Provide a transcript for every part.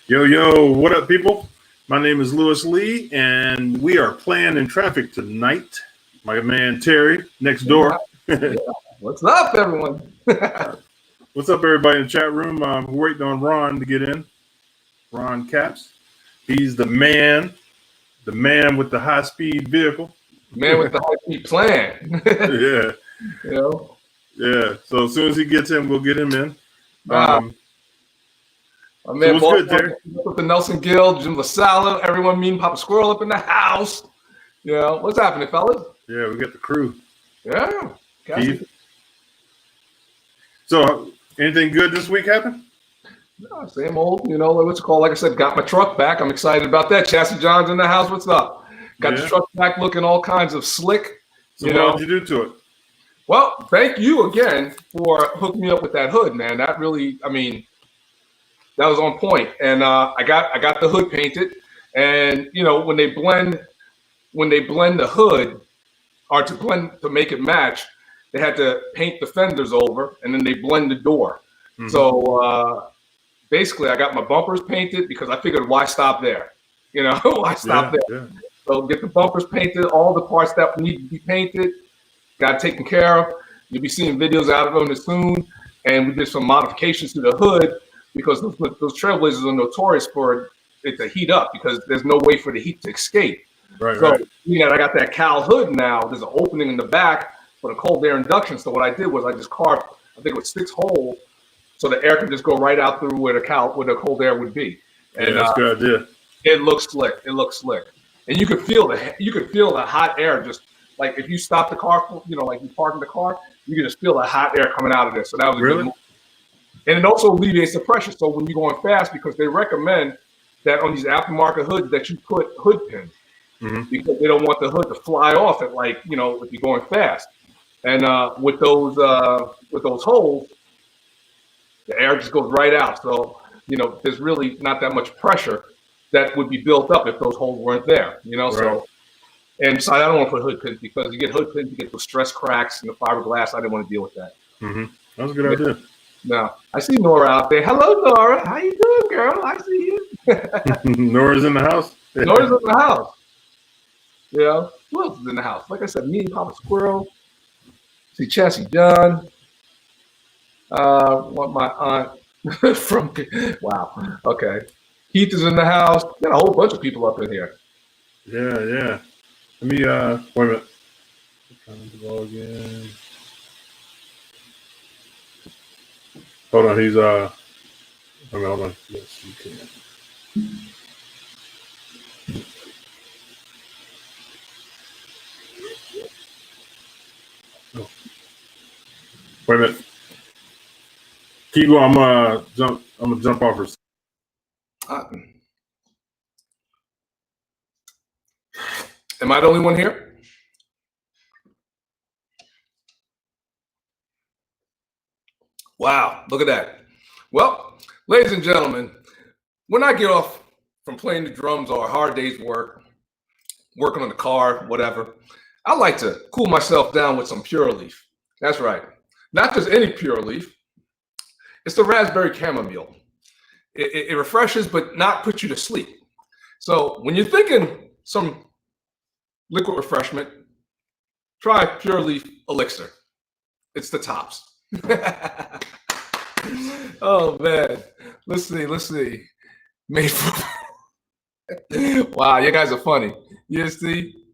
Yo, what up, people? My name is Lewis Lee, and we are playing in traffic tonight. My man Terry next door. Yeah. What's up, everyone? What's up, everybody in the chat room? We're waiting on Ron to get in. Ron Capps. He's the man with the high-speed vehicle. Man with the high-speed plan. Yeah. You know? Yeah. So as soon as he gets in, we'll get him in. My man, so what's good, Terry? With the Nelson Gill, Jim LaSalle, everyone mean Papa Squirrel up in the house. You know, what's happening, fellas? Yeah, we got the crew. Yeah. Keith. So, anything good this week happen? No, same old, you know, what's it called? Like I said, got my truck back. I'm excited about that. Chassis John's in the house. What's up? Got the truck back looking all kinds of slick. So what did you do to it? Well, thank you again for hooking me up with that hood, man. That really, I mean, that was on point. And I got the hood painted. And you know, when they blend the hood, or to make it match, they had to paint the fenders over, and then they blend the door. Mm-hmm. So basically, I got my bumpers painted because I figured, why stop there? You know, why stop there? Yeah. So get the bumpers painted, all the parts that need to be painted, got taken care of. You'll be seeing videos out of them soon. And we did some modifications to the hood because those Trailblazers are notorious for it to heat up because there's no way for the heat to escape. Right, so, right. I got that cowl hood now. There's an opening in the back for the cold air induction. So what I did was I just carved, I think it was 6 holes, so the air can just go right out through where the cold air would be. And, yeah, that's a good idea. It looks slick. It looks slick, and you could feel the hot air just like if you stop the car, like you park in the car, you can just feel the hot air coming out of there. So that was a good move. And it also alleviates the pressure. So when you're going fast, because they recommend that on these aftermarket hoods that you put hood pins. Mm-hmm. Because they don't want the hood to fly off at if you're going fast. And with those holes, the air just goes right out. So, there's really not that much pressure that would be built up if those holes weren't there, Right. So, and besides, I don't want to put hood pins because you get hood pins, you get those stress cracks and the fiberglass. I didn't want to deal with that. Mm-hmm. That was a good idea. No, I see Nora out there. Hello, Nora. How you doing, girl? I see you. Nora's in the house. Nora's in the house. Who else is in the house? Like I said, me and Papa Squirrel. See Chassis John. Want my aunt from wow. Okay. Keith is in the house. Got a whole bunch of people up in here. Yeah. Let me wait a minute. I'm trying to go again. Hold on, he's hold on. Yes, you can. Oh. Wait a minute. Keep going. I'm gonna jump off her. Am I the only one here? Wow, look at that. Well, ladies and gentlemen, when I get off from playing the drums or a hard day's work, working on the car, whatever, I like to cool myself down with some Pure Leaf. That's right. Not just any Pure Leaf. It's the raspberry chamomile. It refreshes, but not puts you to sleep. So when you're thinking some liquid refreshment, try Pure Leaf Elixir. It's the tops. Oh man, let's see. Made for wow, you guys are funny. You see?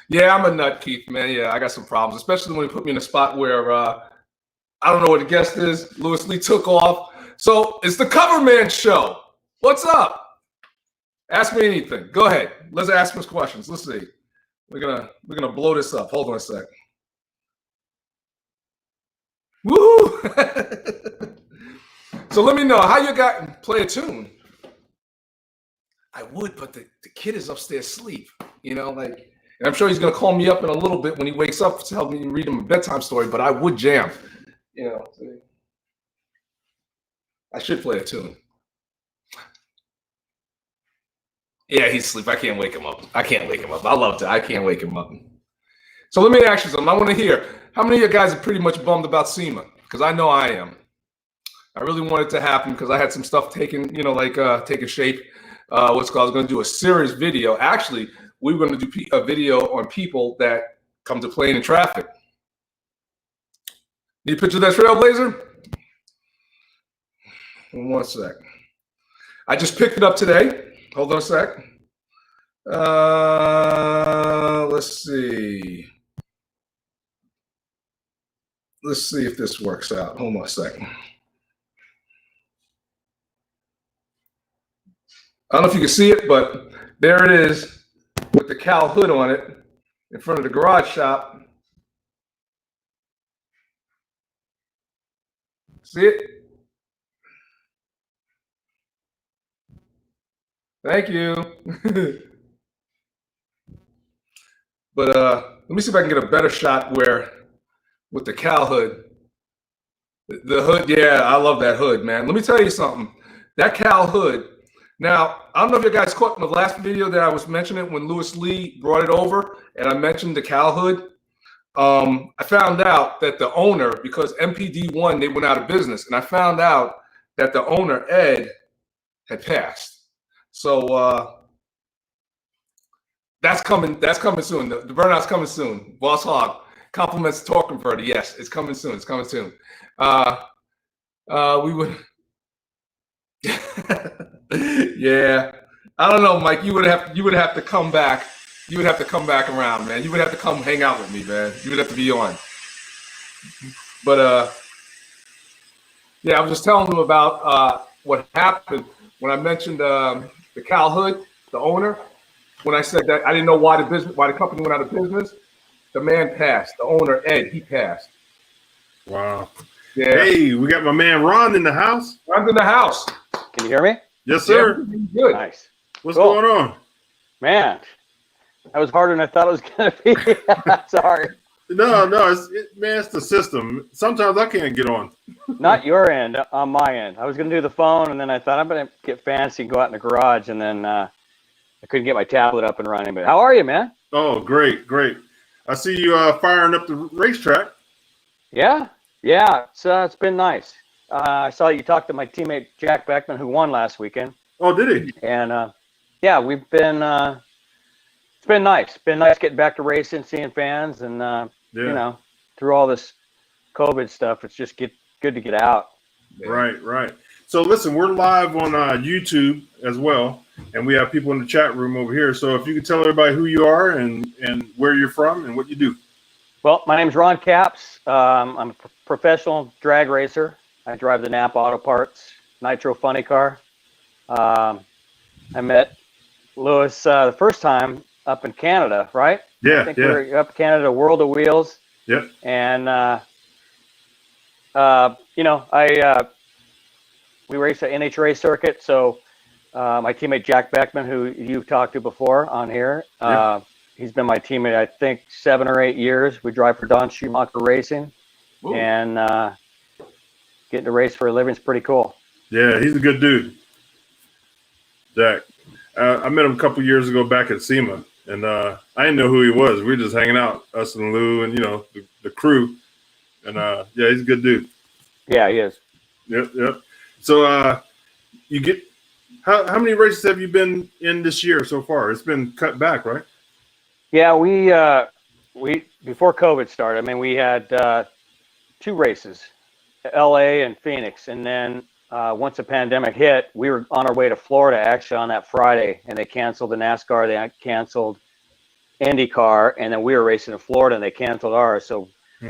Yeah, I'm a nut, Keith, man. Yeah, I got some problems, especially when you put me in a spot where I don't know what the guest is. Lewis Lee took off. So it's the Coverman Show. What's up? Ask me anything. Go ahead. Let's ask us questions. Let's see. We're gonna blow this up. Hold on a sec. Woo! So let me know how you got play a tune. I would, but the kid is upstairs asleep. And I'm sure he's gonna call me up in a little bit when he wakes up to help me read him a bedtime story. But I would jam. I should play a tune. Yeah, he's asleep. I can't wake him up. I love that. I can't wake him up. So let me ask you something. I want to hear, how many of you guys are pretty much bummed about SEMA? Because I know I am. I really wanted to happen because I had some stuff taking shape. I was going to do a serious video. Actually, we were going to do a video on people that come to plane in traffic. Need a picture of that Trailblazer? 1 sec. I just picked it up today. Hold on a sec. Let's see. Let's see if this works out. Hold on a second. I don't know if you can see it, but there it is with the cowl hood on it in front of the garage shop. See it? Thank you. But let me see if I can get a better shot where with the cowl hood. The hood, yeah, I love that hood, man. Let me tell you something. That cowl hood. Now, I don't know if you guys caught in the last video that I was mentioning when Lewis Lee brought it over and I mentioned the cowl hood. I found out that the owner, because MPD1, they went out of business, and I found out that the owner, Ed, had passed. So that's coming soon. The burnout's coming soon. Boss Hog. Compliments Torque Converter. Yes, it's coming soon. It's coming soon. We would yeah. I don't know, Mike. You would have to come back. You would have to come back around, man. You would have to come hang out with me, man. You would have to be on. But yeah, I was just telling them about what happened when I mentioned the cowl hood, the owner. When I said that I didn't know why the company went out of business. The man passed. The owner, Ed, he passed. Wow. Yeah. Hey, we got my man Ron in the house. Ron's in the house. Can you hear me? Yes, sir. Yeah, good. Nice. What's Cool. going on? Man, that was harder than I thought it was going to be. Sorry. No, it's the system. Sometimes I can't get on. Not your end, on my end. I was going to do the phone, and then I thought I'm going to get fancy and go out in the garage, and then I couldn't get my tablet up and running. But how are you, man? Oh, great. I see you firing up the racetrack. Yeah, it's been nice. I saw you talked to my teammate Jack Beckman, who won last weekend. Oh, did he? And yeah, we've been. It's been nice. Been nice getting back to racing, seeing fans, and you know, through all this COVID stuff, it's just good to get out. Right. So listen, we're live on YouTube as well, and we have people in the chat room over here. So if you could tell everybody who you are and where you're from and what you do. Well, my name's Ron Capps. I'm a professional drag racer. I drive the Napa Auto Parts Nitro Funny Car. I met Lewis the first time up in Canada, right? Yeah, I think we were up in Canada, World of Wheels. Yep. And you know, we race at NHRA circuit. So my teammate Jack Beckman, who you've talked to before on here, he's been my teammate, I think, 7 or 8 years. We drive for Don Schumacher Racing. Ooh. And getting to race for a living is pretty cool. Yeah, he's a good dude, Jack. I met him a couple years ago back at SEMA, and I didn't know who he was. We were just hanging out, us and Lou and, you know, the crew. And, yeah, he's a good dude. Yeah, he is. Yep. So you get how many races have you been in this year so far? It's been cut back, right? Yeah, we before COVID started, I mean, we had 2 races, LA and Phoenix. And then once the pandemic hit, we were on our way to Florida actually on that Friday, and they canceled the NASCAR, they canceled IndyCar, and then we were racing in Florida and they canceled ours. So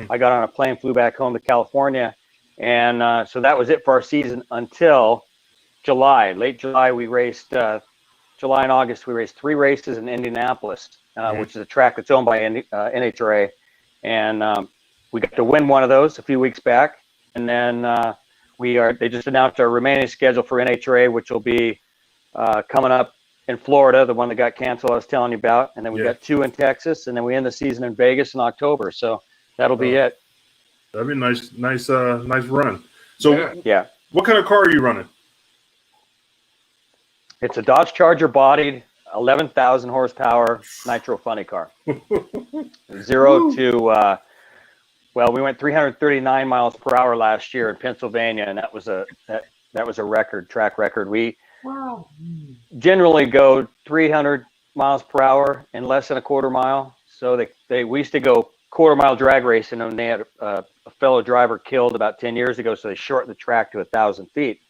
I got on a plane, flew back home to California. And so that was it for our season until July. Late July, we raced, July and August, we raced 3 races in Indianapolis, which is a track that's owned by NHRA. And we got to win one of those a few weeks back. And then they just announced our remaining schedule for NHRA, which will be coming up in Florida, the one that got canceled I was telling you about. And then we got 2 in Texas, and then we end the season in Vegas in October. So that'll be it. That'd be nice run. So yeah. What kind of car are you running? It's a Dodge Charger bodied 11,000 horsepower Nitro Funny Car. 0 to Well, we went 339 miles per hour last year in Pennsylvania, and that was a record, track record. We generally go 300 miles per hour in less than a quarter mile. So we used to go quarter mile drag racing, and they had a fellow driver killed about 10 years ago, so they shortened the track to 1,000 feet.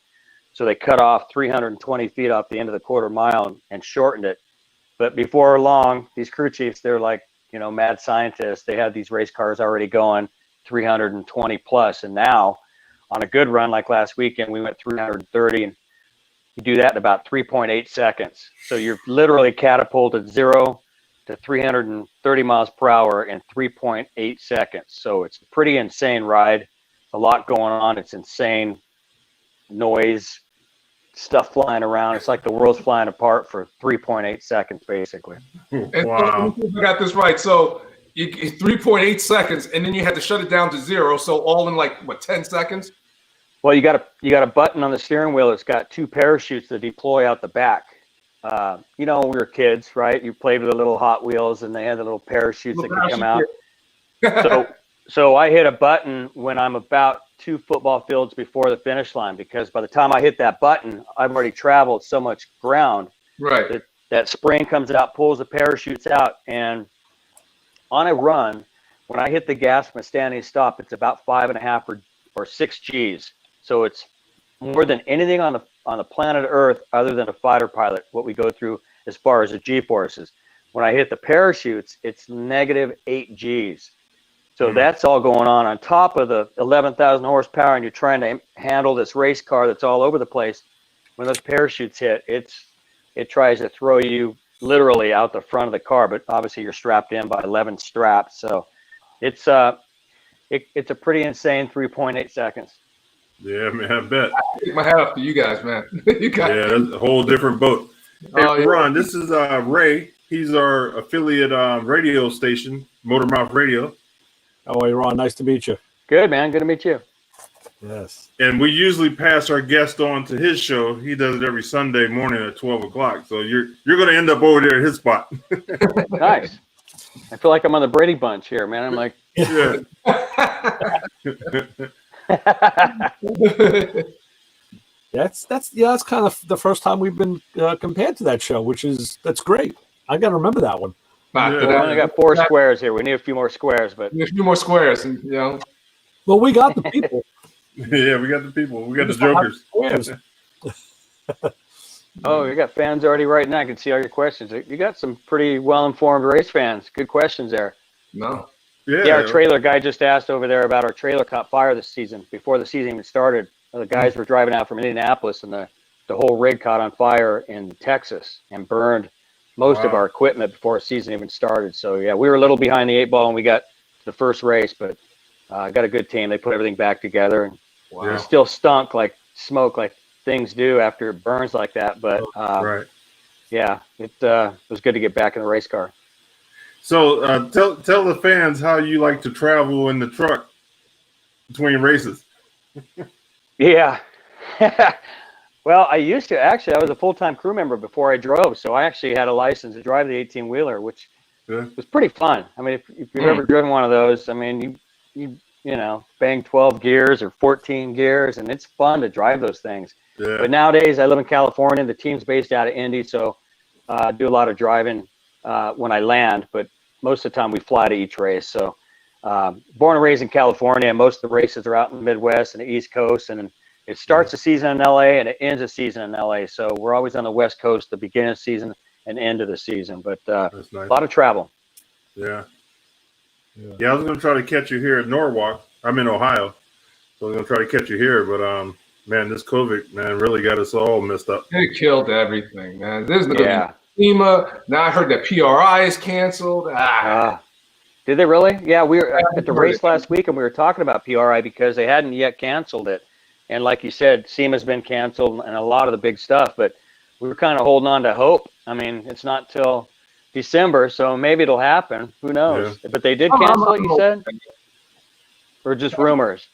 So they cut off 320 feet off the end of the quarter mile and shortened it. But before long, these crew chiefs, they're like, mad scientists. They had these race cars already going 320 plus. And now on a good run like last weekend, we went 330, and you do that in about 3.8 seconds. So you're literally catapulted 0 to 330 miles per hour in 3.8 seconds. So it's a pretty insane ride. A lot going on. It's insane noise, stuff flying around. It's like the world's flying apart for 3.8 seconds, basically. And Wow. so, I got this right. So 3.8 seconds, and then you had to shut it down to 0. So all in 10 seconds? Well, you got a button on the steering wheel. It's got 2 parachutes that deploy out the back. When we were kids, right? You played with the little Hot Wheels, and they had the little parachutes that could come out. So I hit a button when I'm about 2 football fields before the finish line, because by the time I hit that button, I've already traveled so much ground. Right. That spring comes out, pulls the parachutes out, and on a run, when I hit the gas from a standing stop, it's about 5.5 or 6 Gs. So it's more than anything on the planet Earth other than a fighter pilot, what we go through as far as the G-forces. When I hit the parachutes, it's negative 8 Gs. So that's all going on top of the 11,000 horsepower, and you're trying to handle this race car that's all over the place. When those parachutes hit, it tries to throw you literally out the front of the car, but obviously you're strapped in by 11 straps. So it's a pretty insane 3.8 seconds. Yeah, man, I bet. I take my hat off to you guys, man. You guys. Yeah, that's a whole different boat. Hey, Ron, this is Ray. He's our affiliate radio station, Motormouth Radio. How are you, Ron? Nice to meet you. Good, man. Good to meet you. Yes. And we usually pass our guest on to his show. He does it every Sunday morning at 12 o'clock. So you're going to end up over there at his spot. Nice. I feel like I'm on the Brady Bunch here, man. I'm like, Yeah. That's kind of the first time we've been compared to that show, that's great. I got to remember that one. we only got 4 squares here. We need a few more squares, but a few more squares, and Well, we got the people. Yeah, we got the people. We got the jokers. oh, you got fans already right now. I can see all your questions. You got some pretty well-informed race fans. Good questions there. No. Yeah, our trailer guy just asked over there about our trailer caught fire this season. Before the season even started, the guys were driving out from Indianapolis, and the whole rig caught on fire in Texas and burned most of our equipment before the season even started. So, yeah, we were a little behind the 8 ball when we got to the first race, but got a good team. They put everything back together, and it still stunk like smoke, like things do after it burns like that. But, yeah, it was good to get back in the race car. So tell the fans how you like to travel in the truck between races. Yeah. Well, I used to. Actually, I was a full-time crew member before I drove, so I actually had a license to drive the 18-wheeler, which was pretty fun. I mean, if you've ever driven one of those, I mean, you bang 12 gears or 14 gears, and it's fun to drive those things. Yeah. But nowadays, I live in California. The team's based out of Indy, so I do a lot of driving when I land, but most of the time we fly to each race. So born and raised in California, most of the races are out in the Midwest and the East Coast, and it starts the season in LA and it ends the season in LA. So we're always on the West Coast, the beginning of the season and end of the season, but nice. A lot of travel. Yeah. I was going to try to catch you here at Norwalk. I'm in Ohio, so I was going to try to catch you here, but man, this COVID, man, really got us all messed up. It killed everything, man. There's no FEMA. Now I heard that Pri is canceled. Did they really? Yeah, we were at the race last week, and we were talking about Pri because they hadn't yet canceled it. And like you said, SEMA's been canceled and a lot of the big stuff, but we were kind of holding on to hope. I mean, it's not till December, so maybe it'll happen. Who knows? Yeah. But they did cancel it, you said? Or just rumors?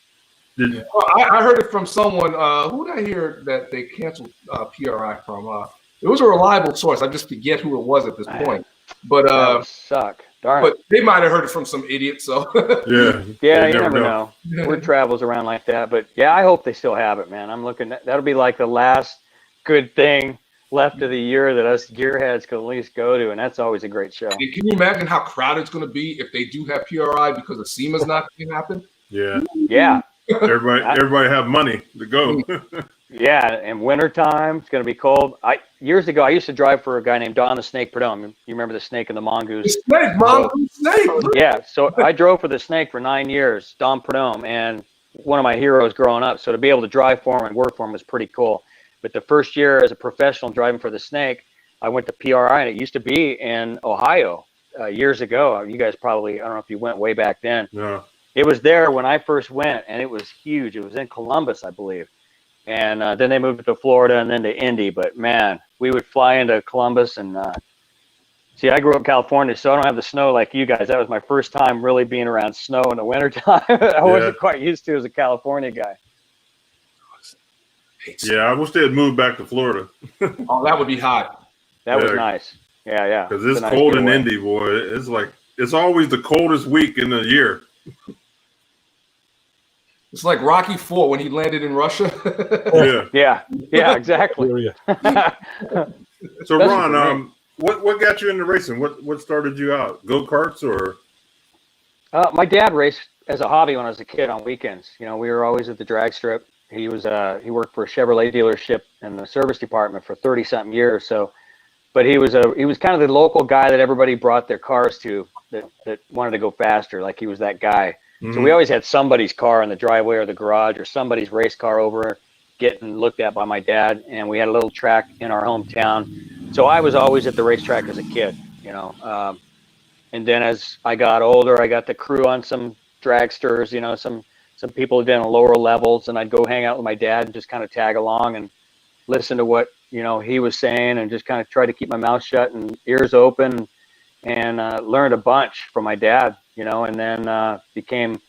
I heard it from someone. Who did I hear that they canceled Pri from? It was a reliable source. I just forget who it was at this point. But that would suck. Darn. But they might have heard it from some idiot. So Yeah, you never know. Word travels around like that. But yeah, I hope they still have it, man. I'm looking at that'll be like the last good thing left of the year that us gearheads can at least go to, and that's always a great show. And can you imagine how crowded it's going to be if they do have PRI because of SEMA's not going to happen? Yeah. Everybody have money to go. Yeah, in wintertime, it's going to be cold. Years ago, I used to drive for a guy named Don the Snake Prudhomme. You remember the snake and the mongoose? The snake, mongoose, snake. Yeah, so I drove for the snake for 9 years, Don Prudhomme, and one of my heroes growing up. So to be able to drive for him and work for him was pretty cool. But the first year as a professional driving for the snake, I went to PRI, and it used to be in Ohio years ago. You guys probably, I don't know if you went way back then. Yeah. It was there when I first went, and it was huge. It was in Columbus, I believe. And then they moved to Florida and then to Indy. But, man, we would fly into Columbus. And, see, I grew up in California, so I don't have the snow like you guys. That was my first time really being around snow in the wintertime. I wasn't quite used to as a California guy. Yeah, I wish they had moved back to Florida. Oh, that would be hot. That was nice. Yeah. Because it's cold in Indy, boy. It's always the coldest week in the year. It's like Rocky IV when he landed in Russia. Yeah, exactly. So, Ron, what got you into racing? What started you out? Go-karts or? My dad raced as a hobby when I was a kid on weekends. You know, we were always at the drag strip. He worked for a Chevrolet dealership in the service department for 30-something years. So, but he was kind of the local guy that everybody brought their cars to that wanted to go faster. Like he was that guy. Mm-hmm. So we always had somebody's car in the driveway or the garage or somebody's race car over getting looked at by my dad. And we had a little track in our hometown. So I was always at the racetrack as a kid, you know. And then as I got older, I got the crew on some dragsters, you know, some people down on lower levels, and I'd go hang out with my dad and just kind of tag along and listen to what, you know, he was saying and just kind of try to keep my mouth shut and ears open and learned a bunch from my dad, you know, and then became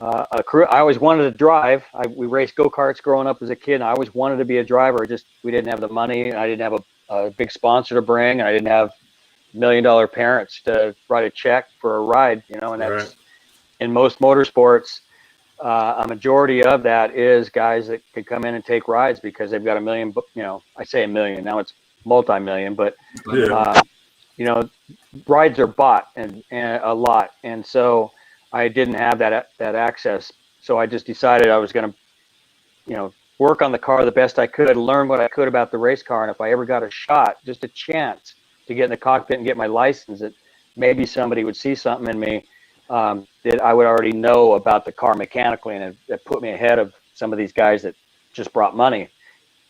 a crew. I always wanted to drive. We raced go-karts growing up as a kid, and I always wanted to be a driver. Just we didn't have the money. I didn't have a big sponsor to bring, and I didn't have $1 million parents to write a check for a ride, you know, and that's in most motorsports. A majority of that is guys that could come in and take rides because they've got $1 million, you know, I say $1 million, now it's multi-million, but, you know, rides are bought and a lot. And so I didn't have that access. So I just decided I was going to, you know, work on the car the best I could, learn what I could about the race car. And if I ever got a shot, just a chance to get in the cockpit and get my license, that maybe somebody would see something in me that I would already know about the car mechanically, and it put me ahead of some of these guys that just brought money.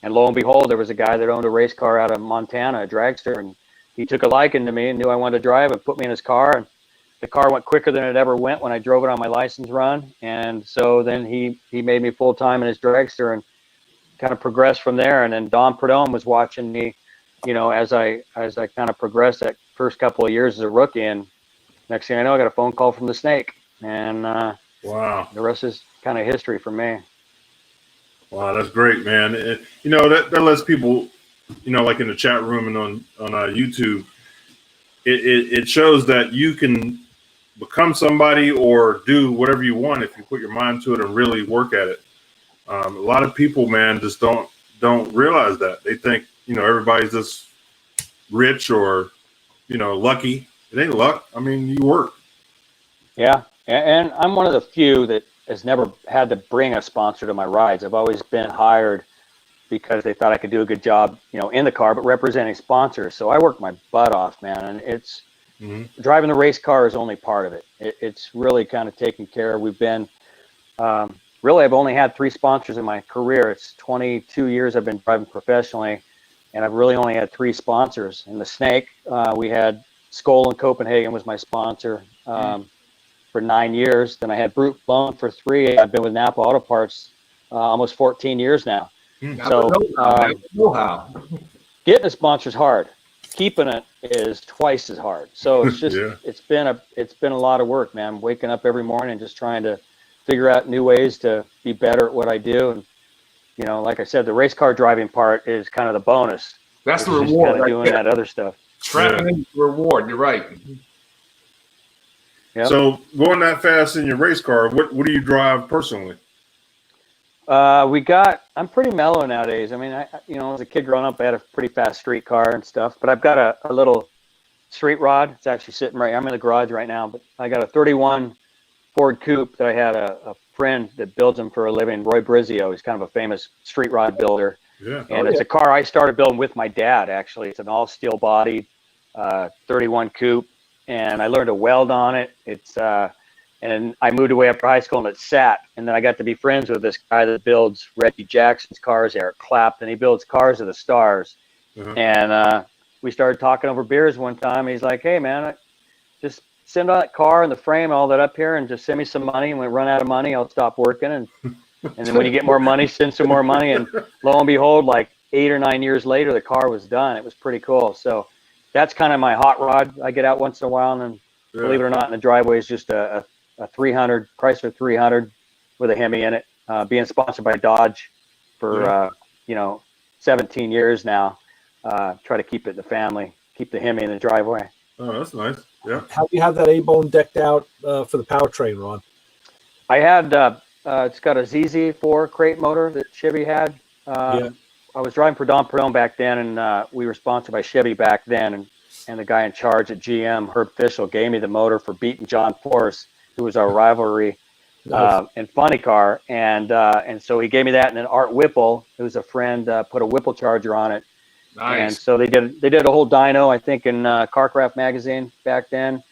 And lo and behold, there was a guy that owned a race car out of Montana, a dragster, and he took a liking to me and knew I wanted to drive and put me in his car. And the car went quicker than it ever went when I drove it on my license run. And so then he made me full-time in his dragster and kind of progressed from there. And then Don Prudhomme was watching me, you know, as I kind of progressed that first couple of years as a rookie. And next thing I know, I got a phone call from the Snake, and wow, the rest is kind of history for me. Wow, that's great, man. You know, that lets people, you know, like in the chat room and on YouTube, it shows that you can become somebody or do whatever you want if you put your mind to it and really work at it. A lot of people, man, just don't realize that. They think, you know, everybody's just rich or, you know, lucky. It ain't luck. I mean, you work. Yeah, and I'm one of the few that has never had to bring a sponsor to my rides. I've always been hired because they thought I could do a good job, you know, in the car, but representing sponsors. So I work my butt off, man. And it's driving the race car is only part of it. It's really kind of taken care of. We've been really, I've only had 3 sponsors in my career. It's 22 years I've been driving professionally, and I've really only had 3 sponsors. In the Snake, we had Skoll in Copenhagen was my sponsor for 9 years. Then I had Brute Loan for 3. I've been with Napa Auto Parts almost 14 years now. So getting a sponsor is hard. Keeping it is twice as hard. So it's just it's been a lot of work, man. Waking up every morning and just trying to figure out new ways to be better at what I do. And you know, like I said, the race car driving part is kind of the bonus. That's the reward. Kind of doing that other stuff. Traveling reward. You're right. Yep. So going that fast in your race car, what do you drive personally? I'm pretty mellow nowadays. I mean, as a kid growing up, I had a pretty fast street car and stuff, but I've got a little street rod. It's actually sitting right, I'm in the garage right now, but I got a 31 Ford Coupe that I had a friend that builds them for a living, Roy Brizio. He's kind of a famous street rod builder. Yeah. And it's a car I started building with my dad, actually. It's an all steel bodied 31 Coupe, and I learned to weld on it. And I moved away after high school and it sat. And then I got to be friends with this guy that builds Reggie Jackson's cars, Eric Clapton. He builds Cars of the Stars. And we started talking over beers one time. He's like, hey, man, just send that car and the frame, all that up here, and just send me some money. And when we run out of money, I'll stop working. And then when you get more money, send some more money. And lo and behold, like 8 or 9 years later, the car was done. It was pretty cool. So that's kind of my hot rod. I get out once in a while, and then believe it or not, in the driveway is just a 300 Chrysler 300 with a Hemi in it, being sponsored by Dodge for 17 years now. Try to keep it in the family, keep the Hemi in the driveway. Oh, that's nice. Yeah. How do you have that A-bone decked out for the powertrain, Ron? I had it's got a ZZ4 crate motor that Chevy had. I was driving for Don Perdone back then, and we were sponsored by Chevy back then, and the guy in charge at GM, Herb Fischel, gave me the motor for beating John Force, who was our rivalry in funny car, and so he gave me that, and then Art Whipple, who's a friend, put a Whipple charger on it. Nice. And so they did a whole dyno, I think, in Carcraft magazine back then,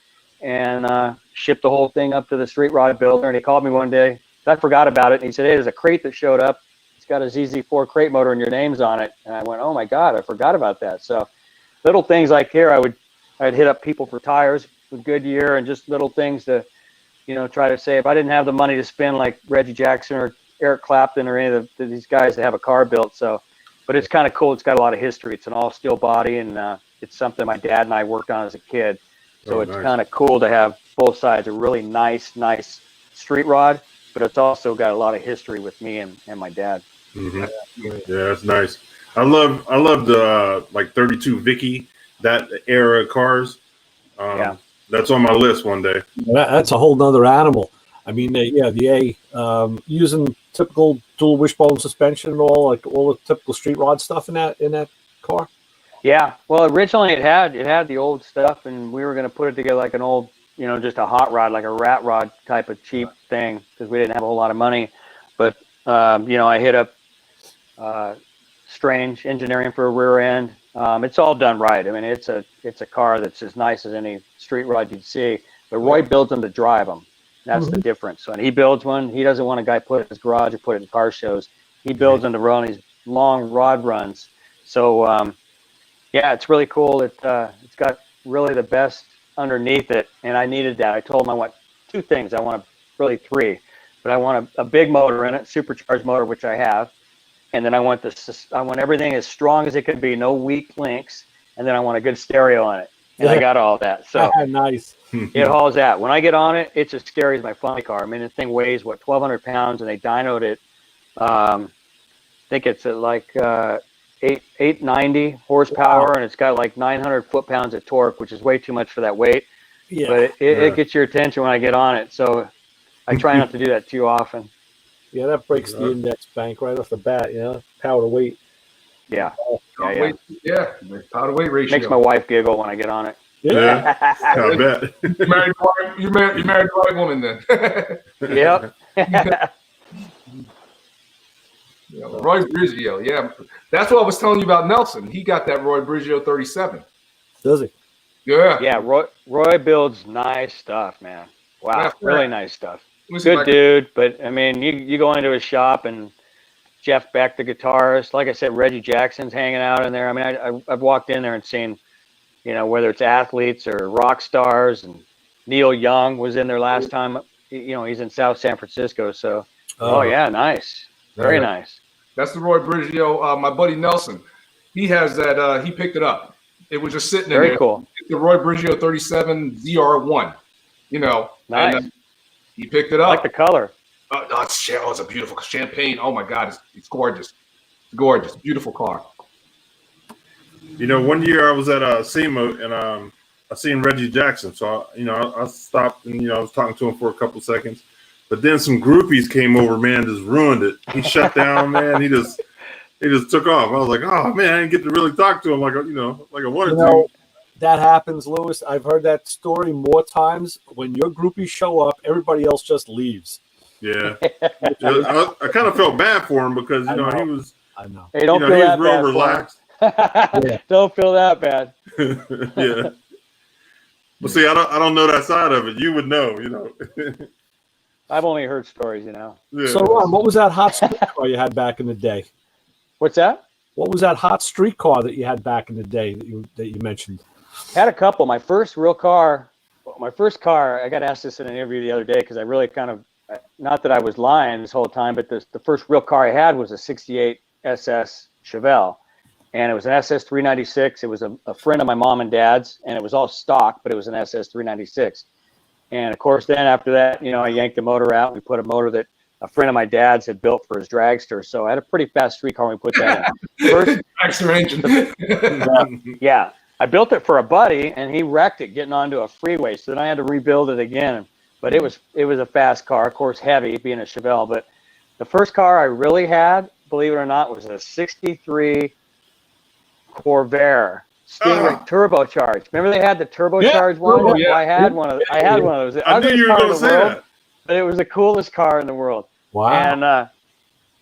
and shipped the whole thing up to the street rod builder. And he called me one day. I forgot about it, and he said, "Hey, there's a crate that showed up. It's got a ZZ4 crate motor, and your name's on it." And I went, "Oh my God, I forgot about that." So little things like here, I'd hit up people for tires with Goodyear, and just little things to, try to say, if I didn't have the money to spend like Reggie Jackson or Eric Clapton or any of these guys that have a car built. So, but it's kind of cool. It's got a lot of history. It's an all steel body, and it's something my dad and I worked on as a kid. So it's kind of cool to have both sides, a really nice street rod, but it's also got a lot of history with me and my dad. Mm-hmm. Yeah, that's nice. I love the like 32 Vicky, that era cars. That's on my list one day. That's a whole nother animal. I mean, using typical dual wishbone suspension and all the typical street rod stuff in that car. Yeah, well, originally it had the old stuff, and we were going to put it together like an old, just a hot rod, like a rat rod type of cheap thing, because we didn't have a whole lot of money. But I hit up Strange Engineering for a rear end. It's all done right. I mean, it's a car that's as nice as any street rod you'd see. But Roy builds them to drive them. That's the difference. When he builds one, he doesn't want a guy put it in his garage or put it in car shows. He builds them to run these long rod runs. So it's really cool. It's got really the best underneath it, and I needed that. I told him I want two things. I want really three, but I want a big motor in it, supercharged motor, which I have, and then I want everything as strong as it could be, no weak links, and then I want a good stereo on it, and I got all that. So nice. It hauls that. When I get on it, it's as scary as my funny car. I mean, the thing weighs 1,200 pounds, and they dynoed it. I think it's at like 890 horsepower, and it's got like 900 foot-pounds of torque, which is way too much for that weight. Yeah. But it gets your attention when I get on it, so I try not to do that too often. Yeah, that breaks the index bank right off the bat. Power to weight. Yeah. Power to weight ratio makes my wife giggle when I get on it. Yeah, I bet. You married the right woman then. Yep. Roy Brizio, that's what I was telling you about Nelson. He got that Roy Brizio 37. Does he? Yeah. Yeah, Roy builds nice stuff, man. Wow, really nice stuff. Good dude, but I mean, you go into his shop and Jeff Beck, the guitarist, like I said, Reggie Jackson's hanging out in there. I mean, I've walked in there and seen, whether it's athletes or rock stars, and Neil Young was in there last time. He's in South San Francisco, so nice, very nice. That's the Roy Brizio. My buddy Nelson, he has that. He picked it up. It was just sitting there. Very cool. The Roy Brizio 37 ZR1. Nice. And, he picked it up. I like the color. It's a beautiful champagne. Oh my God, it's gorgeous. It's gorgeous. Beautiful car. One year I was at SEMA, and I seen Reggie Jackson, so I stopped and I was talking to him for a couple seconds, but then some groupies came over, man, just ruined it. He shut down, man. He just took off. I was like, oh man, I didn't get to really talk to him like I wanted to. That happens, Lewis. I've heard that story more times. When your groupies show up, everybody else just leaves. Yeah, I kind of felt bad for him because he was. I know. Hey, don't feel he was that real bad. relaxed. Yeah. Don't feel that bad. Yeah. Well, see, I don't know that side of it. You would know, I've only heard stories, Yeah. So, Ron, what was that hot streetcar you had back in the day? What's that? What was that hot streetcar that you had back in the day that you mentioned? Had a couple. My first car, I got asked this in an interview the other day because I really kind of, not that I was lying this whole time, but the first real car I had was a 68 SS Chevelle. And it was an SS 396. It was a friend of my mom and dad's, and it was all stock, but it was an SS 396. And of course, then after that, I yanked the motor out. We put a motor that a friend of my dad's had built for his dragster. So I had a pretty fast streetcar when we put that in. First, Dragster engine. yeah. I built it for a buddy, and he wrecked it getting onto a freeway. So then I had to rebuild it again. But it was a fast car, of course, heavy, being a Chevelle. But the first car I really had, believe it or not, was a 63 Corvair Stingray turbocharged. Remember they had the turbocharged one? Oh, yeah. I had one of those. I knew you were going to say that. But it was the coolest car in the world. Wow.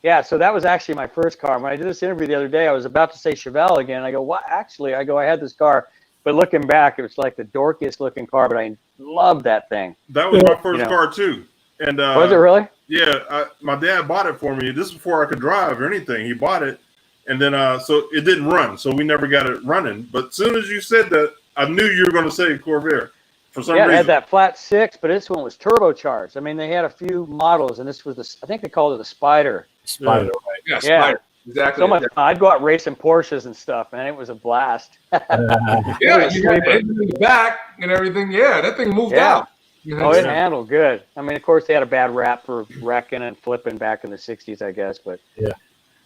And so that was actually my first car. When I did this interview the other day, I was about to say Chevelle again. I go, what? Actually, I had this car. But looking back, it was like the dorkiest looking car, but I loved that thing. That was my first car too. And was it really? Yeah, my dad bought it for me. This is before I could drive or anything. He bought it, and then so it didn't run, so we never got it running. But as soon as you said that, I knew you were going to say Corvair for some reason. It had that flat six, but this one was turbocharged. I mean, they had a few models, and this was I think they called it a Spider. Spider. Yeah, Spider. Exactly. So much fun. I'd go out racing Porsches and stuff, man. It was a blast. Yeah, you got the engine in the back and everything. Yeah, that thing moved out. Oh, it handled good. I mean, of course, they had a bad rap for wrecking and flipping back in the 60s, I guess. But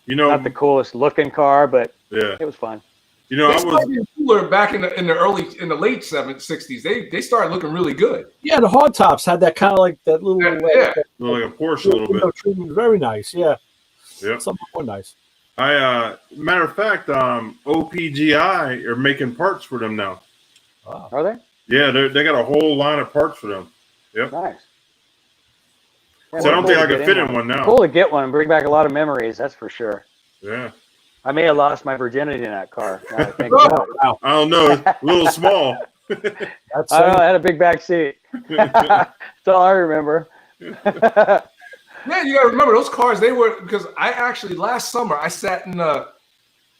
not the coolest looking car, but it was fun. I was cooler back in the late 60s. They started looking really good. Yeah, the hard tops had that kind of like that little like a Porsche a little bit. Very nice. Yeah. Yeah. Something more nice. Matter of fact, OPGI are making parts for them now. Wow. Are they? Yeah, they got a whole line of parts for them. Yep. Nice. So I don't think I could fit in one now. Cool to get one and bring back a lot of memories, that's for sure. Yeah. I may have lost my virginity in that car. I don't know. It's a little small. I don't know. I had a big back seat. That's all I remember. Yeah, you got to remember those cars. They were, because I actually last summer I sat in a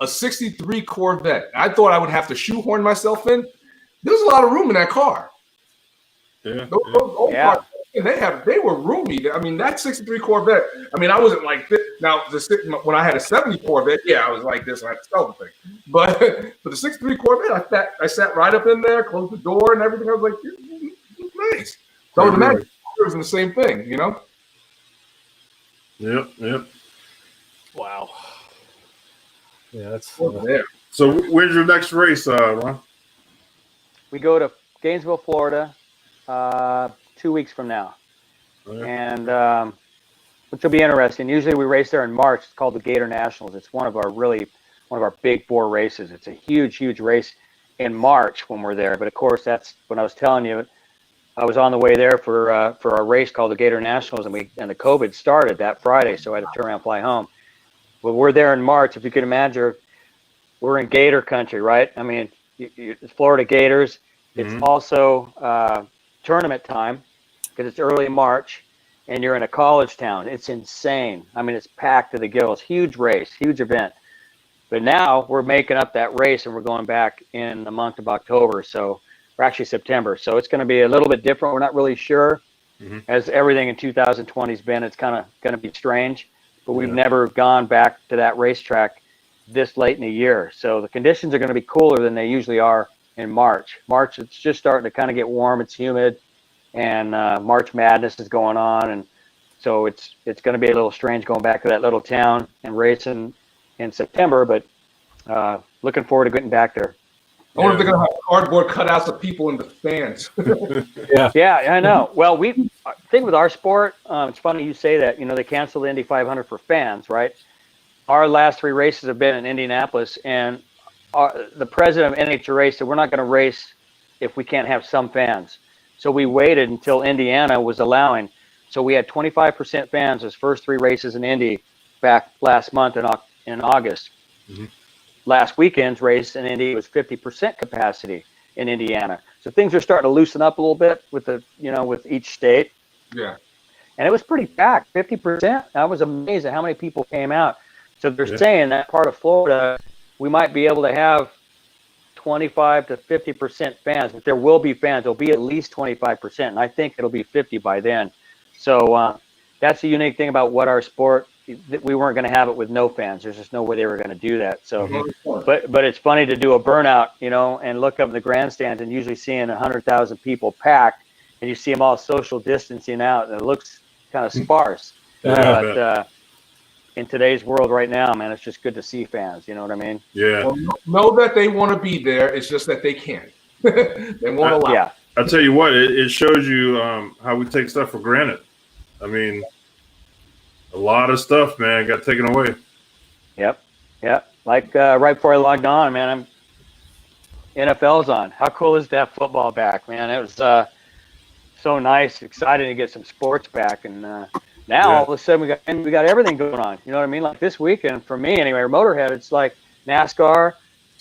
63 Corvette. I thought I would have to shoehorn myself in. There was a lot of room in that car. Yeah. Those old cars, they were roomy. I mean, that 63 Corvette. I mean, I wasn't like this. Now, when I had a 70 Corvette, I was like this. I had to sell the thing. But for the 63 Corvette, I sat right up in there, closed the door and everything. I was like, this is nice. So I was imagining it was the same thing, Yep. Wow. Yeah, that's So when's your next race, Ron? We go to Gainesville, Florida, 2 weeks from now. And which will be interesting. Usually we race there in March. It's called the Gator Nationals. It's one of our big four races. It's a huge race in March when we're there. But of course, that's when I was telling you, I was on the way there for our race called the Gator Nationals, and the COVID started that Friday, so I had to turn around and fly home. But we're there in March. If you can imagine, we're in Gator country, right? I mean, it's Florida Gators. It's also tournament time because it's early March, and you're in a college town. It's insane. I mean, it's packed to the gills. Huge race, huge event. But now we're making up that race, and we're going back in the month of October. So. Or actually September. So it's going to be a little bit different. We're not really sure. As everything in 2020 has been, it's kind of going to be strange. But we've never gone back to that racetrack this late in the year. So the conditions are going to be cooler than they usually are in March. March, it's just starting to kind of get warm. It's humid. And March Madness is going on. And so it's going to be a little strange going back to that little town and racing in September. But looking forward to getting back there. I wonder if they're going to have cardboard cutouts of people in the stands. Yeah, I know. Well, think with our sport, it's funny you say that. You know, they canceled the Indy 500 for fans, right? Our last 3 races have been in Indianapolis, and the president of NHRA said we're not going to race if we can't have some fans. So we waited until Indiana was allowing. So we had 25% fans those first 3 races in Indy back last month in August. Mm-hmm. Last weekend's race in Indy was 50% capacity in Indiana. So things are starting to loosen up a little bit with with each state. Yeah. And it was pretty packed, 50%. I was amazed at how many people came out. So they're saying that part of Florida, we might be able to have 25 to 50% fans, but there will be fans. There'll be at least 25%, and I think it'll be 50 by then. So that's the unique thing about what our sport, that we weren't going to have it with no fans. There's just no way they were going to do that. So, but it's funny to do a burnout, and look up in the grandstands and usually seeing 100,000 people packed, and you see them all social distancing out, and it looks kind of sparse. But in today's world right now, man, it's just good to see fans. You know what I mean? Yeah. Well, know that they want to be there. It's just that they can't. They won't allow. Yeah. I'll tell you what, it shows you how we take stuff for granted. I mean, a lot of stuff, man, got taken away. Yep. Like right before I logged on, man, NFL's on. How cool is that football back, man? It was so nice, exciting to get some sports back, and now all of a sudden we got everything going on. You know what I mean? Like this weekend, for me anyway, Motorhead, it's like NASCAR.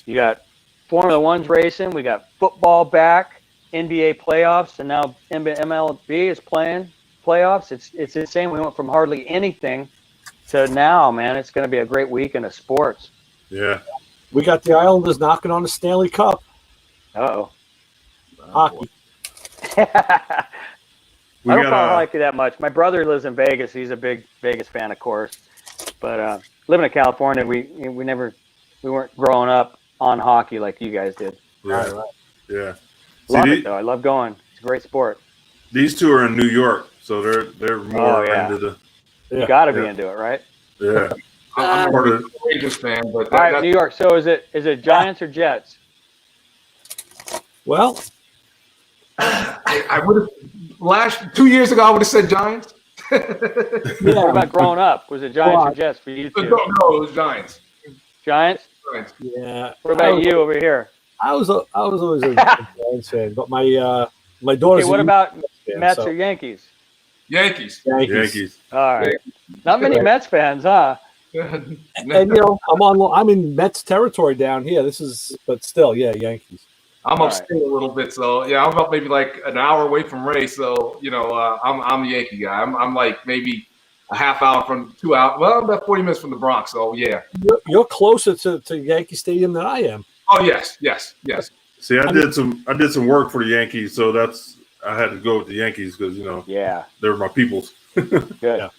You got Formula One's racing. We got football back, NBA playoffs, and now MLB is playing playoffs. It's insane. We went from hardly anything to now, man. It's going to be a great weekend of sports. Yeah. We got the Islanders knocking on the Stanley Cup. Uh-oh. Hockey. I don't follow hockey that much. My brother lives in Vegas. He's a big Vegas fan, of course. But living in California, we weren't growing up on hockey like you guys did. Right. Yeah. Love it though. I love going. It's a great sport. These two are in New York, so they're more into the. You got to be into it, right? Yeah. I'm a Rangers fan, but all right, New York. So is it Giants or Jets? Well, I would have 2 years ago. I would have said Giants. What about growing up? Was it Giants or Jets for you two? No, it was Giants. Giants. Yeah. What about you over here? I was always a Giants fan, but my daughter's. Okay, what about fan, Mets or Yankees? Yankees. All right. Not many Mets fans, huh? And I'm in Mets territory down here. But still, Yankees. I'm upstate a little bit, so I'm about maybe like an hour away from Ray. So I'm a Yankee guy. I'm like maybe a half hour from 2 hours. Well, I'm about 40 minutes from the Bronx. So yeah, you're closer to Yankee Stadium than I am. Oh yes. See, I did some work for the Yankees, so I had to go with the Yankees because they're my peoples. Good. Yeah.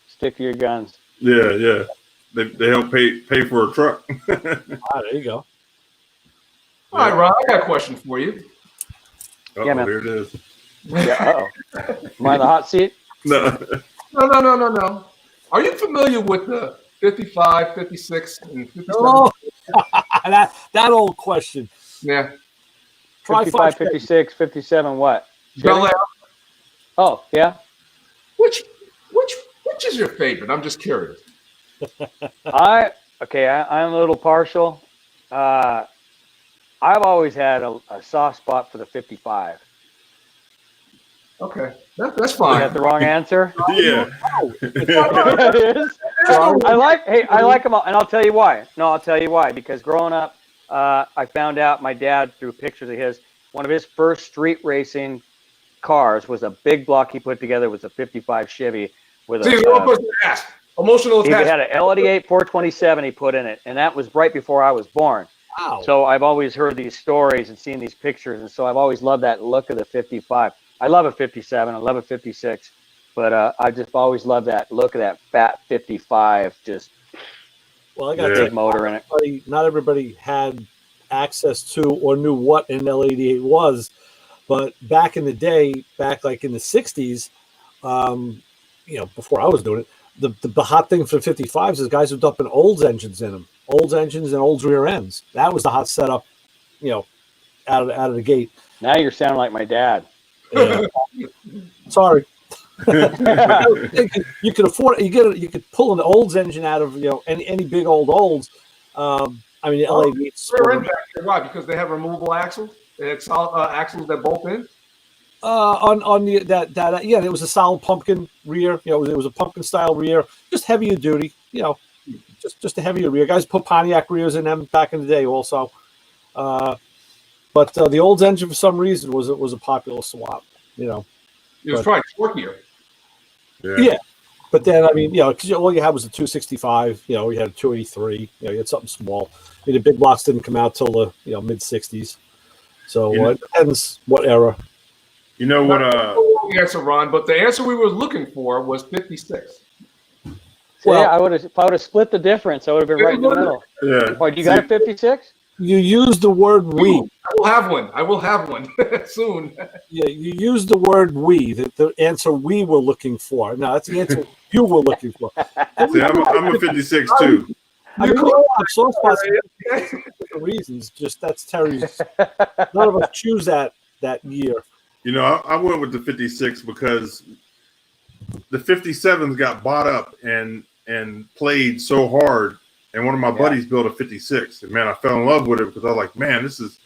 Stick to your guns. Yeah. They help pay for a truck. There you go. All right, Ron, I got a question for you. Man. Here it is. Yeah. Am I in the hot seat? No. Are you familiar with the 55, 56, and 57? Oh, that old question. Yeah. 55, 56, 57, what? Bel Air. Oh, yeah. Which is your favorite? I'm just curious. I'm a little partial. I've always had a soft spot for the 55. Okay, that's fine. Is that the wrong answer? Yeah. It is. I like them all, and I'll tell you why. No, I'll tell you why. Because growing up, I found out my dad, through pictures of his, one of his first street racing cars was a big block he put together. Was a 55 Chevy with emotional attachment. He had an L88 427 he put in it, and that was right before I was born. Wow. So I've always heard these stories and seen these pictures, and so I've always loved that look of the 55. I love a 57. I love a 56, but I just always loved that look of that fat 55. Well, I got big motor in it. Not everybody had access to or knew what an L88 was, but back in the day, back like in the 60s, before I was doing it, the hot thing for 55s is guys were dumping Olds engines in them. Olds engines and Olds rear ends. That was the hot setup, out of the gate. Now you're sounding like my dad. Yeah. Sorry. You could afford it. You could pull an Olds engine out of any big old Olds. I mean, the LA meets. Why? Because they have removable axles. They had solid axles that bolt in. On the it was a solid pumpkin rear. It was a pumpkin style rear, just heavier duty. Just a heavier rear. Guys put Pontiac rears in them back in the day, also. But the Olds engine, for some reason, was a popular swap. It was probably torquier. Yeah. But then, I mean, because all you had was a 265. You had a 283. You had something small. I mean, the big blocks didn't come out till the mid 60s. So it depends what era. You know what? The answer, Ron, but the answer we were looking for was 56. Well, if I would have split the difference, I would have been right in the middle. Yeah. Oh, you got a 56? You used the word "we." I will have one soon. Yeah, you used the word "we." The answer we were looking for. No, that's the answer you were looking for. See, I'm a 56 too. I mean, we all have soft spots for different reasons. Just that's Terry's. None of us choose that year. I went with the 56 because the 57s got bought up and played so hard. And one of my buddies built a 56. And, man, I fell in love with it because I was like, man, this is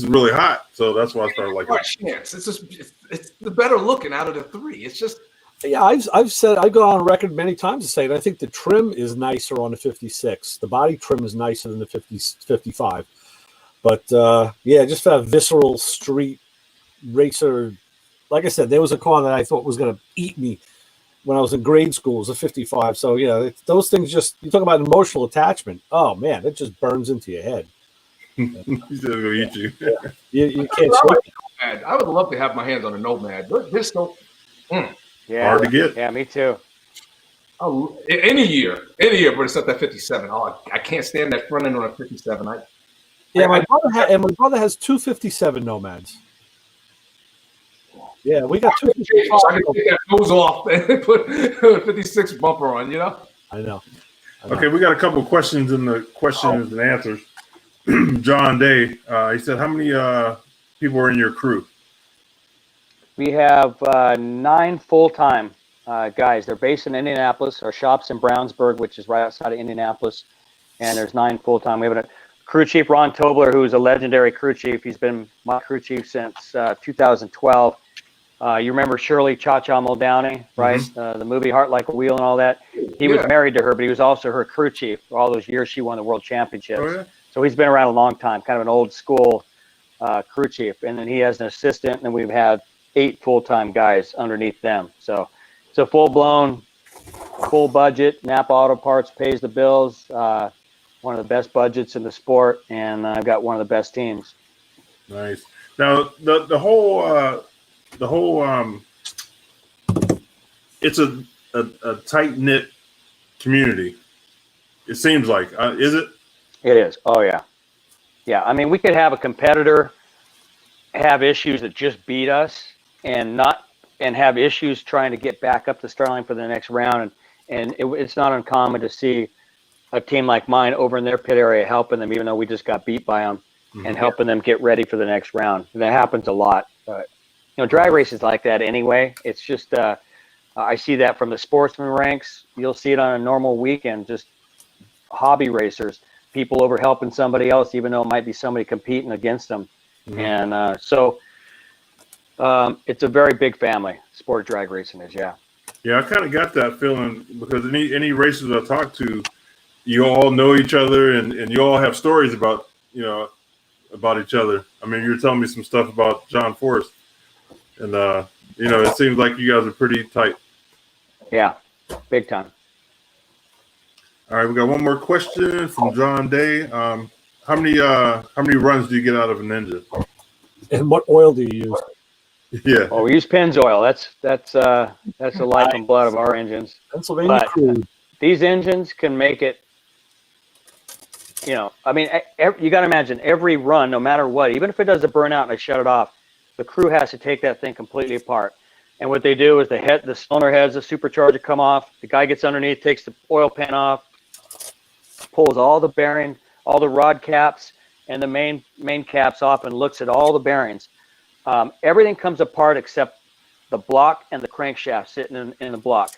really hot. So that's why I started liking it. Chance. It's the better looking out of the three. It's just. Yeah, I've said, I've gone on record many times to say that I think the trim is nicer on the 56. The body trim is nicer than the 55. But, just that visceral street racer. Like I said, there was a car that I thought was going to eat me when I was in grade school. It was a 55. So, those things you talk about emotional attachment. Oh, man, it just burns into your head. He's going to eat you. You can't switch. I would love to have my hands on a Nomad. This don't. Yeah, hard to get. Yeah, me too. Oh, any year, but it's at that 57. Oh, I can't stand that front end on a 57. My brother has 257 Nomads. Yeah, we got 255. So I can take that nose off and put a 56 bumper on. I know. Okay, we got a couple of questions in the questions and answers. John Day, he said, how many people are in your crew? We have 9 full-time guys. They're based in Indianapolis. Our shop's in Brownsburg, which is right outside of Indianapolis. And there's 9 full-time. We have a crew chief, Ron Tobler, who's a legendary crew chief. He's been my crew chief since 2012. You remember Shirley Cha-Cha Muldowney, right? Mm-hmm. The movie Heart Like a Wheel and all that. He was married to her, but he was also her crew chief for all those years she won the world championships. Oh, yeah? So he's been around a long time, kind of an old school crew chief. And then he has an assistant, and we've had 8 full-time guys underneath them. So it's a full-blown, full budget. Napa Auto Parts pays the bills. One of the best budgets in the sport, and I've got one of the best teams. Nice. Now the whole it's a tight knit community. It seems like, is it? It is. Oh yeah, yeah. I mean, we could have a competitor have issues that just beat us, and have issues trying to get back up the start line for the next round, and it's not uncommon to see a team like mine over in their pit area helping them, even though we just got beat by them, and helping them get ready for the next round. And that happens a lot. But drag races like that anyway. It's just I see that from the sportsman ranks. You'll see it on a normal weekend. Just hobby racers, people over helping somebody else, even though it might be somebody competing against them. And so it's a very big family. Sport drag racing is, yeah. Yeah, I kind of got that feeling because any racers I talk to, you all know each other and you all have stories about each other. I mean, you were telling me some stuff about John Forrest, and it seems like you guys are pretty tight. Yeah, big time. All right, we got one more question from John Day. How many runs do you get out of an engine? And what oil do you use? Yeah. Oh, we use Pennzoil. That's the life and blood of our engines. Pennsylvania crude. These engines can make it. I mean, you got to imagine every run, no matter what, even if it does a burnout and I shut it off, the crew has to take that thing completely apart. And what they do is the cylinder heads, the supercharger come off. The guy gets underneath, takes the oil pan off, pulls all the bearing, all the rod caps, and the main caps off and looks at all the bearings. Everything comes apart except the block and the crankshaft sitting in the block.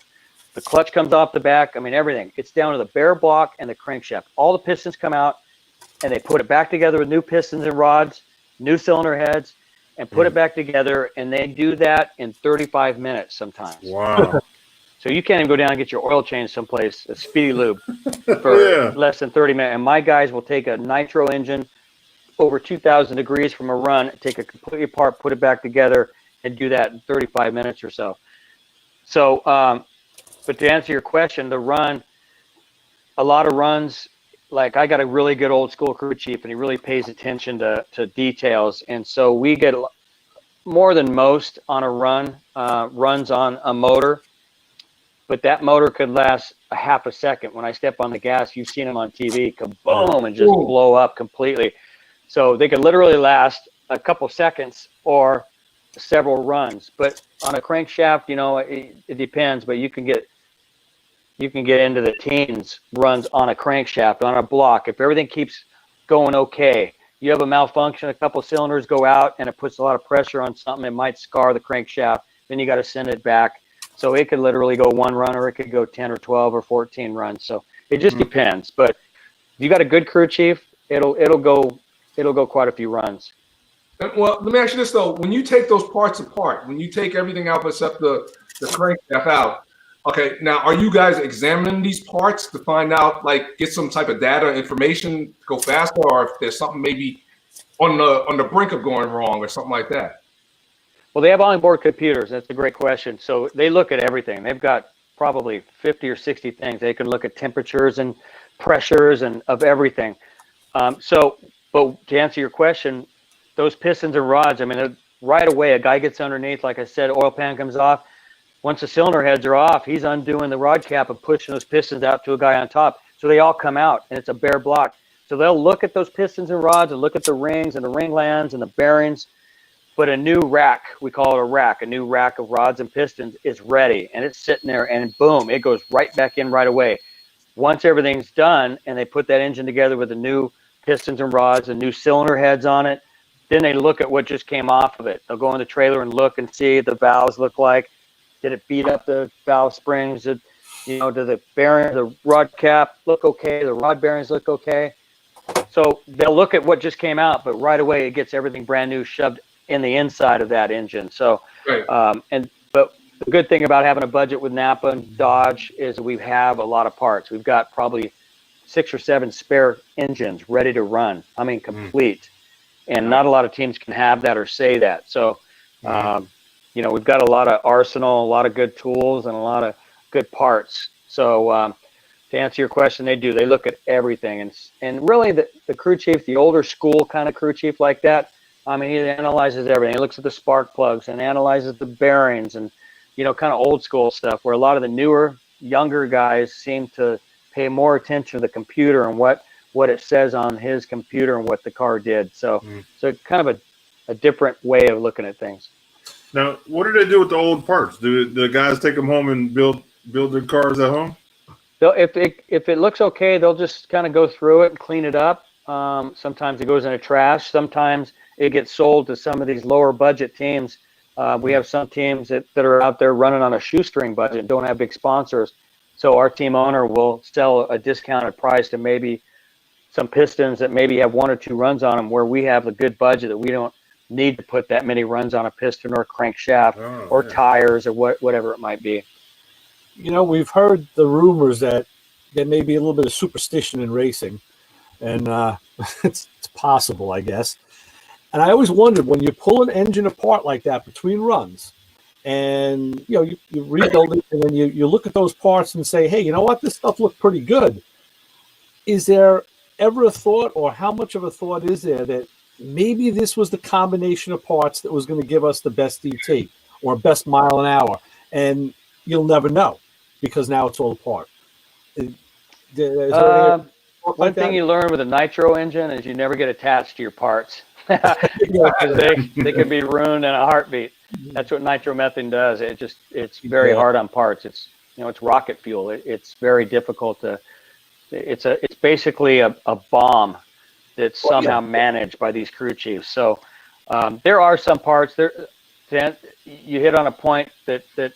The clutch comes off the back. I mean, everything. It's down to the bare block and the crankshaft. All the pistons come out, and they put it back together with new pistons and rods, new cylinder heads, and put it back together. And they do that in 35 minutes sometimes. Wow. So you can't even go down and get your oil changed someplace, a Speedy Lube, for less than 30 minutes. And my guys will take a nitro engine over 2,000 degrees from a run, take it completely apart, put it back together, and do that in 35 minutes or so. So, but to answer your question, the run, a lot of runs, like I got a really good old school crew chief, and he really pays attention to details. And so we get more than most on a run, runs on a motor. But that motor could last a half a second. When I step on the gas, you've seen them on TV, kaboom, and just blow up completely. So they could literally last a couple seconds or several runs. But on a crankshaft, you know, it depends. But you can get into the teens runs on a crankshaft, on a block. If everything keeps going okay, you have a malfunction, a couple cylinders go out, and it puts a lot of pressure on something. It might scar the crankshaft. Then you got to send it back. So it could literally go one run, or it could go 10 or 12 or 14 runs. So it just depends. But if you got a good crew chief, it'll go quite a few runs. Well, let me ask you this though: when you take those parts apart, when you take everything out except the crankshaft out, okay, now are you guys examining these parts to find out, like, get some type of data, information, go faster, or if there's something maybe on the brink of going wrong or something like that? Well, they have onboard computers. That's a great question. So they look at everything. They've got probably 50 or 60 things. They can look at temperatures and pressures and of everything. But to answer your question, those pistons and rods, I mean, right away, a guy gets underneath, like I said, oil pan comes off. Once the cylinder heads are off, he's undoing the rod cap and pushing those pistons out to a guy on top. So they all come out, and it's a bare block. So they'll look at those pistons and rods and look at the rings and the ring lands and the bearings. But a new rack, we call it a rack, a new rack of rods and pistons is ready, and it's sitting there, and boom, it goes right back in right away. Once everything's done and they put that engine together with the new pistons and rods and new cylinder heads on it, then they look at what just came off of it. They'll go in the trailer and look and see the valves look like. Did it beat up the valve springs? Did the bearing, the rod cap look okay? The rod bearings look okay? So they'll look at what just came out, but right away it gets everything brand new shoved in the inside of that engine. So, but the good thing about having a budget with Napa and Dodge is we have a lot of parts. We've got probably 6 or 7 spare engines ready to run. I mean, complete. And not a lot of teams can have that or say that. So, we've got a lot of arsenal, a lot of good tools, and a lot of good parts. So, to answer your question, they do. They look at everything. And really, the crew chief, the older school kind of crew chief like that, I mean, he analyzes everything. He looks at the spark plugs and analyzes the bearings and, kind of old school stuff, where a lot of the newer, younger guys seem to pay more attention to the computer and what it says on his computer and what the car did. So, so kind of a different way of looking at things. Now, what do they do with the old parts? Do the guys take them home and build their cars at home? If it looks okay, they'll just kind of go through it and clean it up. Sometimes it goes in a trash. Sometimes it gets sold to some of these lower budget teams. We have some teams that are out there running on a shoestring budget and don't have big sponsors. So our team owner will sell a discounted price to maybe some pistons that maybe have 1 or 2 runs on them, where we have a good budget that we don't need to put that many runs on a piston or crankshaft tires or whatever it might be. We've heard the rumors that there may be a little bit of superstition in racing, and it's possible, I guess. And I always wondered, when you pull an engine apart like that between runs, and you rebuild it, and then you look at those parts and say, hey, you know what, this stuff looked pretty good. Is there ever a thought, or how much of a thought is there, that maybe this was the combination of parts that was going to give us the best DT or best mile an hour? And you'll never know, because now it's all apart. One thing you learn with a nitro engine is you never get attached to your parts. Because they can be ruined in a heartbeat. That's what nitromethane does. It's very hard on parts. It's rocket fuel. It's very difficult to. It's basically a bomb that's somehow managed by these crew chiefs. So there are some parts there. You hit on a point that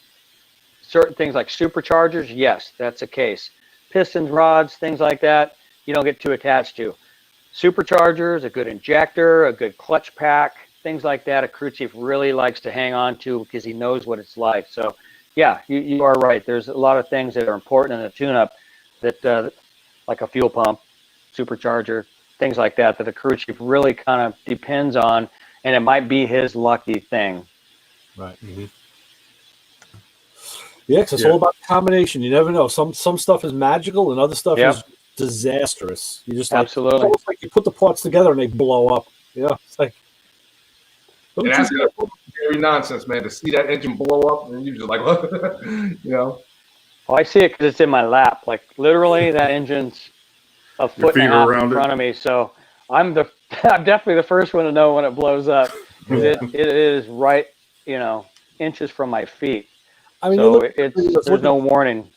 certain things like superchargers, yes, that's a case. Pistons, rods, things like that, you don't get too attached to. Superchargers, a good injector, a good clutch pack, things like that, a crew chief really likes to hang on to because he knows what it's like. So, yeah, you are right. There's a lot of things that are important in a tune-up that, like a fuel pump, supercharger, things like that, that the crew chief really kind of depends on, and it might be his lucky thing. Right. Mm-hmm. Yeah, because it's all about combination. You never know. Some stuff is magical, and other stuff is disastrous. You just absolutely. It's almost like you put the parts together and they blow up. Yeah, it's like that's scary nonsense, man. To see that engine blow up, and you're just like, what? You know. Oh, I see it because it's in my lap. Like literally, that engine's a foot and a half in front of me. So I'm definitely the first one to know when it blows up. It is right, inches from my feet. I mean, so there's no warning.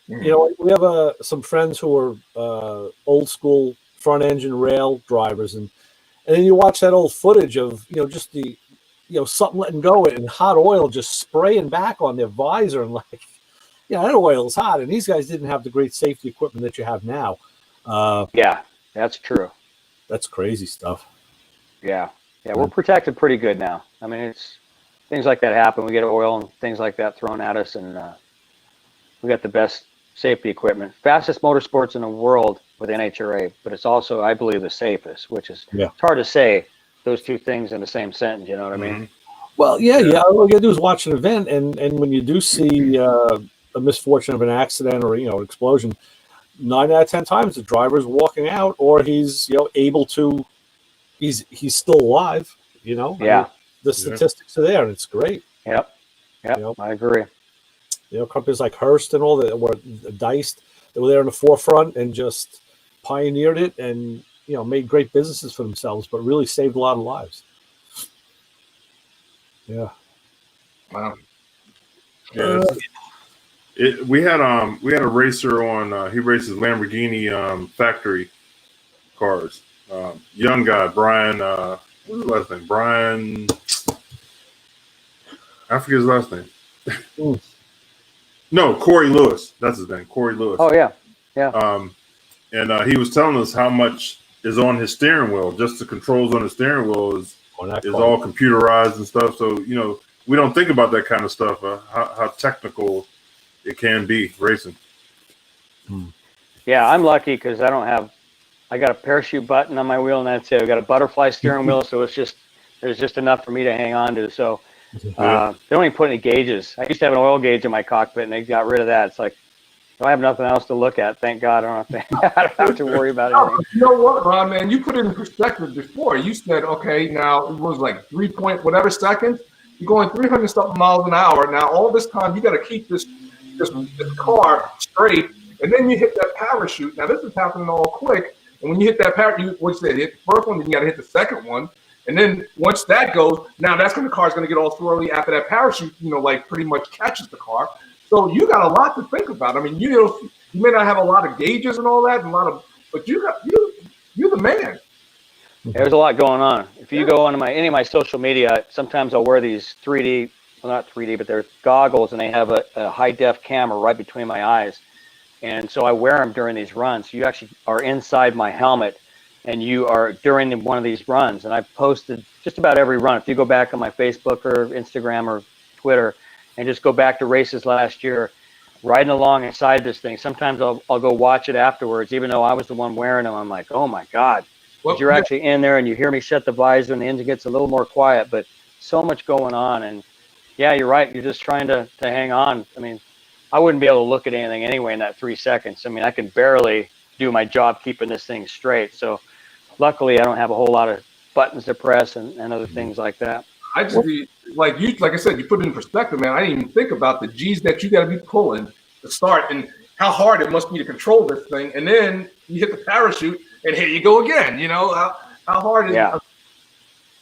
We have some friends who are old school front engine rail drivers, and then you watch that old footage of just the something letting go and hot oil just spraying back on their visor, and like that oil is hot, and these guys didn't have the great safety equipment that you have now. Yeah, that's true. That's crazy stuff. Yeah, we're protected pretty good now. I mean, it's things like that happen. We get oil and things like that thrown at us, and we got the best safety equipment. Fastest motorsports in the world with NHRA, but it's also, I believe, the safest, which is it's hard to say those two things in the same sentence. You know what I mean? Well, yeah. All you got to do is watch an event, and when you do see a misfortune of an accident or an explosion, 9 out of 10 times the driver's walking out, or he's able to, he's still alive. Yeah. The statistics are there, and it's great. Yep. I agree. Companies like Hearst and all that were diced. They were there in the forefront and just pioneered it, and made great businesses for themselves, but really saved a lot of lives. Yeah. Wow. Yeah. We had a racer on. He races Lamborghini factory cars. Young guy, Brian. What's his last name? Brian. I forget his last name. No, Corey Lewis. That's his name, Corey Lewis. Oh yeah. And he was telling us how much is on his steering wheel. Just the controls on the steering wheel is all computerized and stuff. So we don't think about that kind of stuff. How technical it can be racing. Yeah, I'm lucky because I got a parachute button on my wheel, and that's it. I got a butterfly steering wheel, so there's just enough for me to hang on to. So they don't even put any gauges. I used to have an oil gauge in my cockpit, and they got rid of that. It's like, I have nothing else to look at. Thank God I don't have to worry about anything. You know what, Ron, man? You put it in perspective before. You said, okay, now it was like 3 point whatever seconds. You're going 300 something miles an hour. Now all this time you got to keep this car straight, and then you hit that parachute. Now this is happening all quick, and when you hit that parachute, hit the first one, then you got to hit the second one, and then once that goes, now that's when the car's going to get all swirly after that parachute, like pretty much catches the car. So you got a lot to think about. I mean, you may not have a lot of gauges and all that, but you're the man. There's a lot going on. If you go on any of my social media, sometimes I'll wear these 3D, well, not 3D, but they're goggles, and they have a high def camera right between my eyes. And so I wear them during these runs. You actually are inside my helmet, and you are during one of these runs. And I've posted just about every run. If you go back on my Facebook or Instagram or Twitter, and just go back to races last year, riding along inside this thing. Sometimes I'll go watch it afterwards, even though I was the one wearing them. I'm like, oh my God. Well, you're actually in there and you hear me shut the visor and the engine gets a little more quiet, but so much going on. And yeah, you're right. You're just trying to hang on. I mean, I wouldn't be able to look at anything anyway in that 3 seconds. I mean, I can barely do my job keeping this thing straight. So luckily I don't have a whole lot of buttons to press and other things like that. I just like I said, you put it in perspective, man. I didn't even think about the G's that you got to be pulling to start and how hard it must be to control this thing. And then you hit the parachute and here you go again. How hard is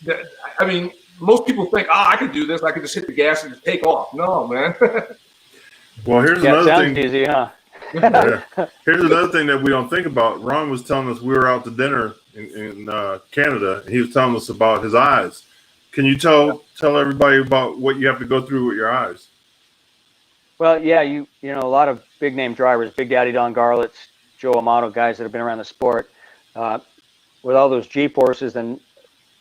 it? I mean, most people think, I could do this. I could just hit the gas and just take off. No, man. Well, here's another thing. Easy, huh? Here's another thing that we don't think about. Ron was telling us we were out to dinner in Canada, and he was telling us about his eyes. Can you tell everybody about what you have to go through with your eyes? Well, yeah, you know, a lot of big name drivers, Big Daddy Don Garlits, Joe Amato, guys that have been around the sport, with all those G-forces and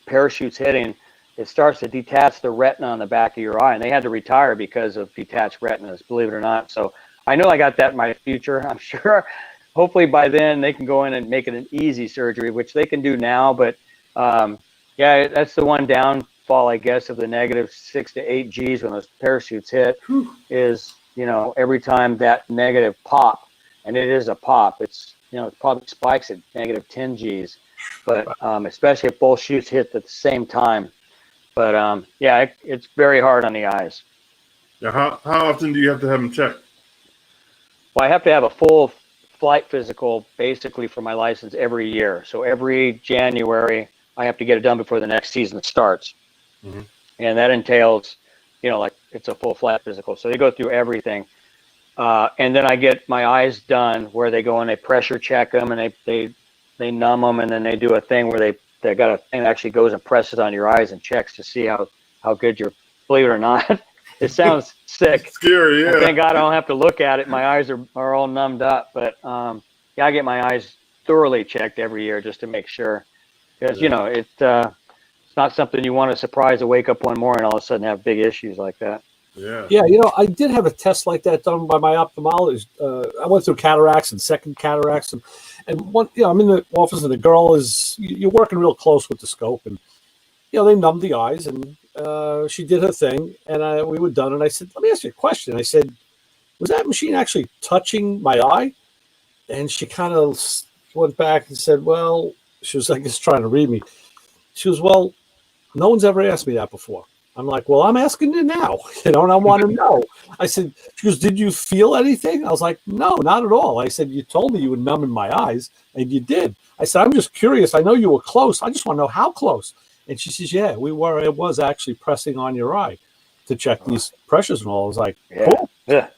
parachutes hitting, it starts to detach the retina on the back of your eye, and they had to retire because of detached retinas, believe it or not. So I know I got that in my future. I'm sure hopefully by then they can go in and make it an easy surgery, which they can do now. But yeah, that's the one downfall, I guess, of the -6 to 8 Gs when those parachutes hit is, you know, every time that negative pop, and it is a pop, it's, you know, it probably spikes at -10 Gs, but especially if both shoots hit at the same time. But yeah, it's very hard on the eyes. Now, how often do you have to have them checked? Well, I have to have a full flight physical basically for my license every year. So every January, I have to get it done before the next season starts. Mm-hmm. And that entails, you know, like it's a full flight physical. So they go through everything. And then I get my eyes done where they go and they pressure check them and they numb them. And then they do a thing where they got a thing that actually goes and presses on your eyes and checks to see how good you're, believe it or not. It sounds sick. Scary, yeah. And thank God I don't have to look at it. My eyes are all numbed up. But yeah, I get my eyes thoroughly checked every year just to make sure. Because, you know, it's not something you want to surprise to wake up one morning and all of a sudden have big issues like that. Yeah. Yeah, you know, I did have a test like that done by my ophthalmologist. I went through cataracts and second cataracts, and one, you know, I'm in the office and the girl you're working real close with the scope, and you know, they numbed the eyes, and she did her thing, and we were done. And I said, "Let me ask you a question." I said, "Was that machine actually touching my eye?" And she kind of went back and said, "Well," she was, I guess, trying to read me. She was, "Well, no one's ever asked me that before." I'm like, "Well, I'm asking you now, you know, and I want to know." I said, she goes, "Did you feel anything?" I was like, "No, not at all." I said, "You told me you were numbing my eyes, and you did." I said, "I'm just curious. I know you were close. I just want to know how close." And she says, "Yeah, we were. It was actually pressing on your eye to check these pressures and all." I was like, "Cool." Yeah.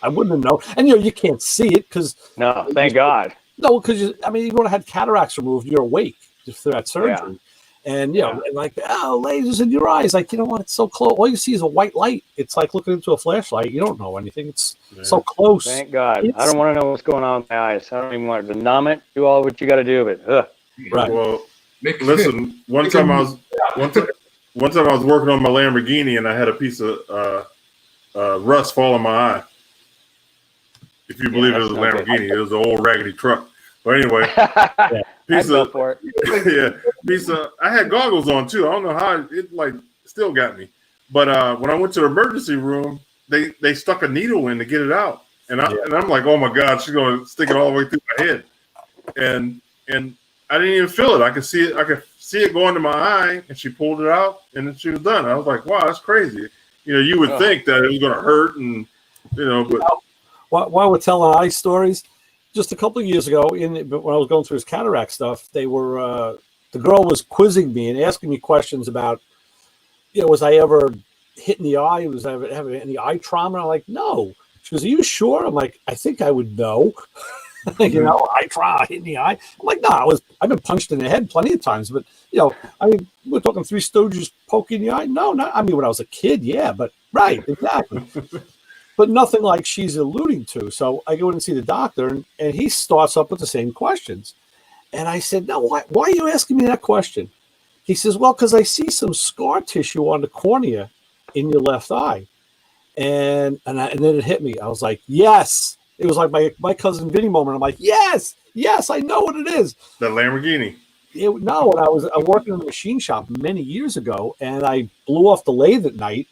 I wouldn't have known. And, you know, you can't see it because. No, thank God. No, because, I mean, even when I had cataracts removed, you're awake through that surgery. Yeah. And, you know, and like, oh, lasers in your eyes. Like, you know what? It's so close. All you see is a white light. It's like looking into a flashlight. You don't know anything. It's so close. Thank God. I don't want to know what's going on with my eyes. I don't even want to numb it. Do all what you got to do with it. Right. Well, listen, one time I was working on my Lamborghini and I had a piece of rust fall in my eye. If you believe it was a Lamborghini, it was an old raggedy truck. But anyway, I had goggles on too. I don't know how it like still got me. But when I went to the emergency room, they stuck a needle in to get it out, and I'm like, oh my God, she's gonna stick it all the way through my head, and I didn't even feel it. I could see it. I could see it going to my eye, and she pulled it out, and then she was done. I was like, wow, that's crazy. You know, you would think that it was gonna hurt, and you know, but while we're telling eye stories. Just a couple of years ago, when I was going through his cataract stuff, they were the girl was quizzing me and asking me questions about, you know, was I ever hit in the eye? Was I ever having any eye trauma? And I'm like, no. She goes, "Are you sure?" I'm like, "I think I would know." You know, eye trauma, hit in the eye. I'm like, no, I've been punched in the head plenty of times, but you know, I mean, we're talking Three Stooges poking the eye. No, not. I mean, when I was a kid, yeah, but right, exactly. But nothing like she's alluding to. So I go in and see the doctor, and he starts up with the same questions. And I said, "No, why are you asking me that question?" He says, "Well, because I see some scar tissue on the cornea in your left eye." And then it hit me. I was like, yes. It was like my cousin Vinny moment. I'm like, yes, I know what it is. The Lamborghini. No, when I was working in the machine shop many years ago, and I blew off the lathe at night,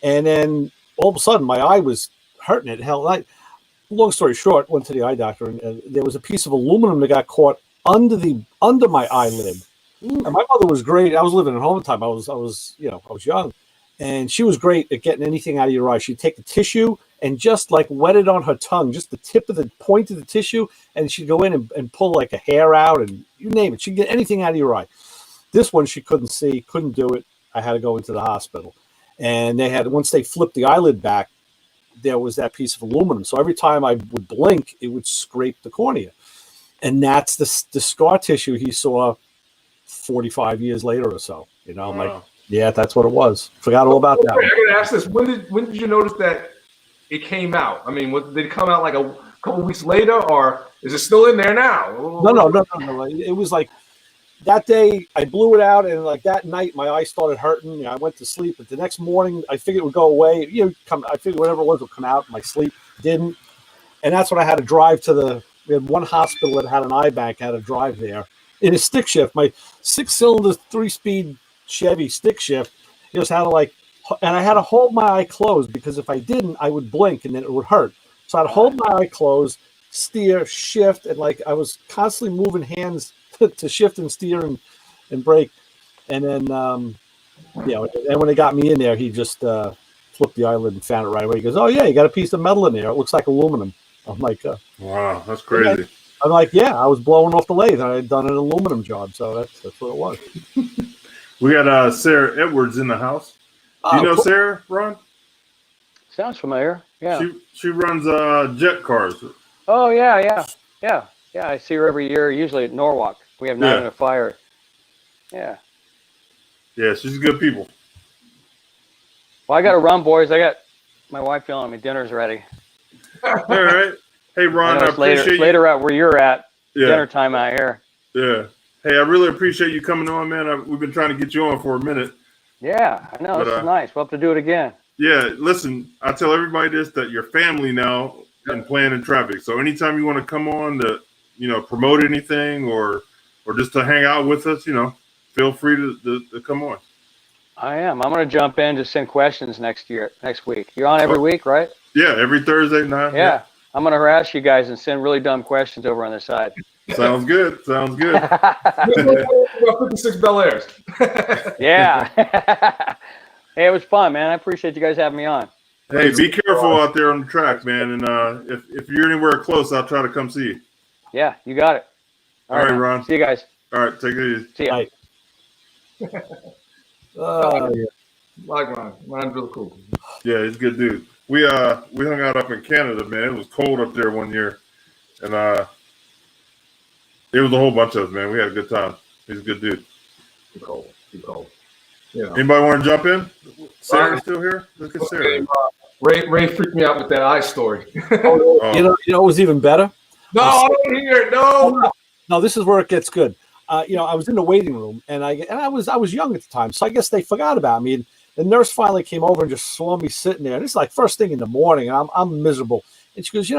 and then all of a sudden my eye was hurting it. Long story short, went to the eye doctor, and there was a piece of aluminum that got caught under my eyelid. And my mother was great. I was living at home at the time. I was young, and she was great at getting anything out of your eye. She'd take the tissue and just like wet it on her tongue, just the tip of the point of the tissue, and she'd go in and pull like a hair out, and you name it. She'd get anything out of your eye. This one she couldn't see, couldn't do it. I had to go into the hospital. And once they flipped the eyelid back, there was that piece of aluminum. So every time I would blink, it would scrape the cornea. And that's the scar tissue he saw 45 years later or so. I'm like, yeah, that's what it was. Forgot all about that. I gotta ask this: when did you notice that it came out? I mean, did it come out like a couple weeks later, or is it still in there now? No. It was like that day I blew it out, and like that night my eye started hurting. I went to sleep, but the next morning I figured it would go away. I figured whatever it was would come out. My sleep didn't, and that's when I had to drive to we had one hospital that had an eye bank. I had to drive there in a stick shift. My 6-cylinder 3-speed Chevy stick shift. Just had to and I had to hold my eye closed because if I didn't, I would blink and then it would hurt. So I'd hold my eye closed, steer, shift, and I was constantly moving hands to shift and steer and brake. And then, and when they got me in there, he just flipped the eyelid and found it right away. He goes, "Oh yeah, you got a piece of metal in there. It looks like aluminum." I'm like, "Wow, that's crazy." I'm like, "Yeah, I was blowing off the lathe. I had done an aluminum job, so that's what it was." We got Sarah Edwards in the house. Do you know Sarah, Ron? Sounds familiar. Yeah. She runs jet cars. Oh yeah. I see her every year, usually at Norwalk. We have Night on a Fire. Yeah. Yeah, she's good people. Well, I got to run, boys. I got my wife yelling at me. Dinner's ready. All right. Hey, Ron, I appreciate you. Later out where you're at. Yeah. Dinner time out here. Yeah. Hey, I really appreciate you coming on, man. We've been trying to get you on for a minute. Yeah, I know. This is nice. We'll have to do it again. Yeah, listen, I tell everybody this, that your family now in planning traffic. So anytime you want to come on to, promote anything or just to hang out with us, feel free to come on. I am. I'm going to jump in to send questions next week. You're on every week, right? Yeah, every Thursday night. Yeah. I'm going to harass you guys and send really dumb questions over on the side. Sounds good. 56 Bel Airs. Yeah. Hey, it was fun, man. I appreciate you guys having me on. Hey, be careful out there on the track, man. And if you're anywhere close, I'll try to come see you. Yeah, you got it. All right, Ron. See you guys. All right, take it easy. See ya. Yeah. Like Ron. Ron's real cool. Yeah, he's a good dude. We hung out up in Canada, man. It was cold up there one year, and it was a whole bunch of us, man. We had a good time. He's a good dude. Too cold. Yeah. Anybody want to jump in? Sarah's still here? Look at Sarah. Ray freaked me out with that eye story. Oh. You know what was even better? No, I don't hear it. No, this is where it gets good. I was in the waiting room, and I was young at the time, so I guess they forgot about me. And the nurse finally came over and just saw me sitting there. And it's like first thing in the morning, and I'm miserable. And she goes,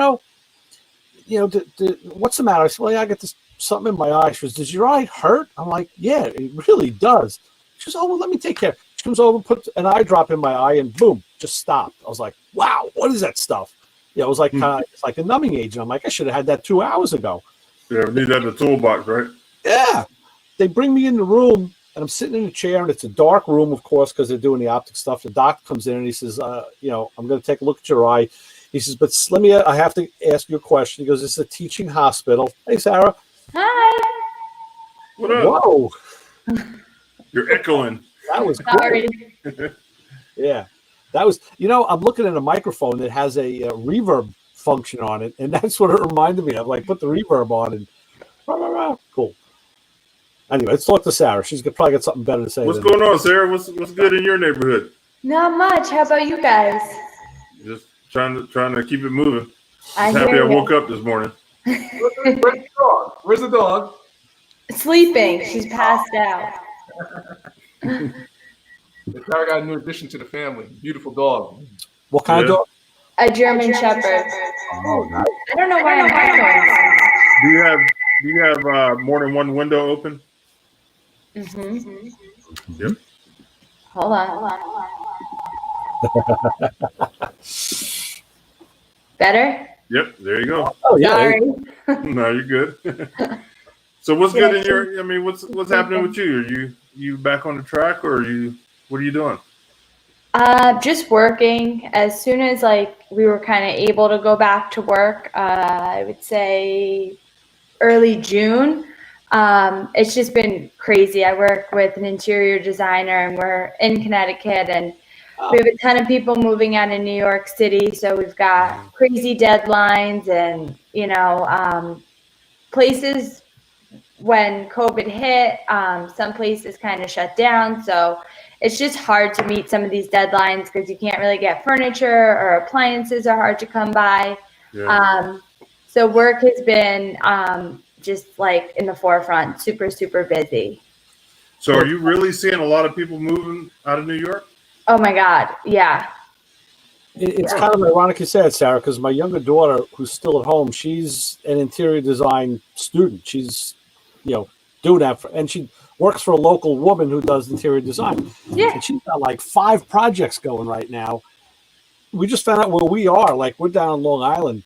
what's the matter? I said, well, yeah, I got something in my eye. She goes, does your eye hurt? I'm like, yeah, it really does. She goes, oh, well, let me take care. She comes over, puts an eye drop in my eye, and boom, just stopped. I was like, wow, what is that stuff? Yeah, it was like it's like a numbing agent. I'm like, I should have had that 2 hours ago. Yeah, we need that in the toolbox, right? Yeah. They bring me in the room, and I'm sitting in a chair, and it's a dark room, of course, because they're doing the optic stuff. The doc comes in, and he says, I'm going to take a look at your eye. He says, but I have to ask you a question. He goes, this is a teaching hospital. Hey, Sarah. Hi. What up? Whoa. You're echoing. That was Sorry. cool. Yeah. That was, I'm looking at a microphone that has a reverb function on it, and that's what it reminded me of. Like, put the reverb on and cool. Anyway, let's talk to Sarah. She's probably got something better to say. What's going on, Sarah? What's good in your neighborhood? Not much. How about you guys? Just trying to keep it moving. I Just happy hear I you. woke up this morning. Where's the dog? Sleeping. She's passed out. Sarah got a new addition to the family. Beautiful dog. What kind of dog? A German Shepherd. Oh, nice. I don't know why I'm echoing. Do you have more than one window open? Mm-hmm. Yep. Hold on. Better? Yep. There you go. Oh, yeah. Sorry. No, you're good. So what's good in your? I mean, what's happening with you? Are you back on the track, or what are you doing? Just working. As soon as we were kind of able to go back to work, I would say early June. It's just been crazy. I work with an interior designer, and we're in Connecticut, and we have a ton of people moving out of New York City. So we've got crazy deadlines and, places, when COVID hit, some places kind of shut down. So it's just hard to meet some of these deadlines because you can't really get furniture, or appliances are hard to come by. Yeah. So work has been just like in the forefront, super, super busy. So are you really seeing a lot of people moving out of New York? Oh my God. Yeah. It's kind of ironic you say it, Sarah, because my younger daughter, who's still at home, she's an interior design student. She's, doing that, and she works for a local woman who does interior design. Yeah. And she's got like 5 projects going right now. We just found out where we are. Like, we're down on Long Island.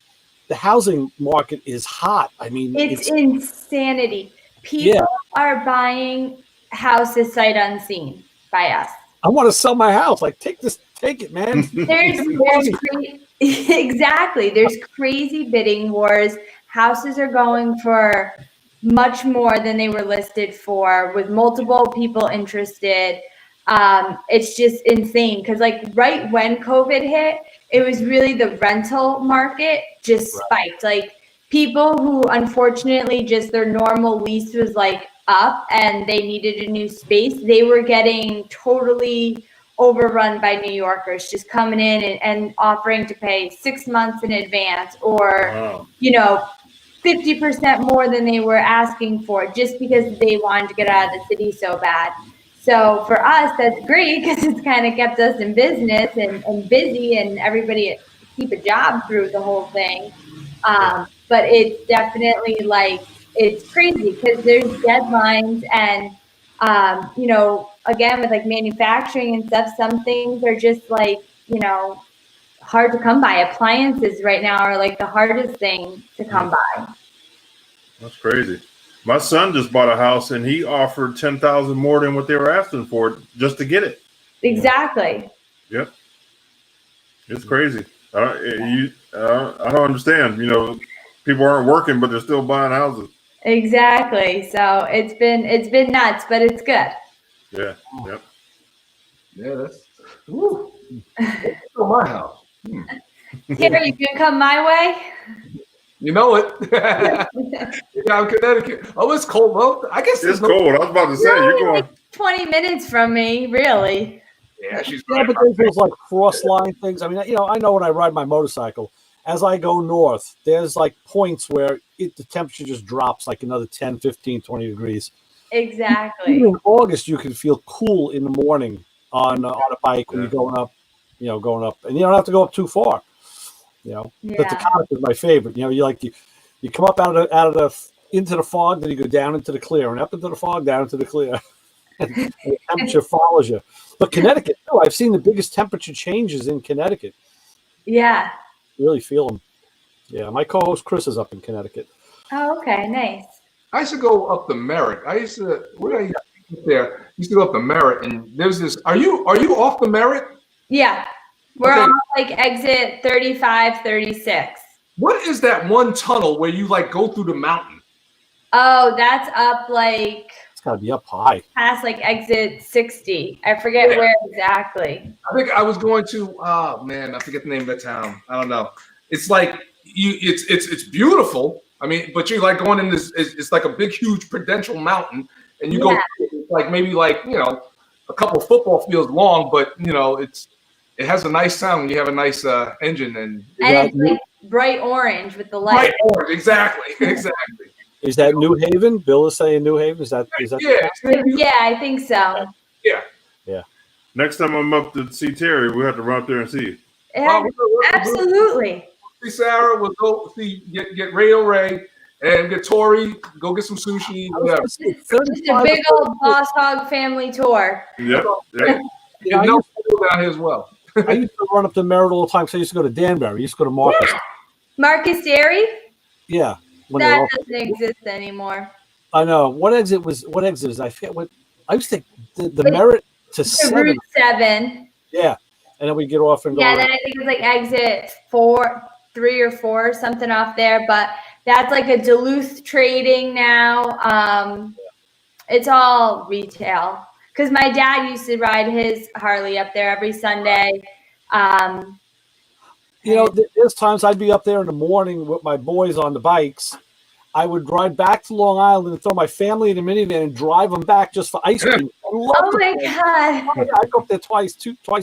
The housing market is hot. I mean, It's insanity. People are buying houses sight unseen by us. I want to sell my house. Like, take it, man. Exactly. There's crazy bidding wars. Houses are going for much more than they were listed for, with multiple people interested. It's just insane because, like, right when COVID hit, it was really the rental market just spiked. Like, people who unfortunately just their normal lease was like up and they needed a new space, they were getting totally overrun by New Yorkers just coming in and offering to pay 6 months in advance, or 50% more than they were asking for, just because they wanted to get out of the city so bad. So for us, that's great because it's kind of kept us in business and busy, and everybody keep a job through the whole thing. But it's definitely like, it's crazy because there's deadlines, and again, with like manufacturing and stuff, some things are just like, hard to come by. Appliances right now are like the hardest thing to come by. That's crazy. My son just bought a house and he offered $10,000 more than what they were asking for just to get it. Exactly. Yep. It's crazy. I don't understand. People aren't working, but they're still buying houses. Exactly. So it's been nuts, but it's good. Yeah. Yep. Yeah, that's my house. Terry, you can come my way. You know it. I'm Connecticut. Oh, it's cold. Well, I guess it's cold. I was about to say, you're going like 20 minutes from me, really. Yeah, she's but there's those like frost line things. I mean, I know when I ride my motorcycle, as I go north, there's like points where the temperature just drops like another 10, 15, 20 degrees. Exactly. Even in August, you can feel cool in the morning on a bike when you're going up, and you don't have to go up too far. But the Taconic is my favorite. You come up out of the into the fog, then you go down into the clear, and up into the fog, down into the clear. and the temperature follows you. But Connecticut, too, I've seen the biggest temperature changes in Connecticut. Yeah. You really feel them. Yeah, my co-host Chris is up in Connecticut. Oh, okay, nice. I used to go up the Merritt. Where did I get there? I used to go up the Merritt, and there's this. Are you off the Merritt? Yeah. We're on like exit 35, 36. What is that one tunnel where you like go through the mountain? Oh, that's up like. It's got to be up high. Past like exit 60. I forget where exactly. I think I was going to. Oh man, I forget the name of the town. I don't know. It's like it's beautiful. I mean, but you're like going in this. It's like a big, huge Prudential mountain, and you go like maybe like a couple of football fields long, but it has a nice sound when you have a nice engine, and it's like bright orange with the light. Bright orange, exactly. Is that New Haven? Bill is saying New Haven. Is that? Yeah, I think so. Yeah. Next time I'm up to see Terry, we'll have to run up there and see you. Absolutely. See Sarah, we'll go see get Ray and get Tori. Go get some sushi. Whatever. Just a big old Boss Hog family tour. Yep. I used to go down here as well. I used to run up to Merritt all the time because I used to go to Danbury. I used to go to Marcus. Marcus Dairy? Yeah. That doesn't exist anymore. I know. What exit is? I forget what. I used to take the Merritt to 7. Route 7. Yeah. And then we get off and go. Yeah, then I think it was like exit 3 or 4, something off there. But that's like a Duluth trading now. It's all retail. Because my dad used to ride his Harley up there every Sunday. There's times I'd be up there in the morning with my boys on the bikes, I would ride back to Long Island and throw my family in a minivan and drive them back just for ice cream. Oh my God. I go up there twice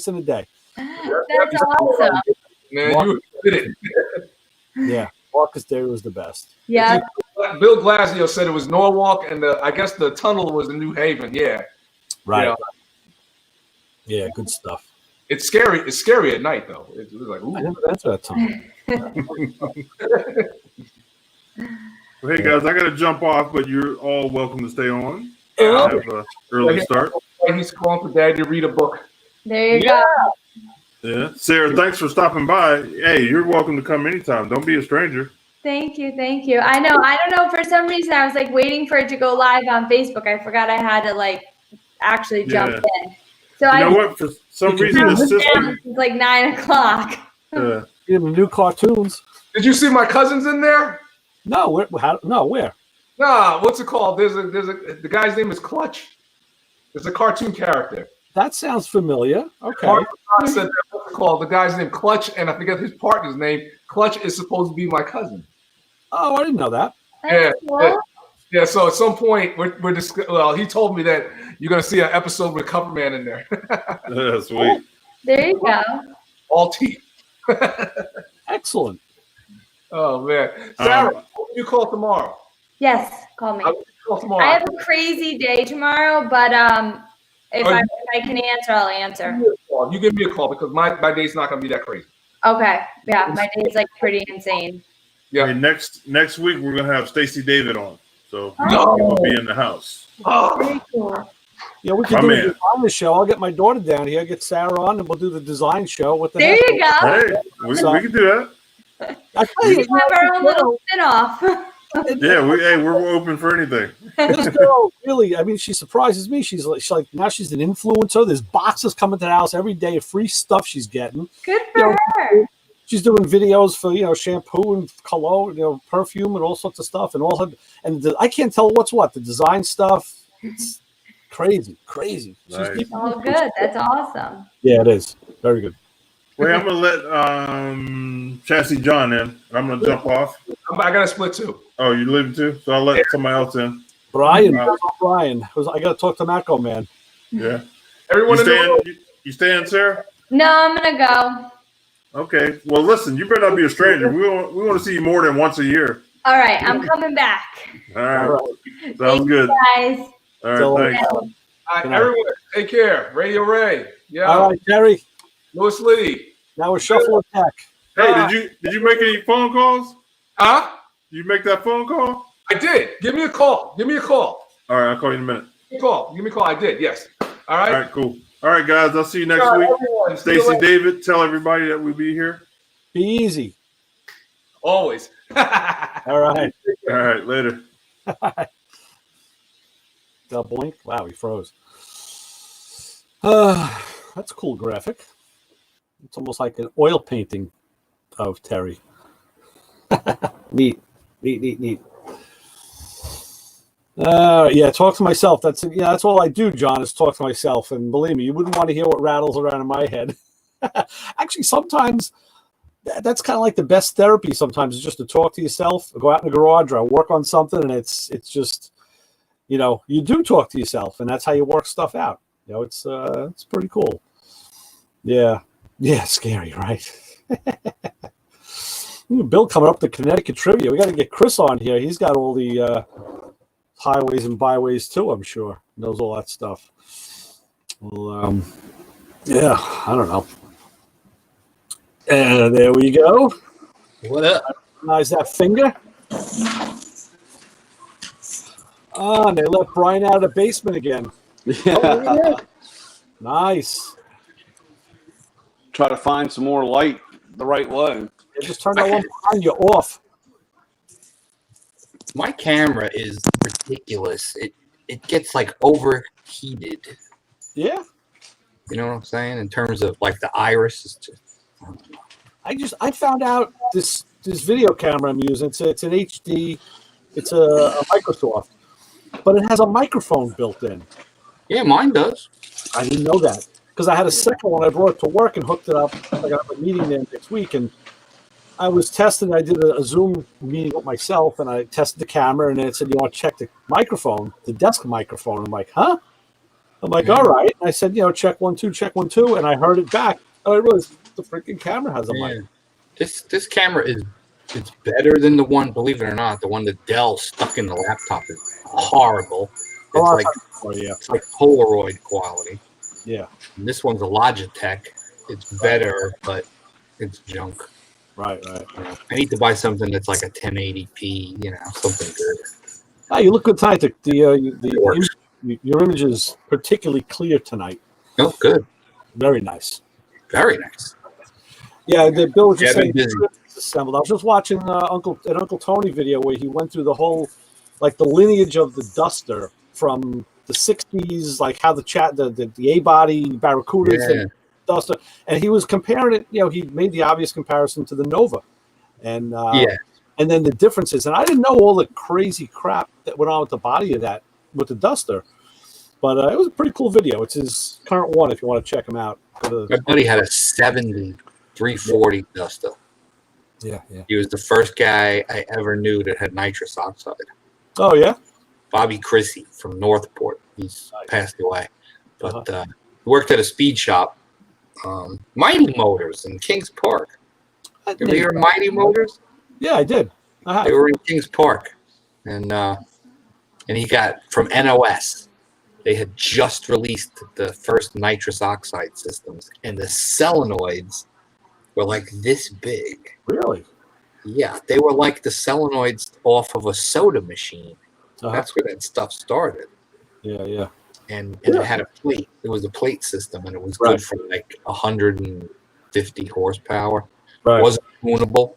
in a day. That's awesome. Man, you did it. Yeah, Marcus Dairy was the best. Yeah. Bill Glasio said it was Norwalk, and I guess the tunnel was in New Haven. Yeah. Right. Yeah. Good stuff. It's scary. It's scary at night, though. It was like, ooh. I never been to that tunnel. Well, hey guys, I got to jump off, but you're all welcome to stay on. Yeah. Have an early start. He's calling for Dad to read a book. There you go. Yeah, Sarah, thanks for stopping by. Hey, you're welcome to come anytime. Don't be a stranger. Thank you. I know. I don't know. For some reason, I was like waiting for it to go live on Facebook. I forgot I had to like actually jump in. So you know what? For some reason, the system. It's like 9 o'clock. Yeah. Give them new cartoons. Did you see my cousins in there? No, where? Nah, what's it called? The guy's name is Clutch. It's a cartoon character. That sounds familiar. Okay. Mark said that, what's it called? The guy's name Clutch, and I forget his partner's name. Clutch is supposed to be my cousin. Oh, I didn't know that. Yeah, Cool. yeah. So at some point, he told me that you're gonna see an episode with Copperman in there. Yeah, sweet. There you go. All teeth. Excellent. Oh man, Sarah, what will you call tomorrow? Yes, call me. I will call tomorrow. I have a crazy day tomorrow, but if I can answer, I'll answer. You give me a call because my day's not gonna be that crazy. Okay. Yeah, my day's like pretty insane. Yeah. Hey, next week we're gonna have Stacey David on, so Oh. he will be in the house. Very cool. Yeah, we can do a design show. I'll get my daughter down here, get Sarah on, and we'll do the design show. What the There heck? you go. Hey, we can do that. I tell you, We have our own little spin-off. Yeah, we're open for anything. this girl really, I mean, she surprises me. She's like now she's an influencer. There's boxes coming to the house every day of free stuff she's getting. Good for her. She's doing videos for shampoo and cologne, perfume and all sorts of stuff, and I can't tell what's what. The design stuff, it's crazy. Nice. Oh, good. That's awesome. Yeah, it is very good. Wait, I'm gonna let Chassis John in. I'm gonna jump off. I got to split too. Oh, you leaving too? So I'll let somebody else in. Brian, I got to talk to Macco Man. Yeah. Everyone You staying, Sarah? No, I'm gonna go. Okay. Well, listen, you better not be a stranger. We want to see you more than once a year. All right, I'm coming back. All right. All right. Sounds good. Guys. All right. Thanks. All right, everyone, take care. Radio Ray. Yeah. All right, Jerry. Louis Lee. Now we're shuffling tech. Hey, did you make any phone calls? Huh? Did you make that phone call? I did. Give me a call. All right, I'll call you in a minute. Give me a call. I did. Yes. All right. All right, cool. All right, guys. I'll see you next All right, week. everyone. See you Stacey later. David, tell everybody that we'll be here. Be easy. Always. All right. All right, later. Got blink. Wow, he froze. That's a cool graphic. It's almost like an oil painting of Terry. Neat. Yeah, talk to myself. That's all I do, John, is talk to myself. And believe me, you wouldn't want to hear what rattles around in my head. Actually, sometimes that's kind of like the best therapy. Sometimes is just to talk to yourself, go out in the garage, or work on something, and it's just, you do talk to yourself, and that's how you work stuff out. It's pretty cool. Yeah, scary, right? Bill coming up to Connecticut trivia. We got to get Chris on here. He's got all the highways and byways too, I'm sure. Knows all that stuff. Well, yeah, I don't know. And there we go. What up? Recognize that finger. And they let Brian out of the basement again. Yeah. Nice. Try to find some more light the right way. They just turned that one behind you off. My camera is ridiculous. It gets like overheated. Yeah. You know what I'm saying? In terms of like the iris. Is just, I found out this video camera I'm using. It's an HD. It's a Microsoft, but it has a microphone built in. yeah, mine does. I didn't know that because I had a second one. I brought it to work and hooked it up. I got a meeting there next week, and I was testing. I did a Zoom meeting with myself, and I tested the camera, and then it said, "You want to check the microphone, the desk microphone?" I'm like, "Huh?" I'm like, "All right." And I said, "Check 1 2, check 1 2," and I heard it back. Oh, I realized the freaking camera has a mic. This camera it's better than the one, believe it or not, the one that Dell stuck in the laptop is horrible. It's like Polaroid quality. Yeah. And this one's a Logitech. It's better, but it's junk. Right. I need to buy something that's like a 1080p, something good. Oh, you look good tonight. Your image is particularly clear tonight. Oh, good. Very nice. Very nice. Yeah, the Bill was just saying busy. assembled. I was just watching Uncle Tony video where he went through the whole, like the lineage of the Duster from the 60s, like how the A-body Barracudas and Duster, and he was comparing it. He made the obvious comparison to the Nova, and and then the differences. And I didn't know all the crazy crap that went on with the body of that with the Duster, but it was a pretty cool video. It's his current one. If you want to check him out, My buddy had a 70 340 Duster. Yeah. He was the first guy I ever knew that had nitrous oxide. Oh yeah. Bobby Chrissy from Northport. He's passed away, but he worked at a speed shop, Mighty Motors in Kings Park. Did you hear Mighty Motors? Yeah, I did. They were in Kings Park, and he got from NOS. They had just released the first nitrous oxide systems, and the solenoids were like this big. Really? Yeah, they were like the solenoids off of a soda machine. That's where that stuff started. Yeah. And it had a plate. It was a plate system, and it was good for like 150 horsepower. Right. It wasn't tunable.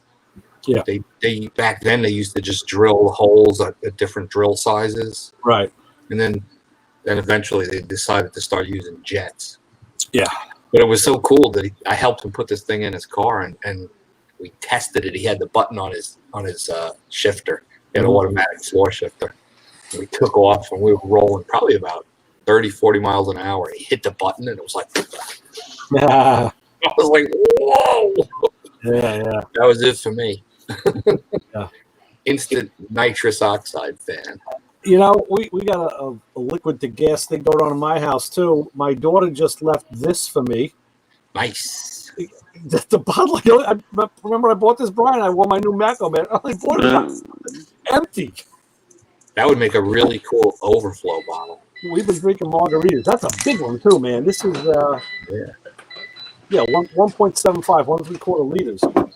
Yeah. They back then they used to just drill holes at different drill sizes. Right. And then eventually they decided to start using jets. Yeah. But it was so cool that I helped him put this thing in his car, and we tested it. He had the button on his shifter. He had an automatic floor shifter. And we took off, and we were rolling probably about 30, 40 miles an hour. He hit the button, and it was like, I was like, whoa. Yeah. That was it for me. Yeah. Instant nitrous oxide fan. We got a liquid to gas thing going on in my house too. My daughter just left this for me. Nice. The bottle. I remember I bought this, Brian. I wore my new Macco, man. I only bought it empty. That would make a really cool overflow bottle. We've been drinking margaritas. That's a big one too, man. This is 1.75, 1 3/4 liters. And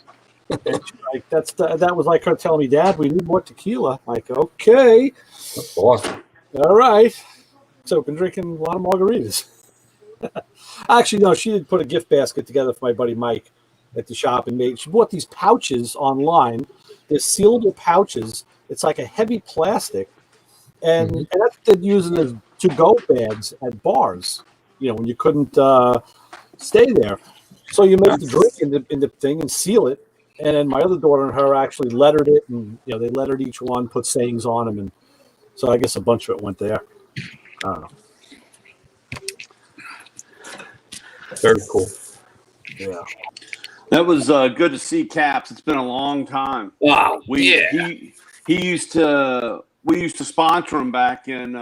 that was like her telling me, "Dad, we need more tequila." I'm like, okay, that's awesome. All right. So we've been drinking a lot of margaritas. Actually, no, she did put a gift basket together for my buddy Mike at the shop, and she bought these pouches online. They're sealable pouches. It's like a heavy plastic, and that's what they're using as to-go bags at bars. When you couldn't stay there, so you make the drink in the thing and seal it. And then my other daughter and her actually lettered it, and they lettered each one, put sayings on them, and so I guess a bunch of it went there. I don't know. Very cool. Yeah. That was good to see Caps. It's been a long time. Wow. We used to sponsor him back in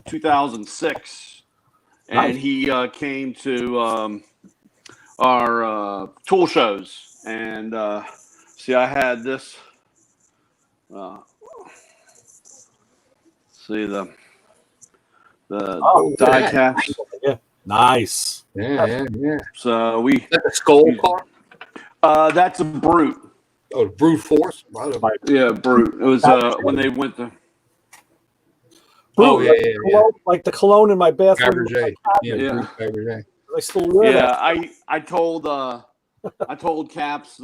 2006, and he came to our tool shows. And see, I had this. See the die cast. Yeah, nice. Yeah. So we. Is that the skull car? That's a Brute. Oh, Brute Force. Yeah, Brute. It was when they went to. Oh yeah. Like the cologne in my bathroom. Yeah. Fabergé. I still wear that. I told Caps it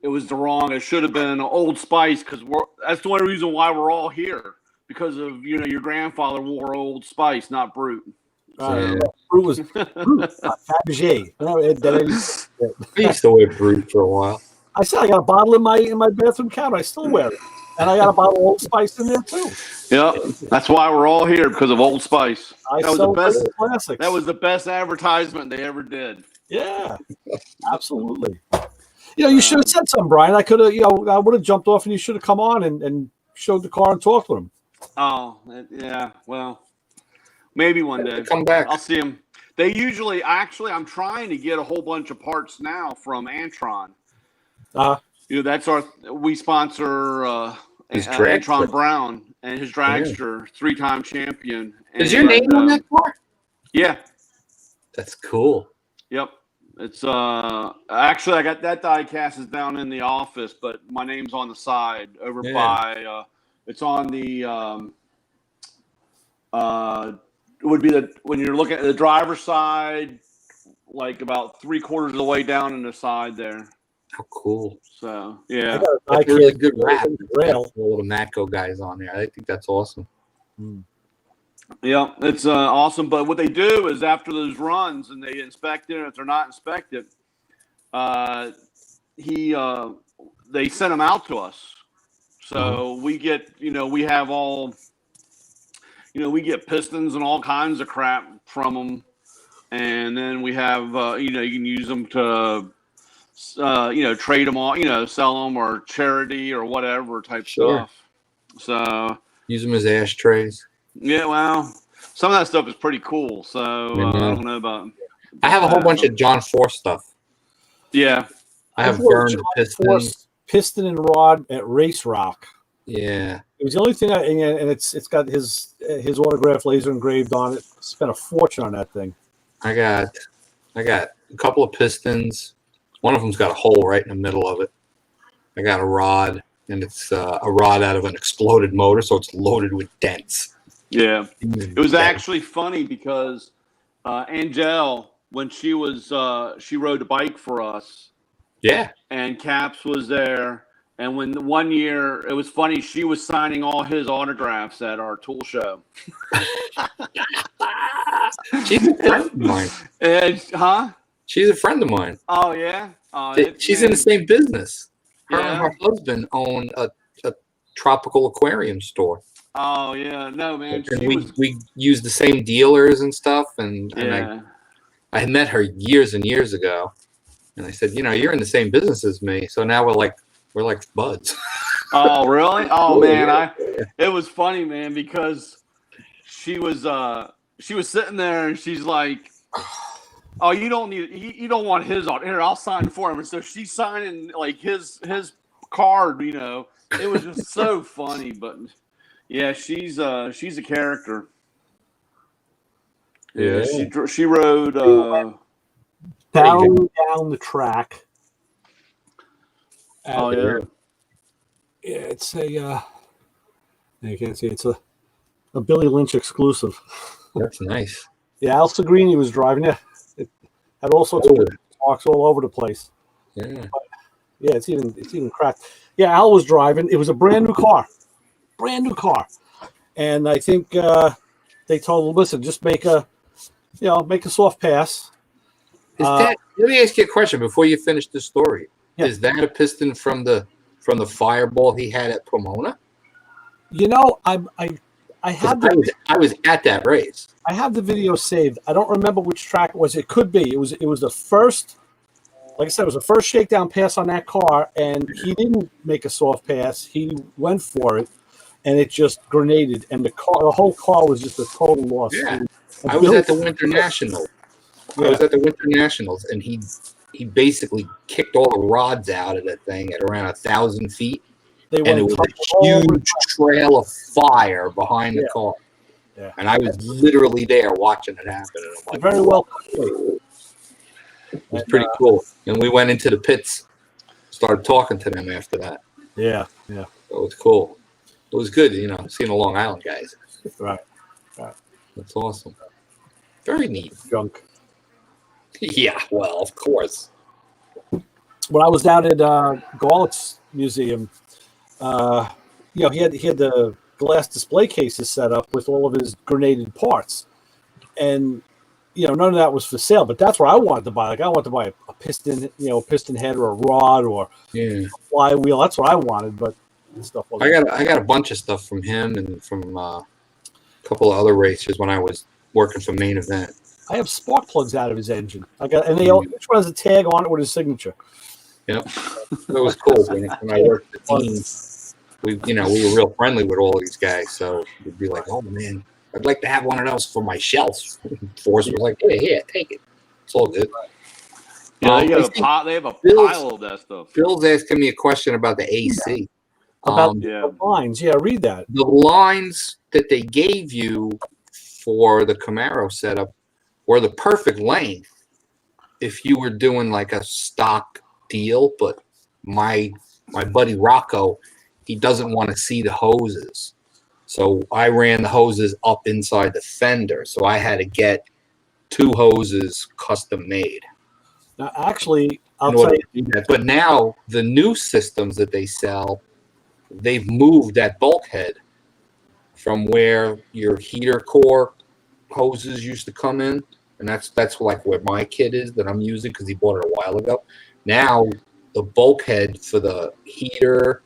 was the wrong. It should have been Old Spice because that's the only reason why we're all here, because of your grandfather wore Old Spice, not Brute. Brute was Fabergé. I used to wear Brute for a while. I said I got a bottle in my bathroom cabinet. I still wear it, and I got a bottle of Old Spice in there too. Yeah, that's why we're all here, because of Old Spice. That was the best. Classics. That was the best advertisement they ever did. Yeah, absolutely. You should have said something, Brian. I could have, I would have jumped off and you should have come on and showed the car and talked with him. Oh, yeah. Well, maybe one day. Come back. I'll see him. They usually, actually, I'm trying to get a whole bunch of parts now from Antron. That's we sponsor Antron Brown and his dragster, 3-time champion. Is your name on that car? Yeah. That's cool. Yep. It's actually, I got that die cast is down in the office, but my name's on the side over by it's on the it would be when you're looking at the driver's side, like about 3/4 of the way down in the side there. How cool. So yeah, that's a really good wrap. All the Matco guys on there. I think that's awesome. Yeah, it's awesome. But what they do is after those runs and they inspect it, if they're not inspected, they send them out to us. So we get, we have all, we get pistons and all kinds of crap from them. And then we have, you can use them to, trade them all, sell them or charity or whatever type stuff. So use them as ashtrays. Yeah, well, some of that stuff is pretty cool. So I don't know about. I have a whole bunch of John Force stuff. Yeah, I have burned piston and rod at Race Rock. Yeah, it was the only thing, and it's got his autograph laser engraved on it. Spent a fortune on that thing. I got a couple of pistons. One of them's got a hole right in the middle of it. I got a rod, and it's a rod out of an exploded motor, so it's loaded with dents. Yeah, it was actually funny because Angel, when she rode a bike for us. Yeah, and Caps was there, and when the 1 year, it was funny. She was signing all his autographs at our tool show. She's a friend of mine. She's a friend of mine. Oh yeah. She's in the same business. Her and her husband own a tropical aquarium store. Oh yeah, no man. And we use the same dealers and stuff, and I met her years and years ago, and I said, you're in the same business as me, so now we're like buds. Oh really? Oh man, it was funny, man, because she was sitting there and she's like, oh, you don't want his on here. I'll sign for him, and so she's signing like his card. It was just so funny, but. Yeah, she's a character. Yeah, she rode down the track. Oh yeah. Yeah, it's a you can't see it's a Billy Lynch exclusive. That's nice. Yeah, Al Segrini was driving it. It had all sorts of marks all over the place. Yeah. But, yeah, it's even cracked. Yeah, Al was driving. It was a brand new car. And I think they told him, listen, just make a soft pass. Let me ask you a question before you finish the story. Yeah. Is that a piston from the fireball he had at Pomona? I was at that race. I have the video saved. I don't remember which track it was. It could be. It was the first. Like I said, it was the first shakedown pass on that car, and he didn't make a soft pass. He went for it. And it just grenaded, and the whole car was just a total loss. Yeah, I was at the Winter Nationals. And he basically kicked all the rods out of that thing at around 1,000 feet, and it was a huge trail of fire behind the car. Yeah. And I was literally there watching it happen. And I'm like, very well. It was pretty cool. And we went into the pits, started talking to them after that. Yeah. So it was cool. It was good, seeing the Long Island guys. Right. That's awesome. Very neat. Junk. Yeah, well, of course. When I was down at Gaulet's museum, he had the glass display cases set up with all of his grenaded parts, and none of that was for sale. But that's what I wanted to buy. Like I wanted to buy a piston, piston head or a rod or a flywheel. That's what I wanted, but. Stuff I got a bunch of stuff from him and from a couple of other racers when I was working for Main Event. I have spark plugs out of his engine. Each one has a tag on it with his signature. Yep. It was cool when I worked the team. We were real friendly with all these guys, so we'd be like, "Oh man, I'd like to have one of those for my shelf." Forrest was like, "Yeah, take it. It's all good." Yeah, they have a pile of that stuff. Bill's asking me a question about the AC. About the lines. Yeah, read that. The lines that they gave you for the Camaro setup were the perfect length if you were doing like a stock deal, but my buddy Rocco, he doesn't want to see the hoses. So I ran the hoses up inside the fender. So I had to get 2 hoses custom made. Now, actually, I'll tell you. But now the new systems that they sell, they've moved that bulkhead from where your heater core hoses used to come in. And that's like where my kit is that I'm using because he bought it a while ago. Now the bulkhead for the heater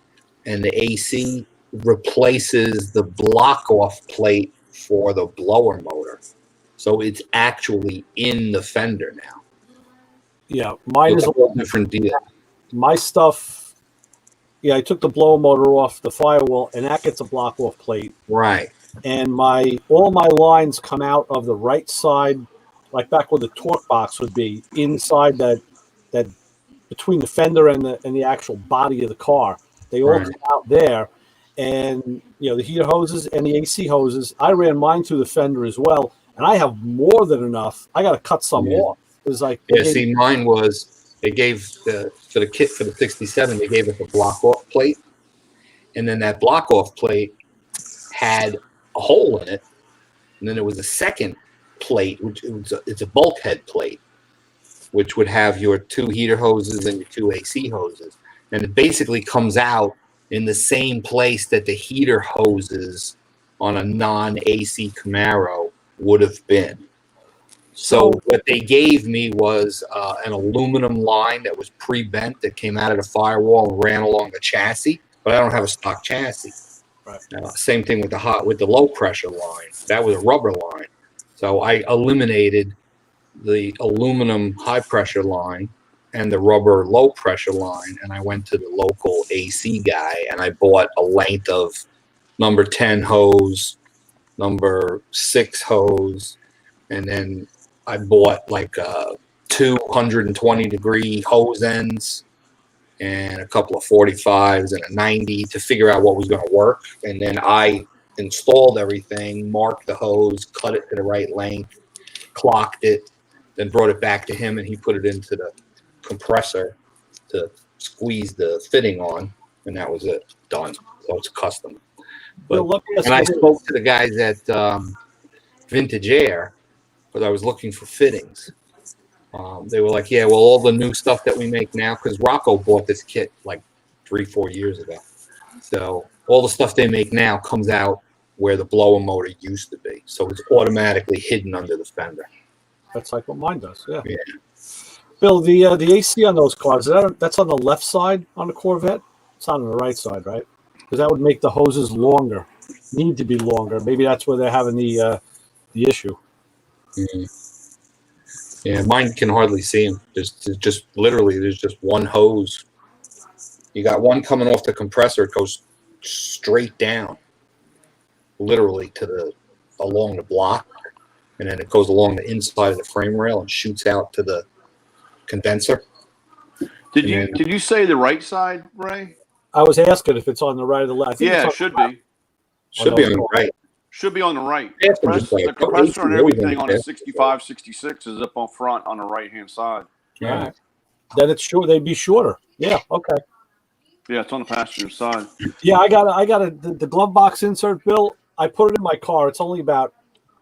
and the AC replaces the block-off plate for the blower motor. So it's actually in the fender now. Yeah, mine is a whole different deal. My stuff, I took the blower motor off the firewall, and that gets a block-off plate. Right. And all my lines come out of the right side, like back where the torque box would be, inside that between the fender and the actual body of the car. They all come out there, and the heater hoses and the AC hoses. I ran mine through the fender as well, and I have more than enough. I got to cut some off. It was like see, mine was they gave for the kit for the 67. They gave us a block off plate, and then that block off plate had a hole in it, and then there was a second plate, it's a bulkhead plate, which would have your 2 heater hoses and your 2 AC hoses, and it basically comes out in the same place that the heater hoses on a non-AC Camaro would have been. So what they gave me was an aluminum line that was pre-bent that came out of the firewall and ran along the chassis, but I don't have a stock chassis. Right. Same thing with the low pressure line. That was a rubber line. So I eliminated the aluminum high pressure line and the rubber low pressure line, and I went to the local AC guy and I bought a length of number 10 hose, number 6 hose, and then I bought like 220 degree hose ends and a couple of 45s and a 90 to figure out what was going to work. And then I installed everything, marked the hose, cut it to the right length, clocked it, then brought it back to him, and he put it into the compressor to squeeze the fitting on, and that was it. Done. So it's custom. But, and I spoke to the guys at Vintage Air because I was looking for fittings. They were like, yeah, well, all the new stuff that we make now, because Rocco bought this kit like 3-4 years ago. So all the stuff they make now comes out where the blower motor used to be. So it's automatically hidden under the fender. That's like what mine does, yeah. Bill, the AC on those cars, that's on the left side on the Corvette? It's on the right side, right? Because that would make the hoses longer, need to be longer. Maybe that's where they're having the issue. Mm-hmm. Yeah, mine can hardly see them. There's just one hose. You got one coming off the compressor. It goes straight down, literally along the block, and then it goes along the inside of the frame rail and shoots out to the condenser. Did you say the right side, Ray? I was asking if it's on the right or the left. Yeah, it should be. Should be on the right. Should be on the right. The compressor and everything on a 65, 66 is up on front on the right-hand side. Yeah. Then it's sure they'd be shorter. Yeah. Okay. Yeah, it's on the passenger side. Yeah, I got the glove box insert, Bill. I put it in my car. It's only about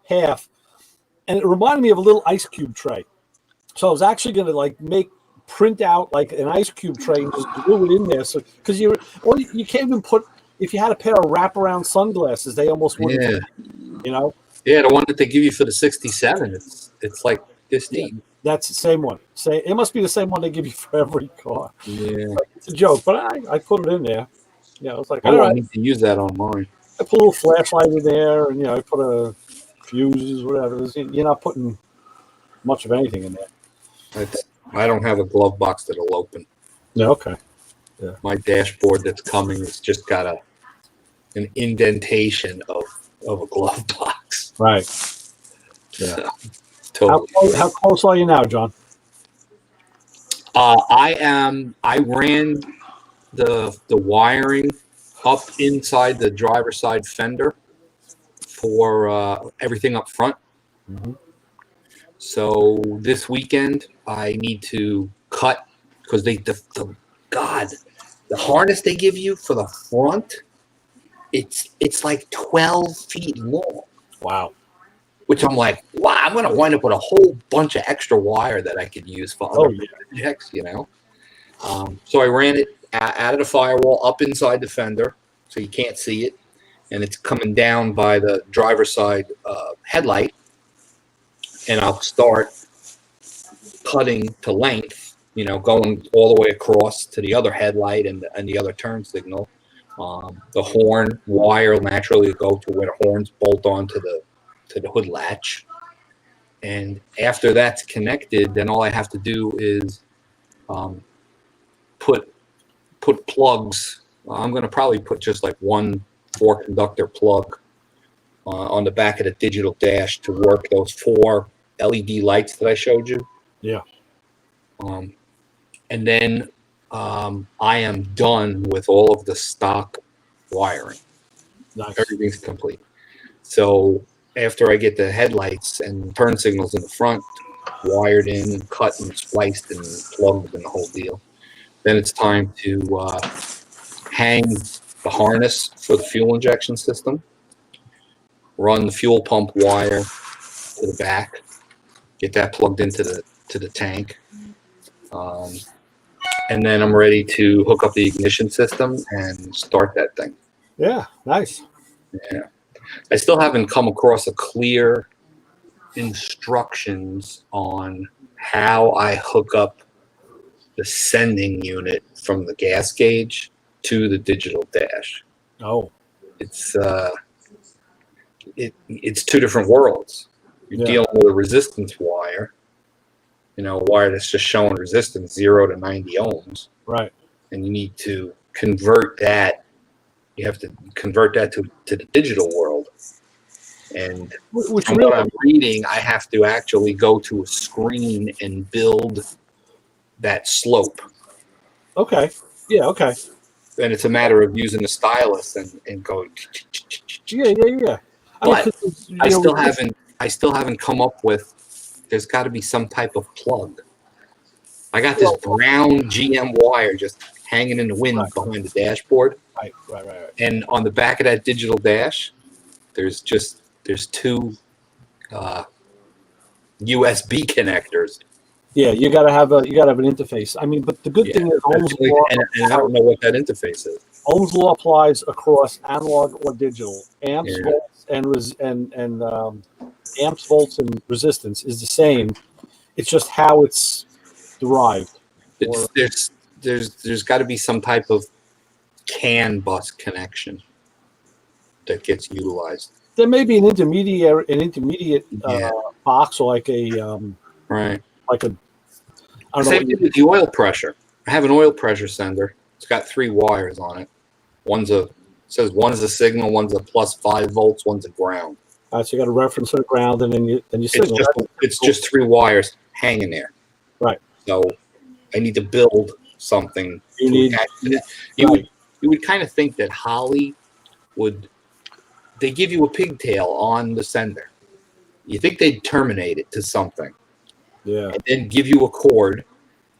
half, and it reminded me of a little ice cube tray. So I was actually going to print out like an ice cube tray and just glue it in there. So because you can't even put. If you had a pair of wraparound sunglasses, they almost wouldn't. Yeah. Yeah, the one that they give you for the 67. It's like this deep. That's the same one. It must be the same one they give you for every car. Yeah, it's a joke, but I put it in there. Yeah, I was like, I don't need to use that on mine. I put a little flashlight in there, and I put a fuses, whatever. You're not putting much of anything in there. I don't have a glove box that'll open. Yeah, okay. My dashboard that's coming has just got an indentation of a glove box. Right. Yeah. So, totally. How close are you now, John? I ran the wiring up inside the driver's side fender for everything up front. Mhm. So this weekend I need to cut because the harness they give you for the front, it's like 12 feet long. Wow. Which I'm like, wow, I'm gonna wind up with a whole bunch of extra wire that I could use for other projects, you know. So I ran it out of the firewall up inside the fender, so you can't see it, and it's coming down by the driver's side headlight. And I'll start cutting to length, you know, going all the way across to the other headlight and the other turn signal. The horn wire will naturally go to where the horns bolt onto the hood latch. And after that's connected, then all I have to do is put plugs. I'm going to probably put just like one 4-conductor plug on the back of the digital dash to work those 4 LED lights that I showed you. Yeah. And then I am done with all of the stock wiring. Nice. Everything's complete. So after I get the headlights and turn signals in the front wired in and cut and spliced and plugged and the whole deal, then it's time to hang the harness for the fuel injection system, run the fuel pump wire to the back, get that plugged into the tank, and then I'm ready to hook up the ignition system and start that thing. Yeah, nice. Yeah. I still haven't come across a clear instructions on how I hook up the sending unit from the gas gauge to the digital dash. Oh. It's it's 2 different worlds. You're dealing with a resistance wire, you know, a wire that's just showing resistance 0 to 90 ohms. Right. And you need to convert that. You have to convert that to the digital world. And Which from what I'm reading, I have to actually go to a screen and build that slope. Okay. Yeah, okay. And it's a matter of using a stylus and going. Yeah. But I still haven't come up with. There's got to be some type of plug. I got this brown GM wire just hanging in the wind behind the dashboard. Right. And on the back of that digital dash, there's 2 USB connectors. Yeah, you gotta have an interface. I mean, but the good thing is Ohm's law, and I don't know what that interface is. Ohm's law applies across analog or digital. Amps, volts, and amps, volts, and resistance is the same. It's just how it's derived. There's got to be some type of CAN bus connection that gets utilized. There may be an intermediate box, or like a like a. I don't Same know. thing with the oil pressure. I have an oil pressure sender. It's got 3 wires on it. Says one's a signal, one's a +5 volts, one's a ground. So you got a reference to the ground, and then you signal. It's just 3 wires hanging there. Right. So I need to build something. You would kind of think that Holly would. They give you a pigtail on the sender. You think they'd terminate it to something. Yeah. And then give you a cord.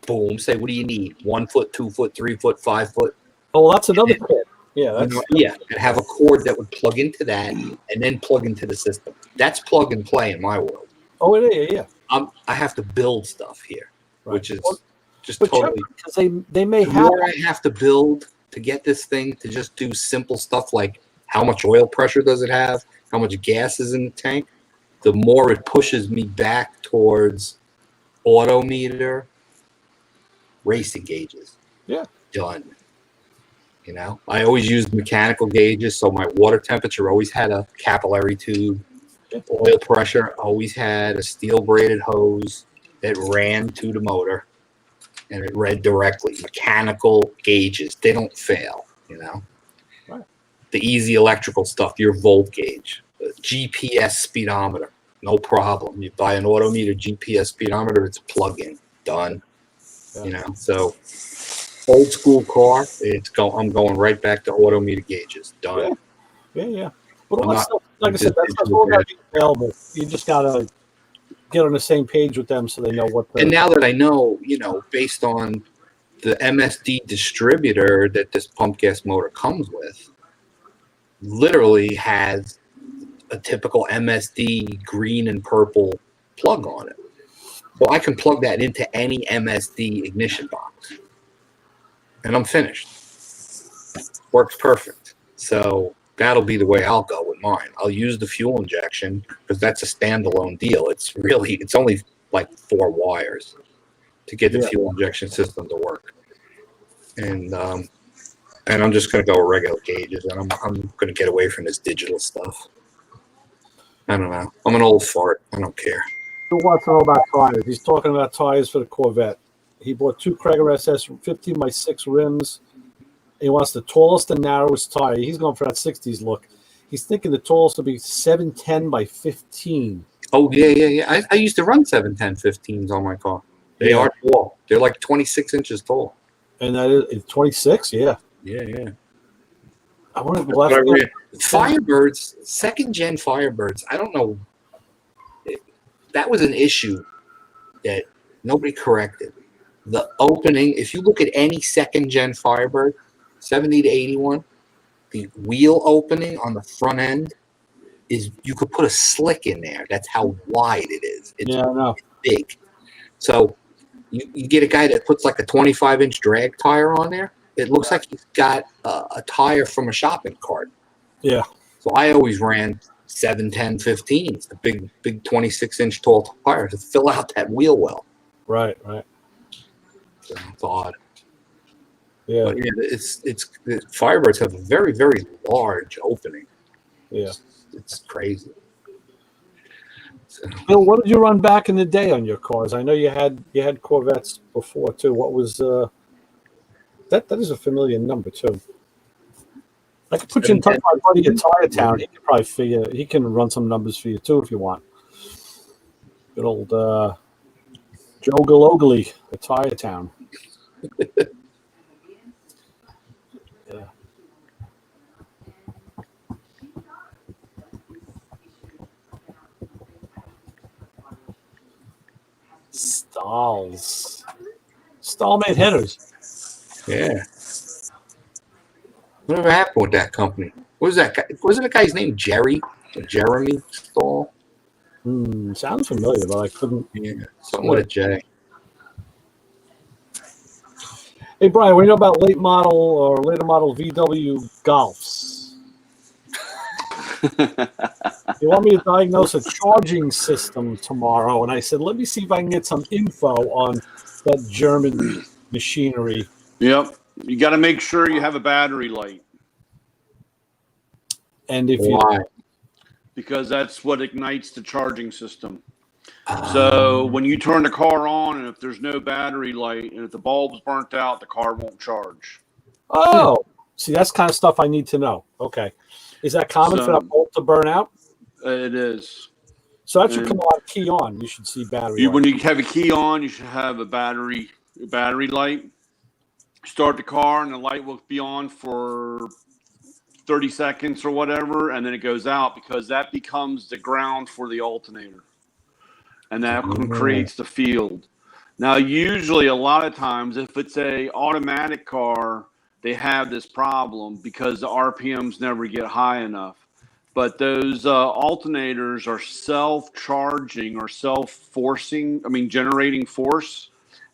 Boom. Say, what do you need? 1 foot, 2 foot, 3 foot, 5 foot. Oh, well, that's another cord. Yeah. And have a cord that would plug into that and then plug into the system. That's plug and play in my world. Oh, yeah. I have to build stuff here, which is just but totally. Because they may The have. more I have to build to get this thing to just do simple stuff like how much oil pressure does it have, how much gas is in the tank, the more it pushes me back towards odometer, racing gauges. Yeah. Done. You know, I always used mechanical gauges, so my water temperature always had a capillary tube. Oil pressure always had a steel braided hose that ran to the motor. and it read directly. Mechanical gauges, they don't fail, you know. Right. The easy electrical stuff, your volt gauge, the GPS speedometer, no problem. You buy an Autometer GPS speedometer, it's a plug-in, done. Yeah. You know, so old school car, I'm going right back to Autometer gauges, done. Yeah. But I'm all that not stuff, like I said, into that stuff's digital all got to gadgets. be available. You just got to get on the same page with them so they know what the. And now that I know, you know, based on the MSD distributor that this pump gas motor comes with, literally has a typical MSD green and purple plug on it. So I can plug that into any MSD ignition box. And I'm finished. Works perfect. So that'll be the way I'll go with mine. I'll use the fuel injection because that's a standalone deal. It's only like 4 wires to get the fuel injection system to work. And I'm just going to go with regular gauges, and I'm going to get away from this digital stuff. I don't know. I'm an old fart. I don't care. Who wants to know about tires? He's talking about tires for the Corvette. He bought 2 Krager SS 15x6 rims. He wants the tallest and narrowest tire. He's going for that 60s look. He's thinking the tallest will be 710 by 15. Oh, yeah. I used to run 710 15s on my car. They are tall. They're like 26 inches tall. And that is 26, yeah. Yeah. I wonder Firebirds, second gen Firebirds, I don't know. That was an issue that nobody corrected. The opening, if you look at any second gen Firebird, 70 to 81, the wheel opening on the front end is, you could put a slick in there. That's how wide it is. It's I know. big. So you get a guy that puts like a 25-inch drag tire on there. It looks like he's got a tire from a shopping cart. Yeah. So I always ran 710 15s, the big 26-inch tall tire to fill out that wheel well. Right. So it's odd. Yeah. But yeah, the Firebirds have a very, very large opening. Yeah. It's crazy. So, Bill, what did you run back in the day on your cars? I know you had Corvettes before too. What was that is a familiar number too. I could put you in touch with my buddy at Tire Town. He could probably he can run some numbers for you too if you want. Good old Joe Galogly at Tire Town. Yeah. Stallmate hitters. yeah. Whatever happened with that company? What was that guy? Wasn't the guy's name Jerry? Or Jeremy Stahl? Sounds familiar, but I couldn't. Yeah, something with a J. Hey, Brian, what do you know about late model or later model VW Golfs? You want me to diagnose a charging system tomorrow? And I said, let me see if I can get some info on that German machinery. Yep. You got to make sure you have a battery light. And if Why? Because that's what ignites the charging system. So when you turn the car on, and if there's no battery light, and if the bulb's burnt out, the car won't charge. See, that's kind of stuff I need to know. Okay. Is that common for that bulb to burn out? It is. So that should come on, key on. You should see battery light. When you have a key on, you should have a battery light. Start the car, and the light will be on for 30 seconds or whatever, and then it goes out, because that becomes the ground for the alternator. And that creates the field. Now, usually a lot of times, if it's a automatic car, they have this problem because the RPMs never get high enough. But those alternators are self-charging or generating force,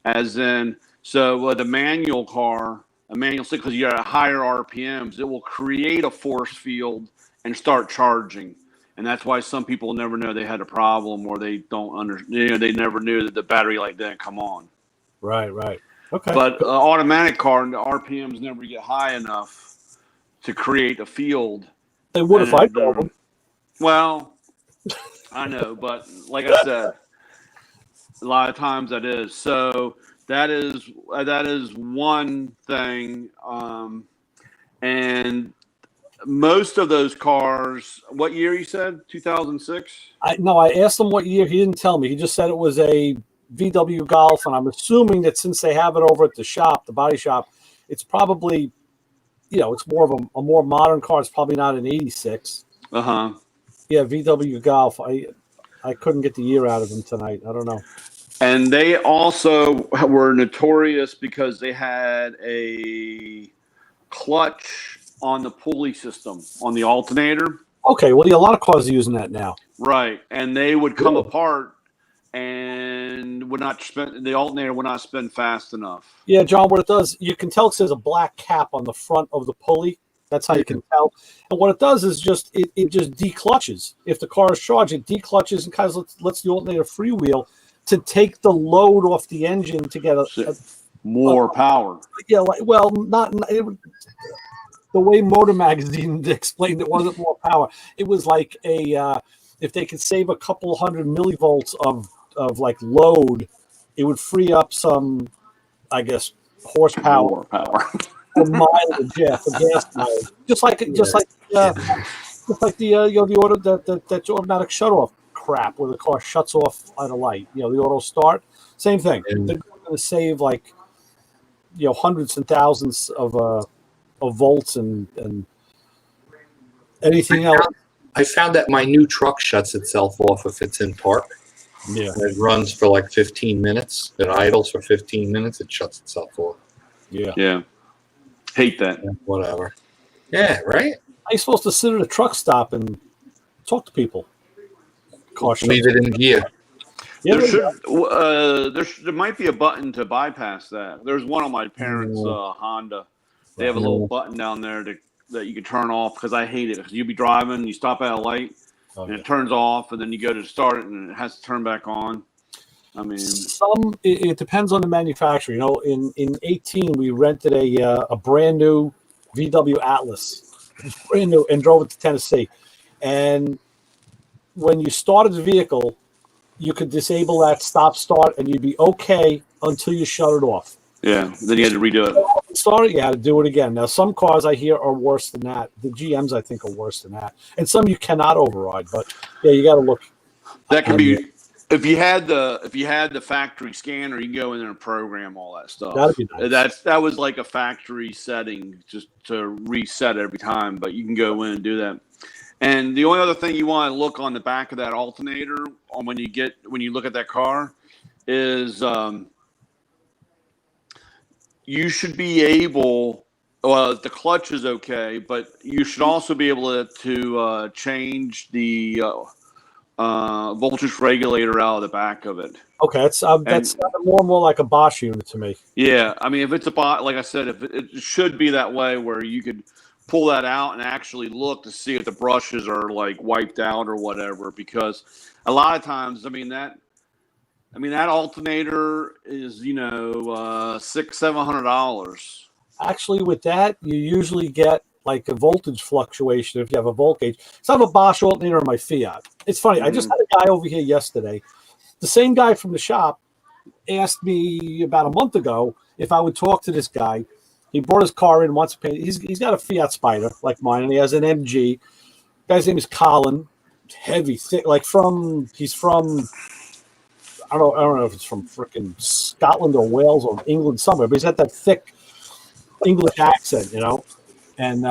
as in, so the manual car, because you got higher RPMs, it will create a force field and start charging. And that's why some people never know they had a problem, or they don't they never knew that the battery light didn't come on. Right. Okay. But automatic car, the RPMs never get high enough to create a field. They would if I told them. Well, I know, but like I said, a lot of times that is. So That is one thing. And most of those cars, what year you said? 2006? I asked him what year. He didn't tell me. He just said it was a VW Golf, and I'm assuming that since they have it over at the shop, the body shop, it's probably, it's more of a more modern car. It's probably not an 86. Uh-huh. Yeah, VW Golf. I couldn't get the year out of him tonight. I don't know. And they also were notorious because they had a clutch on the pulley system on the alternator. Okay, well, a lot of cars are using that now. Right, and they would come apart and the alternator would not spin fast enough. Yeah, John, what it does, you can tell it says a black cap on the front of the pulley. That's how you can tell. And what it does is it just declutches. If the car is charged, it declutches and kind of lets the alternator freewheel to take the load off the engine to get more power. Yeah, the way Motor Magazine explained it wasn't more power. It was like if they could save a couple hundred millivolts of like load, it would free up some, I guess, horsepower. More power. For mileage, for gas mileage. Just like the auto that automatic shutoff crap where the car shuts off at a light. The auto start, same thing. They're going to save like hundreds and thousands of volts and anything else. I found that my new truck shuts itself off if it's in park. Yeah, it runs for like 15 minutes. It idles for 15 minutes. It shuts itself off. Yeah. Hate that. Whatever. Yeah, right? How you supposed to sit at a truck stop and talk to people? Leave it in gear. Yeah, there might be a button to bypass that. There's one on my parents' Honda. They have a little button down there that you can turn off because I hate it. Because you'll be driving, you stop at a light, and it turns off, and then you go to start it, and it has to turn back on. I mean, it depends on the manufacturer. In 18 we rented a brand new VW Atlas, brand new, and drove it to Tennessee. And when you started the vehicle, you could disable that stop start, and you'd be okay until you shut it off. Yeah, then you had to redo it. Sorry, you had to do it again. Now, some cars I hear are worse than that. The GMs I think are worse than that, and some you cannot override. But yeah, you got to look. That could be. If you had the factory scanner, you can go in there and program all that stuff. That'd be nice. That was like a factory setting just to reset every time, but you can go in and do that. And the only other thing you want to look on the back of that alternator when you look at that car is you should be able. Well, the clutch is okay, but you should also be able to change the voltage regulator out of the back of it. Okay, that's more and more like a Bosch unit to me. Yeah, I mean, if it's like I said, if it should be that way where you could pull that out and actually look to see if the brushes are like wiped out or whatever. Because a lot of times, that alternator is $600-700. Actually, with that, you usually get like a voltage fluctuation if you have a volt gauge. So I have a Bosch alternator in my Fiat. It's funny. I just had a guy over here yesterday. The same guy from the shop asked me about a month ago if I would talk to this guy. He brought his car in, wants to pay. He's got a Fiat Spider like mine, and he has an MG. Guy's name is Colin. Heavy, thick, he's from I don't know if it's from freaking Scotland or Wales or England somewhere, but he's got that thick English accent, And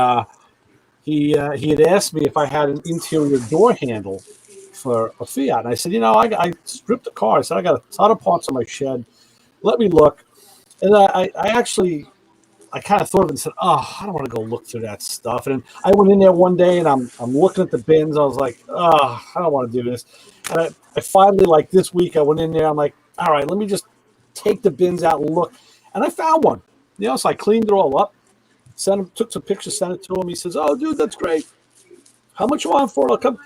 he had asked me if I had an interior door handle for a Fiat, and I said, I stripped the car. I said I got a ton of parts in my shed. Let me look, and I kind of thought of it and said, I don't want to go look through that stuff. And I went in there one day and I'm looking at the bins. I was like, I don't want to do this. And I finally, like this week, I went in there. I'm like, all right, let me just take the bins out and look. And I found one. So I cleaned it all up, took some pictures, sent it to him. He says, oh, dude, that's great. How much you want for it? I'll come.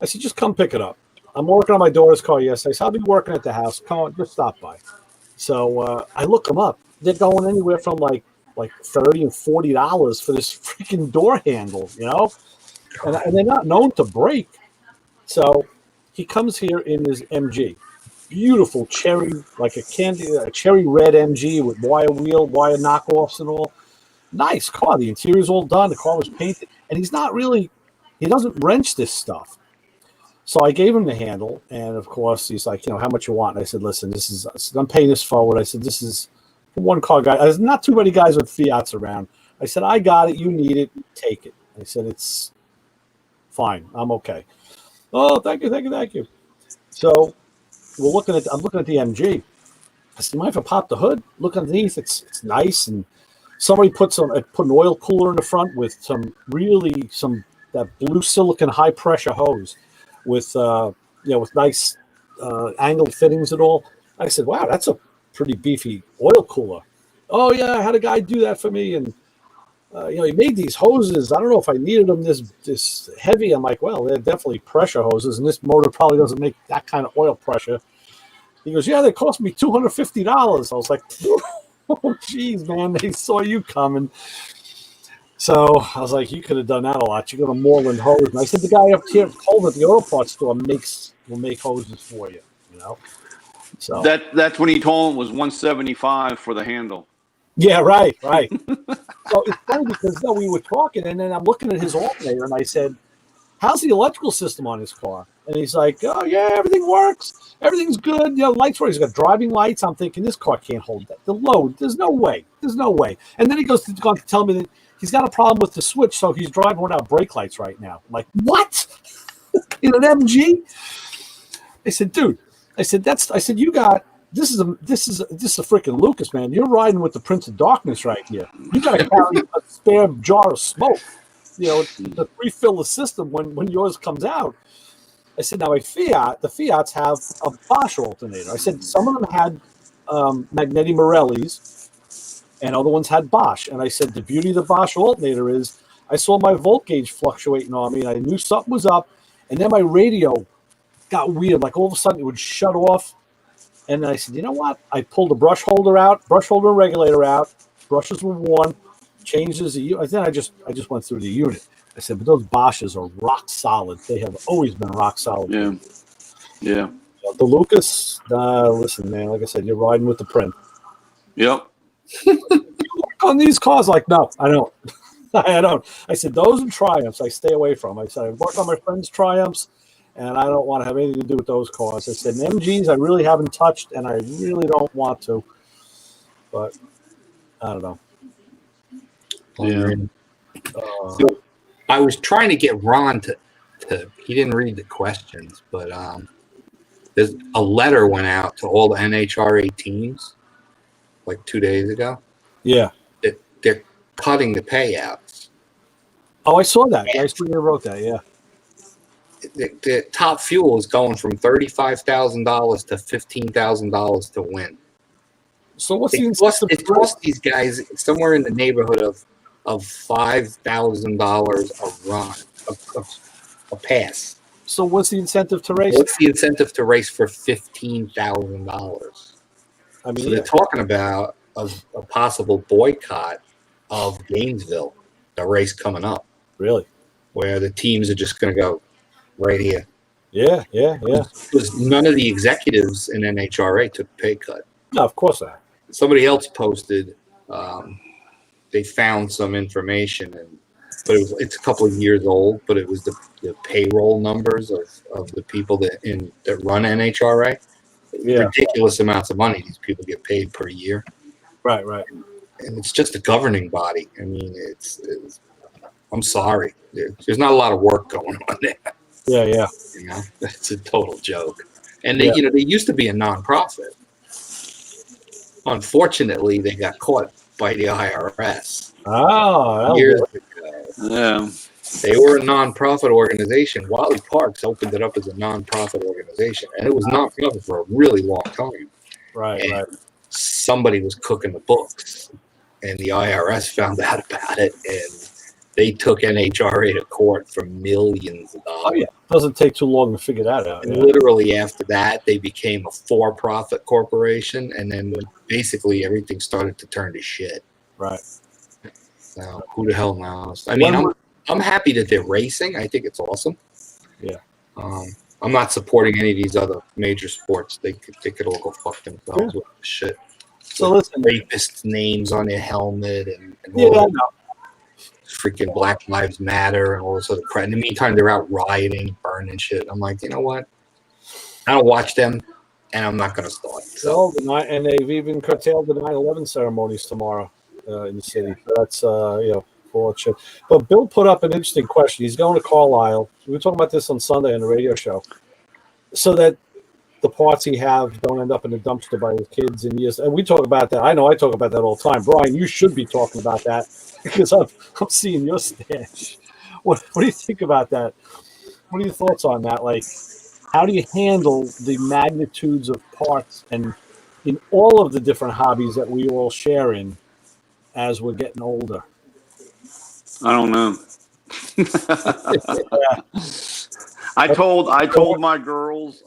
I said, just come pick it up. I'm working on my daughter's car yesterday. So I'll be working at the house. Come on, just stop by. So I look them up. They're going anywhere from like $30 and $40 for this freaking door handle, and they're not known to break. So he comes here in his MG, beautiful cherry, like a cherry red MG with wire wheel, wire knockoffs and all. Nice car. The interior's all done. The car was painted, and he doesn't wrench this stuff. So I gave him the handle, and of course he's like, how much you want? And I said, listen, I'm paying this forward. I said, this is one car guy. There's not too many guys with Fiats around. I said, I got it. You need it. Take it. I said, it's fine. I'm okay. Oh, thank you. So I'm looking at the MG. I said, mind if I pop the hood? Look underneath. It's nice, and somebody put an oil cooler in the front with that blue silicon high pressure hose with with nice angled fittings and all. I said, wow, that's a pretty beefy oil cooler. Oh yeah, I had a guy do that for me, and he made these hoses. I don't know if I needed them this heavy. I'm like, well, they're definitely pressure hoses, and this motor probably doesn't make that kind of oil pressure. He goes, yeah, they cost me $250. I was like, oh, geez, man, they saw you coming. So I was like, you could have done that a lot. You got a Moreland hose. And I said, the guy up here told at the oil parts store will make hoses for you, So that's when he told him it was $175 for the handle. Yeah, right. So it's funny because we were talking, and then I'm looking at his alternator, and I said, how's the electrical system on his car? And he's like, oh, yeah, everything works. Everything's good. Lights work. He's got driving lights. I'm thinking, this car can't hold that. The load, there's no way. And then he goes to tell me that he's got a problem with the switch, so he's driving without brake lights right now. I'm like, what? In an MG? I said, dude, you got, this is a freaking Lucas, man. You're riding with the Prince of Darkness right here. You got to carry a spare jar of smoke, to refill the system when yours comes out. I said, now the Fiats have a Bosch alternator. I said, some of them had Magneti Morellis, and other ones had Bosch. And I said, the beauty of the Bosch alternator is I saw my volt gauge fluctuating on me, and I knew something was up. And then my radio got weird. Like all of a sudden it would shut off. And then I said, you know what? I pulled the brush holder and regulator out. Brushes were worn. Changes then I just went through the unit. I said, but those Bosches are rock solid. They have always been rock solid. Yeah. The Lucas, listen, man. Like I said, you're riding with the Prince. Yep. On these cars, like, no, I don't. I don't. I said, those are Triumphs I stay away from. I said, I work on my friend's Triumphs, and I don't want to have anything to do with those cars. I said, MGs I really haven't touched, and I really don't want to. But I don't know. Yeah. So I was trying to get Ron to he didn't read the questions, but there's a letter went out to all the NHRA teams like 2 days ago. Yeah. They're cutting the payouts. Oh, I saw that. I saw you wrote that, yeah. The top fuel is going from $35,000 to $15,000 to win. So what's it cost these guys somewhere in the neighborhood of $5,000 a run, a pass. So what's the incentive to race? What's the incentive to race for $15,000? I mean, so they're talking about a possible boycott of Gainesville, the race coming up. Really? Where the teams are just going to go right here. Yeah. Because none of the executives in NHRA took a pay cut. No, of course not. Somebody else posted they found some information, but it's a couple of years old, but it was the payroll numbers of the people that run NHRA. Yeah. Ridiculous amounts of money these people get paid per year. Right. And it's just a governing body. I mean, it's I'm sorry. There's not a lot of work going on there. Yeah. It's a total joke. And they used to be a nonprofit. Unfortunately, they got caught by the IRS. Oh, years ago. Yeah. They were a nonprofit organization. Wally Parks opened it up as a nonprofit organization, and it was nonprofit for a really long time. Right. Somebody was cooking the books, and the IRS found out about it, and they took NHRA to court for millions of dollars. Oh, yeah. Doesn't take too long to figure that out. And literally after that, they became a for-profit corporation, and then basically everything started to turn to shit. Right. So who the hell knows? I mean, I'm happy that they're racing. I think it's awesome. Yeah. I'm I'm not supporting any of these other major sports. They could all go fuck themselves with this shit. So listen, Rapists' names on their helmet and yeah, all I that know. freaking Black Lives Matter and all this other crap. In the meantime, they're out rioting, burning shit. I'm like, you know what? I don't watch them, and I'm not going to start. So And they've even curtailed the 9/11 ceremonies tomorrow in the city. So that's fortunate. But Bill put up an interesting question. He's going to Carlisle. We were talking about this on Sunday on the radio show, so that the parts he have don't end up in the dumpster by his kids in years. And we talk about that. I know I talk about that all the time. Brian, you should be talking about that because I'm seeing your stash. What do you think about that? What are your thoughts on that? Like, how do you handle the magnitudes of parts and in all of the different hobbies that we all share in as we're getting older? I don't know. I told my girls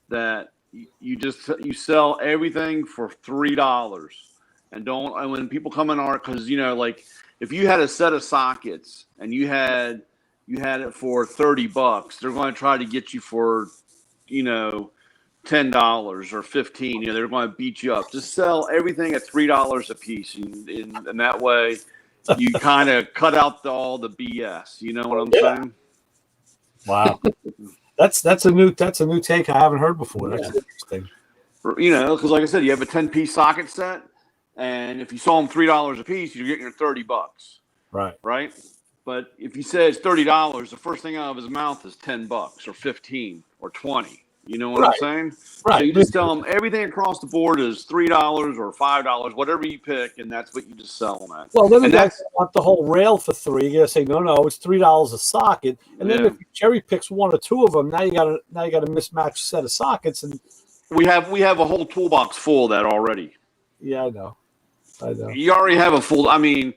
that you sell everything for $3 and when people come in because like if you had a set of sockets and you had it for $30, they're going to try to get you for $10 or $15. They're going to beat you up. Just sell everything at $3 a piece, and that way you kind of cut out all the BS. You know what I'm saying? Wow, that's a new take I haven't heard before. That's interesting. Because like I said, you have a 10-piece socket set, and if you sell them $3 a piece, you're getting your $30. Right. But if he says $30, the first thing out of his mouth is $10 or 15 or 20. You know what I'm saying? Right. So you just tell them everything across the board is $3 or $5, whatever you pick, and that's what you just sell them at. Well, then the guys want the whole rail for $3. You gotta say no, it's $3 a socket, and then if you cherry picks one or two of them, now you got a mismatched set of sockets, and we have a whole toolbox full of that already. Yeah, I know. You already have a full. I mean,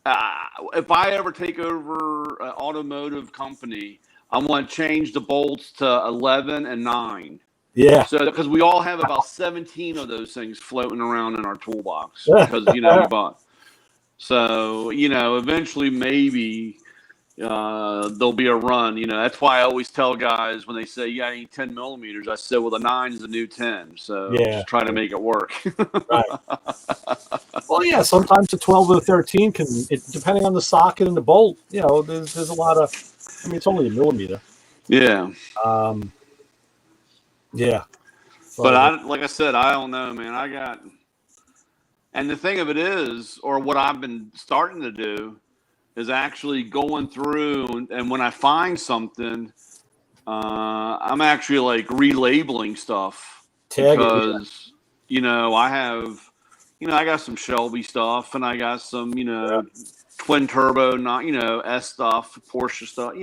if I ever take over an automotive company, I'm going to change the bolts to 11 and 9. Yeah. So because we all have about 17 of those things floating around in our toolbox because we bought. So eventually maybe there'll be a run. That's why I always tell guys when they say you got any 10 millimeters, I said, well, the 9 is the new 10. So just try to make it work. Right. Well, yeah. Sometimes the 12 or 13 depending on the socket and the bolt. There's a lot of. I mean, it's only a millimeter. Yeah. Yeah. But like I said, I don't know, man. And the thing of it is, or what I've been starting to do, is actually going through and when I find something, I'm actually like relabeling stuff because I have, I got some Shelby stuff and I got some, twin turbo, not S stuff, Porsche stuff,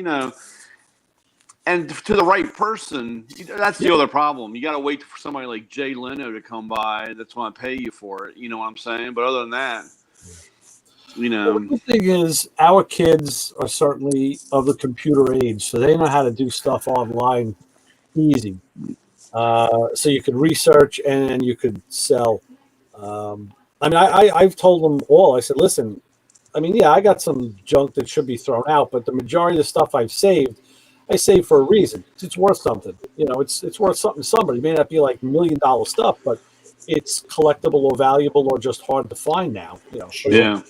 and to the right person. That's the other problem. You got to wait for somebody like Jay Leno to come by that's going to pay you for it. You know what I'm saying? But other than that, the thing is, our kids are certainly of the computer age, so they know how to do stuff online easy. So you could research and you could sell. I've told them all. I said, listen. I got some junk that should be thrown out, but the majority of the stuff I saved for a reason. It's worth something. It's worth something to somebody. It may not be like $1 million stuff, but it's collectible or valuable or just hard to find now. Yeah.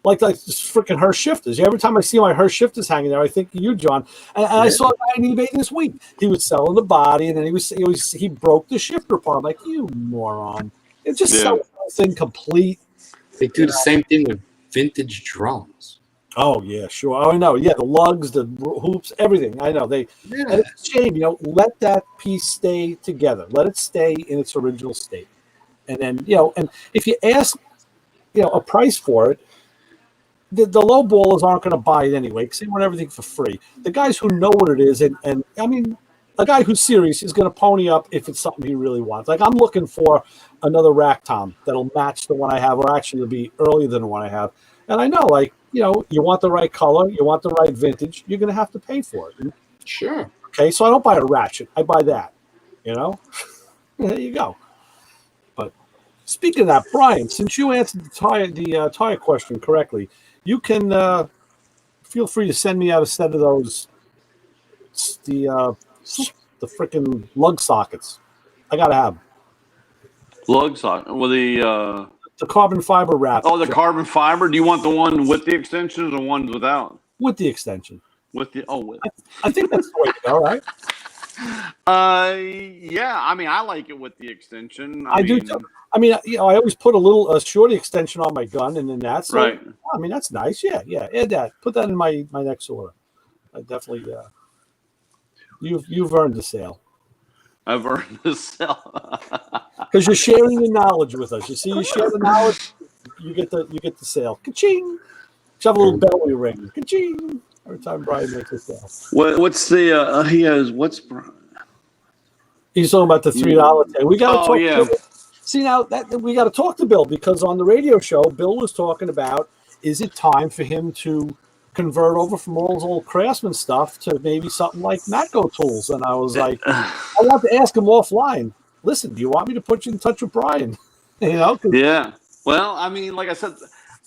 Like this freaking Hirsch shifters. Every time I see my Hirsch shifters hanging there, I think of you, John. And I saw a guy on eBay this week. He was selling the body, and then he broke the shifter apart. I'm like, you moron! It just sells something complete. They do the same thing with vintage drums. Oh yeah, sure. Oh, I know. Yeah, the lugs, the hoops, everything. I know. And it's a shame. Let that piece stay together. Let it stay in its original state. And then and if you ask, a price for it, the low ballers aren't going to buy it anyway because they want everything for free. The guys who know what it is, and I mean, a guy who's serious is going to pony up if it's something he really wants. Like I'm looking for another rack tom that'll match the one I have, or actually it'll be earlier than the one I have. And I know, you want the right color, you want the right vintage, you're going to have to pay for it. Sure. Okay, so I don't buy a ratchet. I buy that, There you go. But speaking of that, Brian, since you answered the tire question correctly, you can feel free to send me out a set of those the freaking lug sockets. I gotta have them. Lug socket. Well, The carbon fiber wrap. oh, the carbon fiber. Do you want the one with the extensions or ones without? With the extension. With the with. I think that's the way to go, right? Yeah. I mean, I like it with the extension. I do too. I mean, I always put a shorty extension on my gun, and then that's right. I mean, that's nice. Yeah. Add that. Put that in my next order. I definitely. You've earned the sale. I've earned the sale because you're sharing your knowledge with us. You see, you share the knowledge, you get the sale. Ka-ching! Shove a little bell we ring. Ka-ching! Every time Brian makes a sale. What's the he has what's he's talking about the $3 tag. We got to talk. Yeah. See now that we got to talk to Bill because on the radio show, Bill was talking about is it time for him to convert over from all his old Craftsman stuff to maybe something like Matco tools, and I was like, I want to ask him offline. Listen, do you want me to put you in touch with Brian? Yeah. Well, I mean, like I said,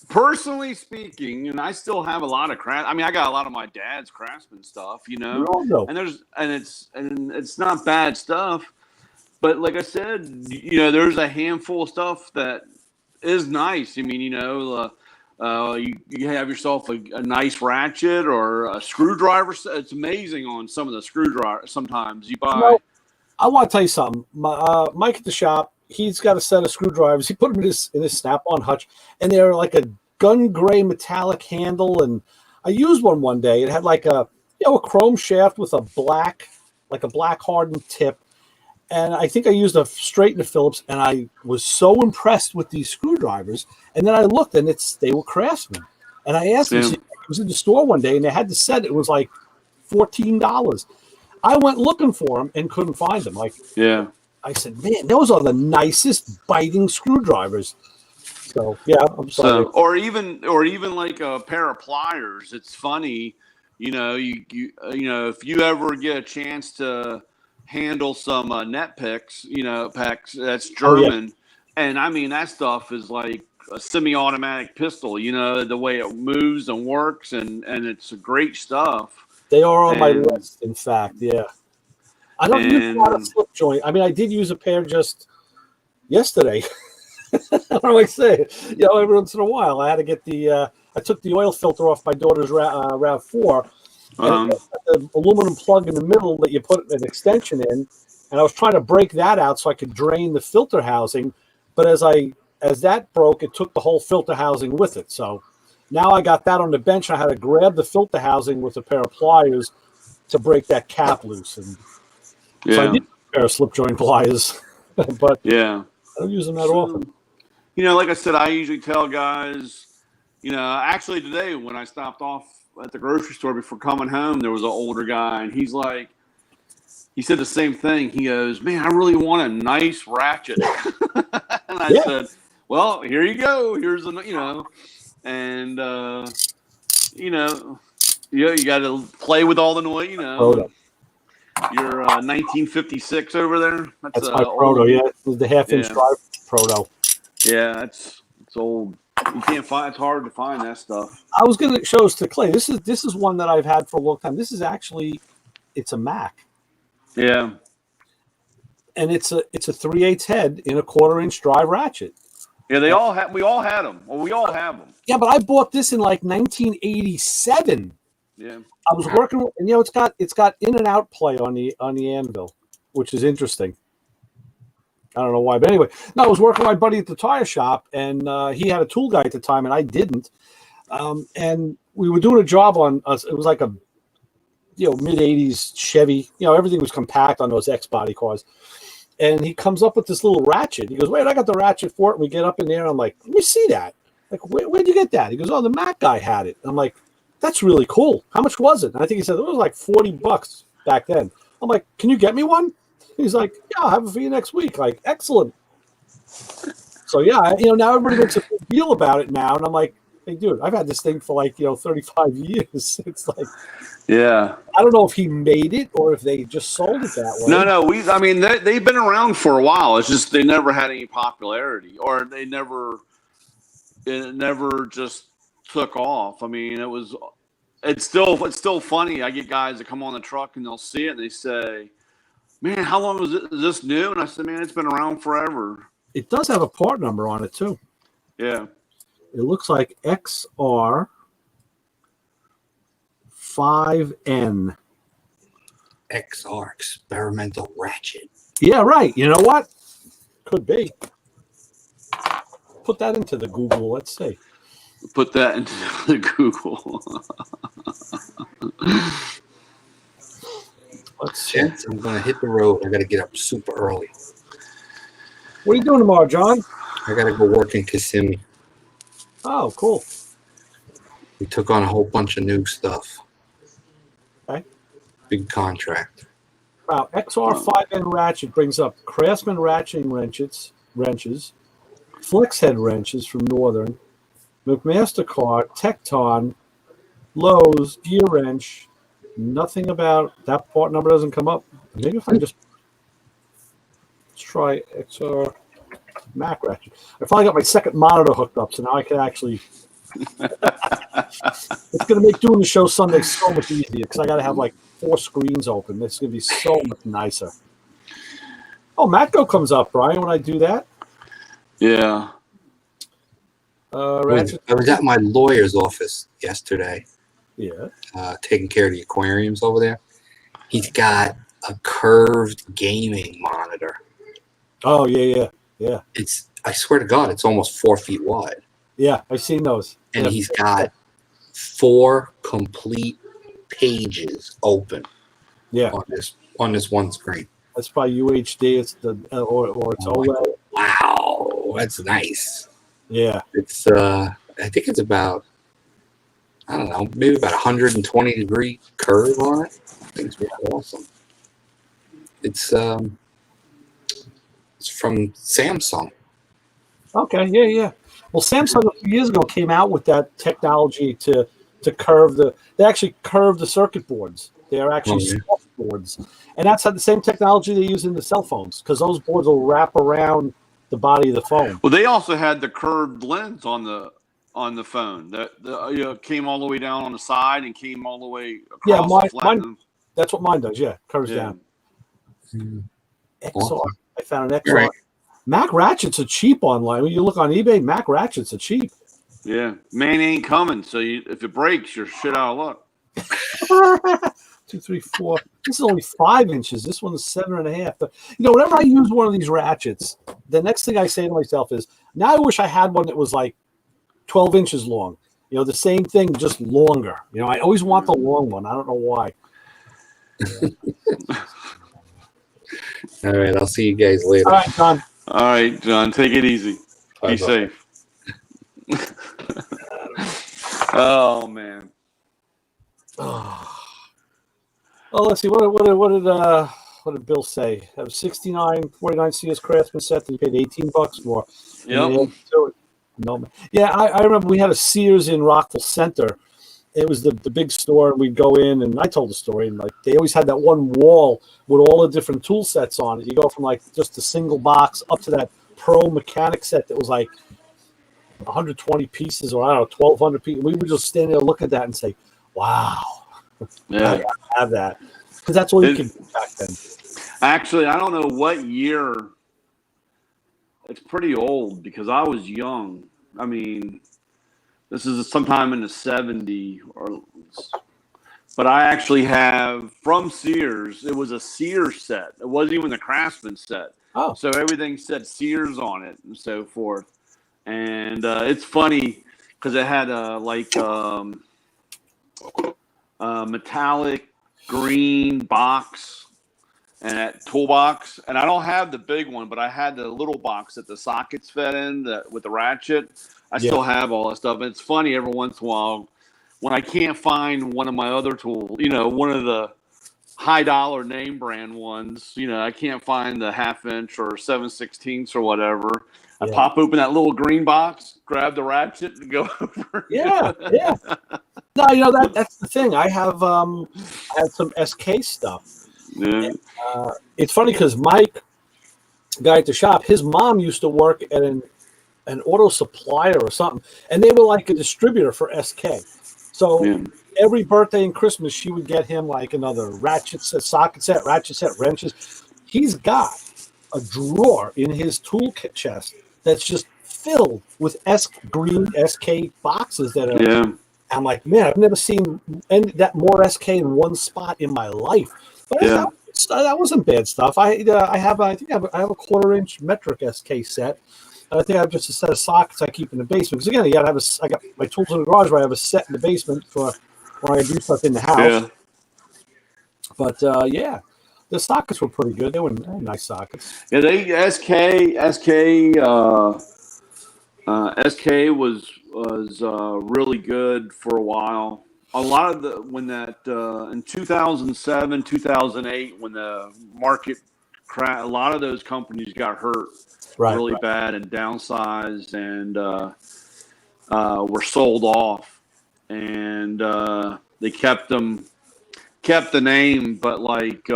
personally speaking, and I still have a lot of I mean, I got a lot of my dad's Craftsman stuff, and it's not bad stuff, but like I said, there's a handful of stuff that is nice. I mean, you have yourself a nice ratchet or a screwdriver. It's amazing on some of the screwdrivers. Sometimes you buy. I want to tell you something. Mike at the shop, he's got a set of screwdrivers. He put them in his snap-on hutch, and they're like a gun gray metallic handle. And I used one day. It had like a chrome shaft with a black hardened tip. And I think I used a straight into Phillips, and I was so impressed with these screwdrivers. And then I looked, and they were Craftsman. And I asked him, I was in the store one day, and they had the set. It was like $14. I went looking for them and couldn't find them. I said, man, those are the nicest biting screwdrivers. So yeah, I'm sorry. Or even like a pair of pliers. It's funny, if you ever get a chance to handle some net picks, packs that's German, and I mean that stuff is like a semi-automatic pistol. The way it moves and works, and it's great stuff. They are on my list, in fact. Yeah, I don't use a lot of slip joint. I mean, I did use a pair just yesterday. I don't know what I say. Every once in a while, I had to get I took the oil filter off my daughter's RAV4. And the aluminum plug in the middle that you put an extension in, and I was trying to break that out so I could drain the filter housing. But as that broke, it took the whole filter housing with it. So now I got that on the bench. I had to grab the filter housing with a pair of pliers to break that cap loose. And so I did a pair of slip joint pliers, but I don't use them that often. Like I said, I usually tell guys, actually today when I stopped off at the grocery store before coming home, there was an older guy, and he said the same thing. He goes, man, I really want a nice ratchet. And I said, well, here you go. Here's and you got to play with all the noise, Your 1956 over there. That's my proto, the half-inch drive proto. Yeah, it's old. You can't find. It's hard to find that stuff. I was going to show us to Clay. This is one that I've had for a long time. This is actually, it's a Mac. Yeah. And it's a 3/8 head in a 1/4-inch drive ratchet. Yeah, we all had them. Well, we all have them. Yeah, but I bought this in like 1987. Yeah. I was working, and it's got in and out play on the anvil, which is interesting. I don't know why, but anyway, I was working with my buddy at the tire shop, and he had a tool guy at the time, and I didn't. And we were doing a job on us. It was like a mid-'80s Chevy. Everything was compact on those X body cars. And he comes up with this little ratchet. He goes, "Wait, I got the ratchet for it." And we get up in there, and I'm like, "Let me see that." Like, where'd you get that? He goes, "Oh, the Mac guy had it." And I'm like, "That's really cool. How much was it?" And I think he said it was like $40 back then. I'm like, "Can you get me one?" He's like, "Yeah, I'll have it for you next week." Like, excellent. So yeah, now everybody makes a big deal about it now, and I'm like, "Hey, dude, I've had this thing for like 35 years." It's like, yeah, I don't know if he made it or if they just sold it that way. No, I mean they've been around for a while. It's just they never had any popularity, or it never just took off. I mean, it was it's still funny. I get guys that come on the truck and they'll see it and they say, "Man, how long is this new?" And I said, "Man, it's been around forever." It does have a part number on it too. Yeah. It looks like XR5N. XR experimental ratchet. Yeah, right. You know what? Could be. Put that into the Google. Let's see. Put that into the Google. Let's see. Gents, I'm gonna hit the road. I gotta get up super early. What are you doing tomorrow, John? I gotta go work in Kissimmee. Oh, cool. We took on a whole bunch of new stuff. Okay. Big contract. Wow, XR5N ratchet brings up Craftsman ratcheting wrenches, Flex head wrenches from Northern, McMaster-Carr, Tecton, Lowe's, Gear Wrench. Nothing about that part number doesn't come up. Maybe if I just let's try XR Mac ratchet. I finally got my second monitor hooked up, so now I can actually. It's going to make doing the show Sunday so much easier because I got to have like 4 screens open. It's going to be so much nicer. Oh, Matco comes up, Brian, when I do that. Yeah. Ratchet. I was at my lawyer's office yesterday, Yeah. taking care of the aquariums over there. He's got a curved gaming monitor. Oh, yeah. I swear to God, it's almost 4 feet wide. Yeah, I've seen those. And Yeah. he's got 4 complete pages open Yeah, on this one screen. that's probably UHD. It's the or it's OLED. Wow, that's nice. Yeah. It's I think it's about, I don't know, maybe about 120-degree curve on it. I think it's really awesome. It's from Samsung. Okay. Yeah. Well, Samsung a few years ago came out with that technology to curve the. They actually curve the circuit boards. They are actually soft boards, and that's the same technology they use in the cell phones because those boards will wrap around the body of the phone. Well, they also had the curved lens on the phone that came all the way down on the side and came all the way across. Yeah, mine. That's what mine does. Yeah, curves down. XR. Awesome. I found an XR. Right. Mac ratchets are cheap online. When you look on eBay, Mac ratchets are cheap. Yeah, man ain't coming. So if it breaks, you're shit out of luck. 2, 3, 4. This is only 5 inches. This one is 7.5. But, whenever I use one of these ratchets, the next thing I say to myself is, now I wish I had one that was like 12 inches long. The same thing, just longer. I always want the long one. I don't know why. All right, I'll see you guys later. All right, John. All right, John, take it easy. Bye-bye. Be safe. Oh man. Oh, let's see. What did Bill say? Have 69.49 CS Craftsman set that he paid $18 for. Yep. No, yeah, I remember we had a Sears in Rockville Center. It was the big store, and we'd go in, and I told the story, and like they always had that one wall with all the different tool sets on it. You go from like just a single box up to that pro mechanic set that was like 120 pieces, or I don't know, 1,200 pieces. We would just stand there, look at that, and say, "Wow, Yeah. I gotta have that," because that's all you could do back then. Actually, I don't know what year. It's pretty old because I was young. I mean, this is sometime in the 70s, but I actually have from Sears. It was a Sears set. It wasn't even the Craftsman set. Oh, So everything said Sears on it and so forth. And it's funny because it had a metallic green box and that toolbox. And I don't have the big one, but I had the little box that the sockets fed in with the ratchet. I still have all that stuff. And it's funny every once in a while when I can't find one of my other tools, one of the high dollar name brand ones, I can't find the 1/2 inch or 7/16 or whatever. I pop open that little green box, grab the ratchet, and go over. Yeah. No, that's the thing. I have some SK stuff. Yeah. And, it's funny because Mike, guy at the shop, his mom used to work at an auto supplier or something, and they were like a distributor for SK. So every birthday and Christmas, she would get him like another ratchet set, socket set, ratchet set, wrenches. He's got a drawer in his tool chest that's just filled with green SK boxes that are. Yeah. I'm like, man, I've never seen that more SK in one spot in my life. But Yeah. that wasn't bad stuff. I have a 1/4-inch metric SK set. And I think I have just a set of sockets I keep in the basement. Because again, I got my tools in the garage where I have a set in the basement for when I do stuff in the house. Yeah. But yeah, the sockets were pretty good. They were nice sockets. Yeah, SK was really good for a while. A lot of in 2007, 2008, when the market crashed, a lot of those companies got hurt really bad and downsized and were sold off, and they kept the name, but like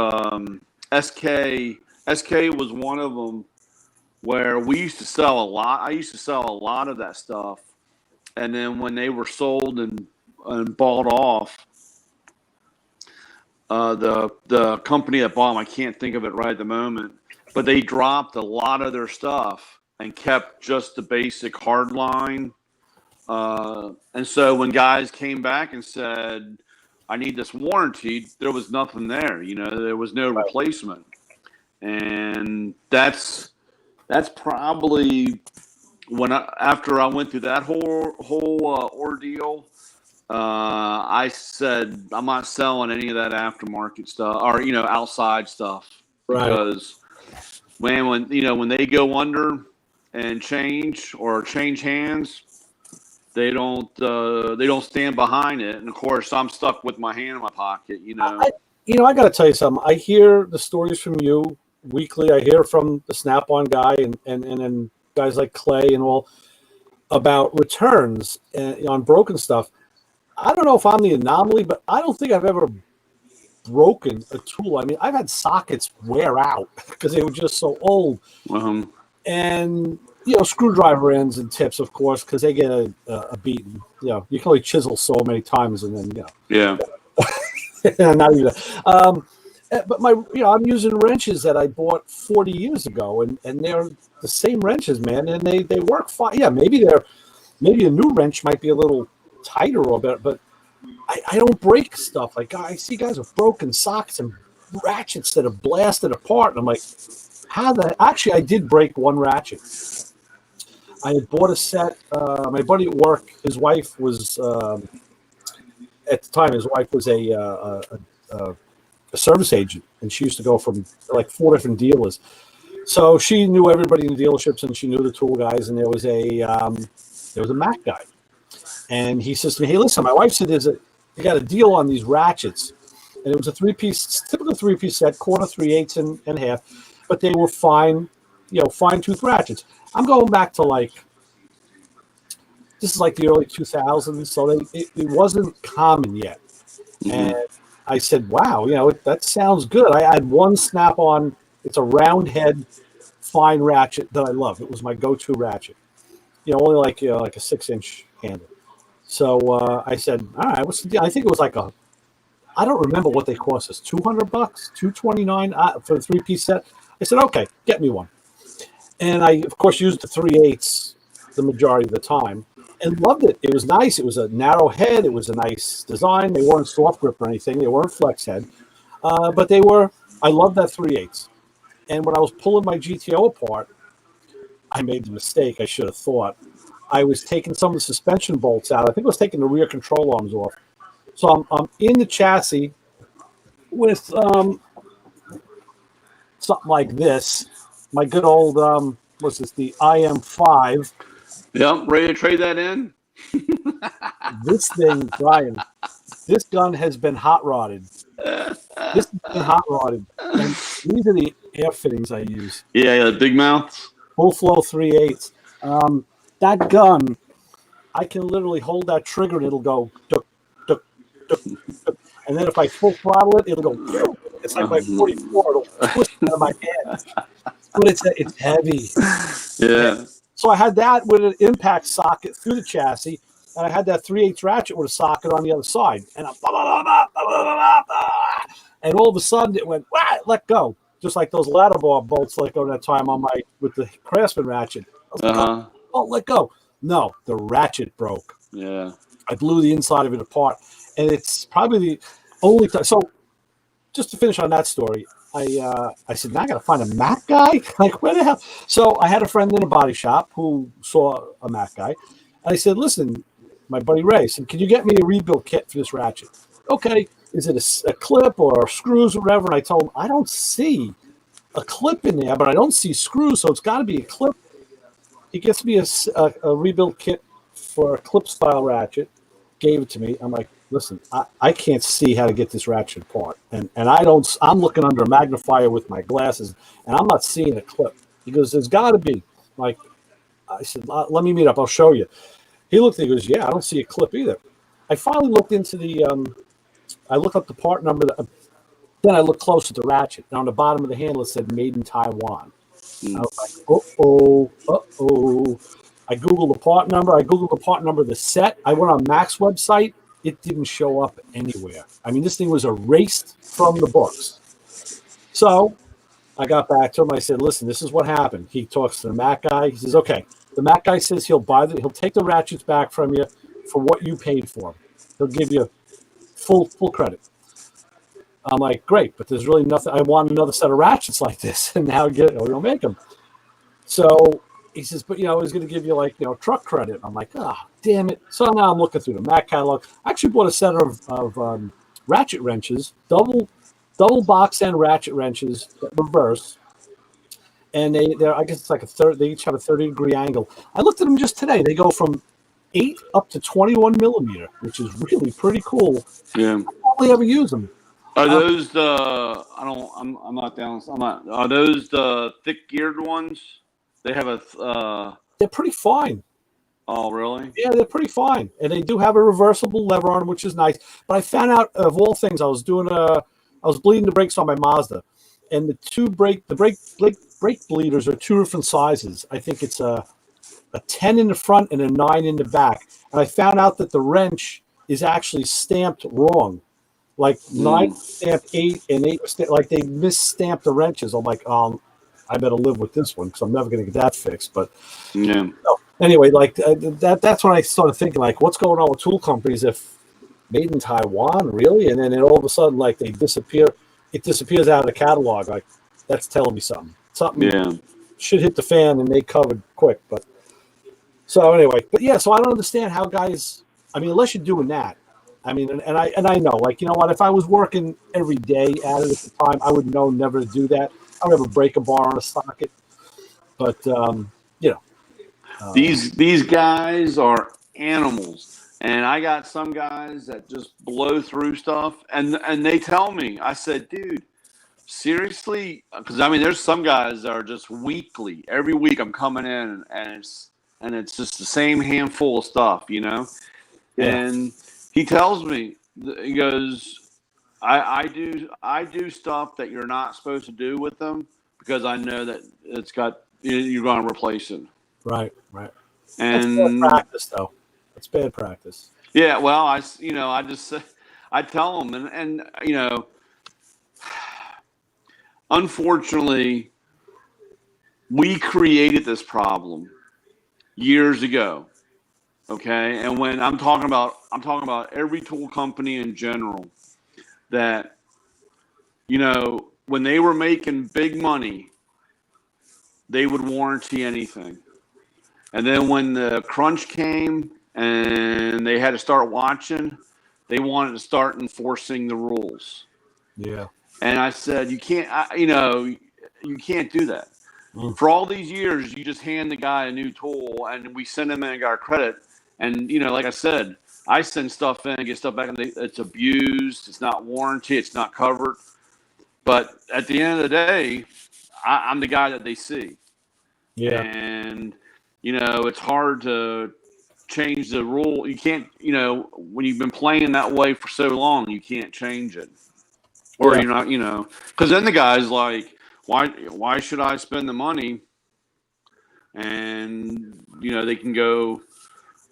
SK was one of them where we used to sell a lot. I used to sell a lot of that stuff, and then when they were sold and bought off, the company that bought them, I can't think of it right at the moment, but they dropped a lot of their stuff and kept just the basic hard line. And so when guys came back and said, I need this warranty, there was nothing there. There was no replacement. And that's probably after I went through that whole ordeal, I said I'm not selling any of that aftermarket stuff or outside stuff, because man, when they go under and change hands, they don't stand behind it. And of course, I'm stuck with my hand in my pocket. I got to tell you something. I hear the stories from you weekly. I hear from the Snap-on guy and then guys like Clay and all about returns on broken stuff. I don't know if I'm the anomaly, but I don't think I've ever broken a tool. I mean, I've had sockets wear out because they were just so old. And screwdriver ends and tips, of course, because they get a beating. You can only chisel so many times, and then yeah. Not even. But I'm using wrenches that I bought 40 years ago, and they're the same wrenches, man, and they work fine. Yeah, maybe a new wrench might be a little tighter or better, but I don't break stuff. Like I see guys with broken sockets and ratchets that are blasted apart, and I'm like, actually, I did break one ratchet. I had bought a set. My buddy at work, his wife was at the time. His wife was a service agent, and she used to go from like 4 different dealers. So she knew everybody in the dealerships, and she knew the tool guys. And there was a Mac guy, and he says to me, "Hey, listen, my wife said you got a deal on these ratchets," and it was a typical 3-piece set, 1/4, 3/8, and half, but they were fine-tooth ratchets. I'm going back to this is like the early 2000s, so it wasn't common yet. And I said, wow, that sounds good. I had one Snap-on. It's a round head, fine ratchet that I love. It was my go-to ratchet. Only like a 6-inch handle. So I said, all right, what's the deal? I think it was I don't remember what they cost us, $200, $229 for a 3-piece set. I said, okay, get me one. And I, of course, used the 3/8 the majority of the time and loved it. It was nice. It was a narrow head. It was a nice design. They weren't soft grip or anything. They weren't flex head. But I loved that 3/8. And when I was pulling my GTO apart, I made the mistake. I should have thought. I was taking some of the suspension bolts out. I think I was taking the rear control arms off. So I'm in the chassis with something like this. My good old, what's this, the IM5. Yep, ready to trade that in? This thing, Brian, this gun has been hot rodded. This has been hot rodded. And these are the air fittings I use. Yeah, the big mouths. Full flow 3/8. That gun, I can literally hold that trigger and it'll go duck, duck, duck, duck. And then if I full throttle it, it'll go. It's like my 44. It'll twist out of my hand. But it's heavy. Yeah. So I had that with an impact socket through the chassis. and I had that 3/8 ratchet with a socket on the other side, and and all of a sudden it went, let go, just like those ladder bar bolts let go that time on with the Craftsman ratchet. I was like, oh, let go. No, the ratchet broke. Yeah. I blew the inside of it apart, and it's probably the only time. So, just to finish on that story, I said, now I got to find a Mac guy. Like, where the hell? So I had a friend in a body shop who saw a Mac guy, and I said, listen, my buddy Ray said, can you get me a rebuild kit for this ratchet? Okay, is it a clip or screws or whatever? And I told him, I don't see a clip in there, but I don't see screws, so it's got to be a clip. He gets me a rebuild kit for a clip style ratchet, gave it to me. I'm like, listen, I can't see how to get this ratchet apart. And I'm looking under a magnifier with my glasses, and I'm not seeing a clip. He goes, there's got to be. Like, I said, let me meet up. I'll show you. He looked and he goes, yeah, I don't see a clip either. I finally looked into I looked up the part number. Then I looked close at the ratchet. And on the bottom of the handle, it said made in Taiwan. I was like, uh-oh. I Googled the part number. I Googled the part number of the set. I went on Mac's website. It didn't show up anywhere. I mean, this thing was erased from the books. So I got back to him. I said, listen, this is what happened. He talks to the Mac guy. He says, okay. The Mac guy says he'll take the ratchets back from you for what you paid for them. He'll give you full credit. I'm like, great, but there's really nothing. I want another set of ratchets like this, and now we don't make them. So he says, but he's going to give you truck credit. I'm like, damn it. So now I'm looking through the Mac catalog. I actually bought a set of ratchet wrenches, double box end ratchet wrenches that reverse, and they're I guess it's like they each have a 30-degree angle. I looked at them just today. They go from 8 up to 21 millimeter, which is really pretty cool. Yeah. I hardly ever use them. Are those the? I'm not down. I'm not. Are those the thick geared ones? They have a. They're pretty fine. Oh, really? Yeah, they're pretty fine, and they do have a reversible lever on them, which is nice. But I found out, of all things, I was bleeding the brakes on my Mazda, and the brake bleeders are two different sizes. I think it's a 10 in the front and a 9 in the back. And I found out that the wrench is actually stamped wrong. Like 9 stamped 8 and 8 like they misstamped the wrenches. I'm like, I better live with this one because I'm never going to get that fixed. But yeah. Anyway, that's when I started thinking, like, what's going on with tool companies if made in Taiwan, really? And then all of a sudden, like, they disappear. It disappears out of the catalog. Like, that's telling me something. Something should hit the fan and they covered quick. But so anyway, so I don't understand how guys. I mean, unless you're doing that. I mean, and I know, like, you know what? If I was working every day at it at the time, I would know never to do that. I would never break a bar on a socket. But these guys are animals, and I got some guys that just blow through stuff, and they tell me, I said, dude, seriously, because I mean, there's some guys that are just weekly. Every week I'm coming in, and it's just the same handful of stuff, Yeah. And he tells me, he goes, I do stuff that you're not supposed to do with them because I know that you're going to replace it. Right. And that's bad practice, though. That's bad practice. Yeah, well, I tell them, and unfortunately, we created this problem years ago. Okay, and when I'm talking about every tool company in general, that when they were making big money, they would warranty anything. And then when the crunch came and they had to start watching, they wanted to start enforcing the rules. Yeah. And I said, you can't do that. For all these years, you just hand the guy a new tool and we send him in our credit. And, like I said, I send stuff in and get stuff back and it's abused. It's not warranty. It's not covered. But at the end of the day, I'm the guy that they see. Yeah. And, it's hard to change the rule. You can't, when you've been playing that way for so long, you can't change it. Or you're not, because then the guy's like, why should I spend the money? And, they can go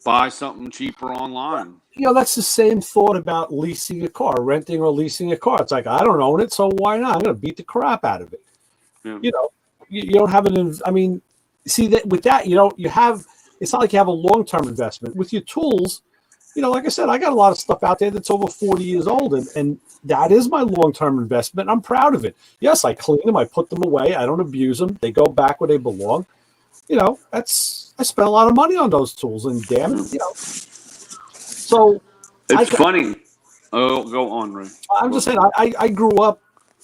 buy something cheaper online. You know, that's the same thought about leasing a car, renting or leasing a car. It's like, I don't own it, so why not? I'm going to beat the crap out of it. Yeah. You know, you don't have I mean, see that with that, it's not like you have a long-term investment with your tools. You know, like I said, I got a lot of stuff out there that's over 40 years old, and that is my long-term investment. I'm proud of it. Yes, I clean them, I put them away, I don't abuse them. They go back where they belong. You know, I spent a lot of money on those tools, and damn it, So it's funny. Oh, go on, Ray. I'm just saying, I grew up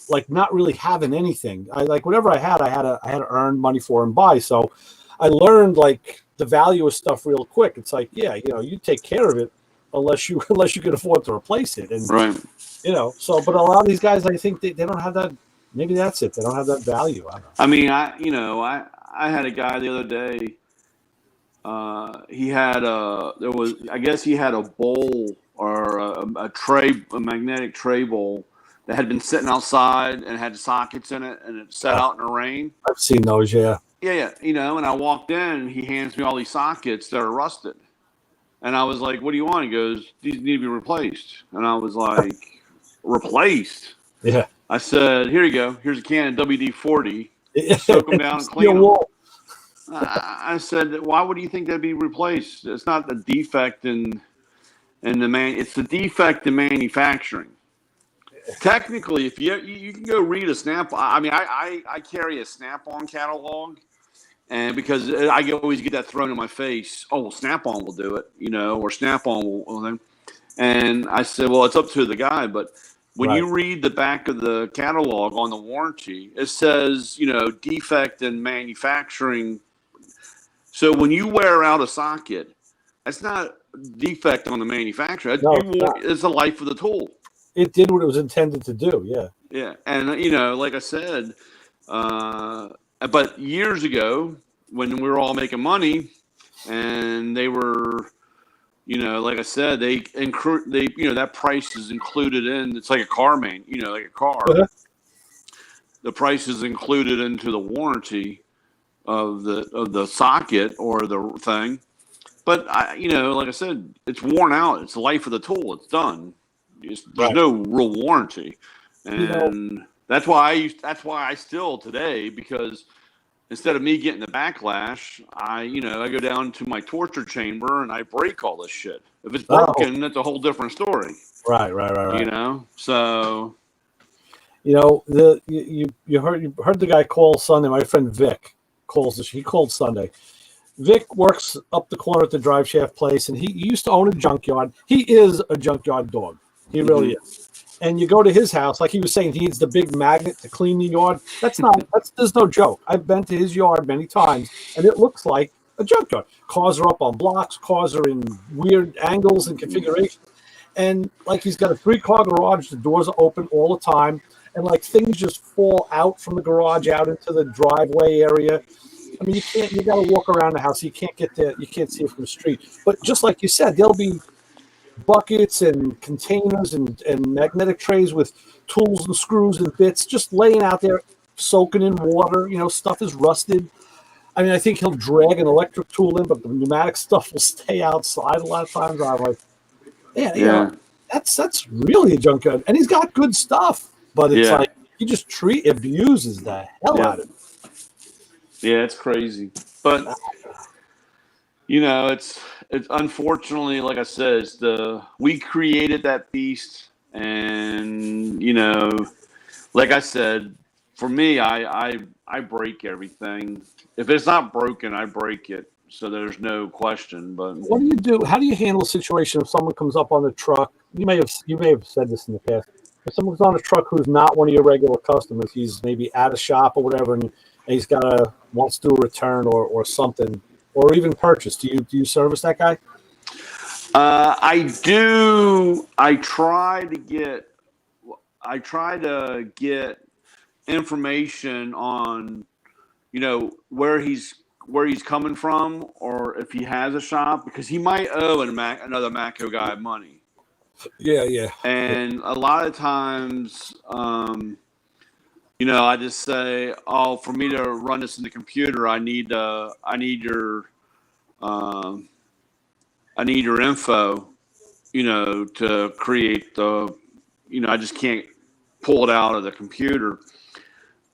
like not really having anything. I like whatever I had to earn money for and buy. So I learned like the value of stuff real quick. It's like, yeah, you take care of it unless you can afford to replace it. And right. But a lot of these guys, I think they don't have that. Maybe that's it. They don't have that value. I don't know. I mean, I had a guy the other day. He had he had a bowl or a tray, a magnetic tray bowl that had been sitting outside and had sockets in it, and it sat out in the rain. I've seen those, yeah. Yeah. And I walked in, and he hands me all these sockets that are rusted. And I was like, what do you want? He goes, these need to be replaced. And I was like, replaced? Yeah. I said, here you go. Here's a can of WD-40. Soak them down and clean them. I said, why would you think that'd be replaced? It's not the defect in the it's the defect in manufacturing. Technically, if you can go read a Snap-on. I mean, I carry a Snap-on catalog, and because I always get that thrown in my face. Oh, well, Snap-on will do it, or Snap-on will. And I said, well, it's up to the guy, but when you read the back of the catalog on the warranty, it says, defect in manufacturing. So when you wear out a socket, that's not defect on the manufacturer. No, it's the life of the tool. It did what it was intended to do. Yeah. Yeah. And, like I said, but years ago when we were all making money and they were, like I said, they that price is included in, it's like a car like a car. Uh-huh. The price is included into the warranty of the socket or the thing. But like I said, it's worn out. It's the life of the tool. It's done. There's no real warranty. And that's why I still today, because instead of me getting the backlash, I go down to my torture chamber and I break all this shit. If it's broken, that's a whole different story. Right. So you heard the guy call Sunday. My friend Vic he called Sunday. Vic works up the corner at the drive shaft place, and he used to own a junkyard. He is a junkyard dog. He really is. And you go to his house, like he was saying, he needs the big magnet to clean the yard. There's no joke. I've been to his yard many times, and it looks like a junkyard. Cars are up on blocks. Cars are in weird angles and configurations. And like he's got a 3-car garage. The doors are open all the time. And like things just fall out from the garage out into the driveway area. I mean, you got to walk around the house. You can't get there. You can't see it from the street. But just like you said, there'll be buckets and containers and magnetic trays with tools and screws and bits just laying out there, soaking in water. Stuff is rusted. I mean, I think he'll drag an electric tool in, but the pneumatic stuff will stay outside a lot of times. I'm like, that's really a junkyard. And he's got good stuff, but it's like he just abuses the hell out of it. Yeah, it's crazy. But it's unfortunately, like I said, we created that beast, and like I said, for me, I break everything. If it's not broken, I break it. So there's no question. But what do you do? How do you handle a situation if someone comes up on the truck? You may have said this in the past. If someone's on a truck who's not one of your regular customers, he's maybe at a shop or whatever, and he's wants to do a return or something, or even purchase. Do you service that guy? I do. I try to get information on, where he's coming from, or if he has a shop, because he might owe another Matco guy money. Yeah. And a lot of times, I just say, oh, for me to run this in the computer, I need your I need your info, to create the, I just can't pull it out of the computer,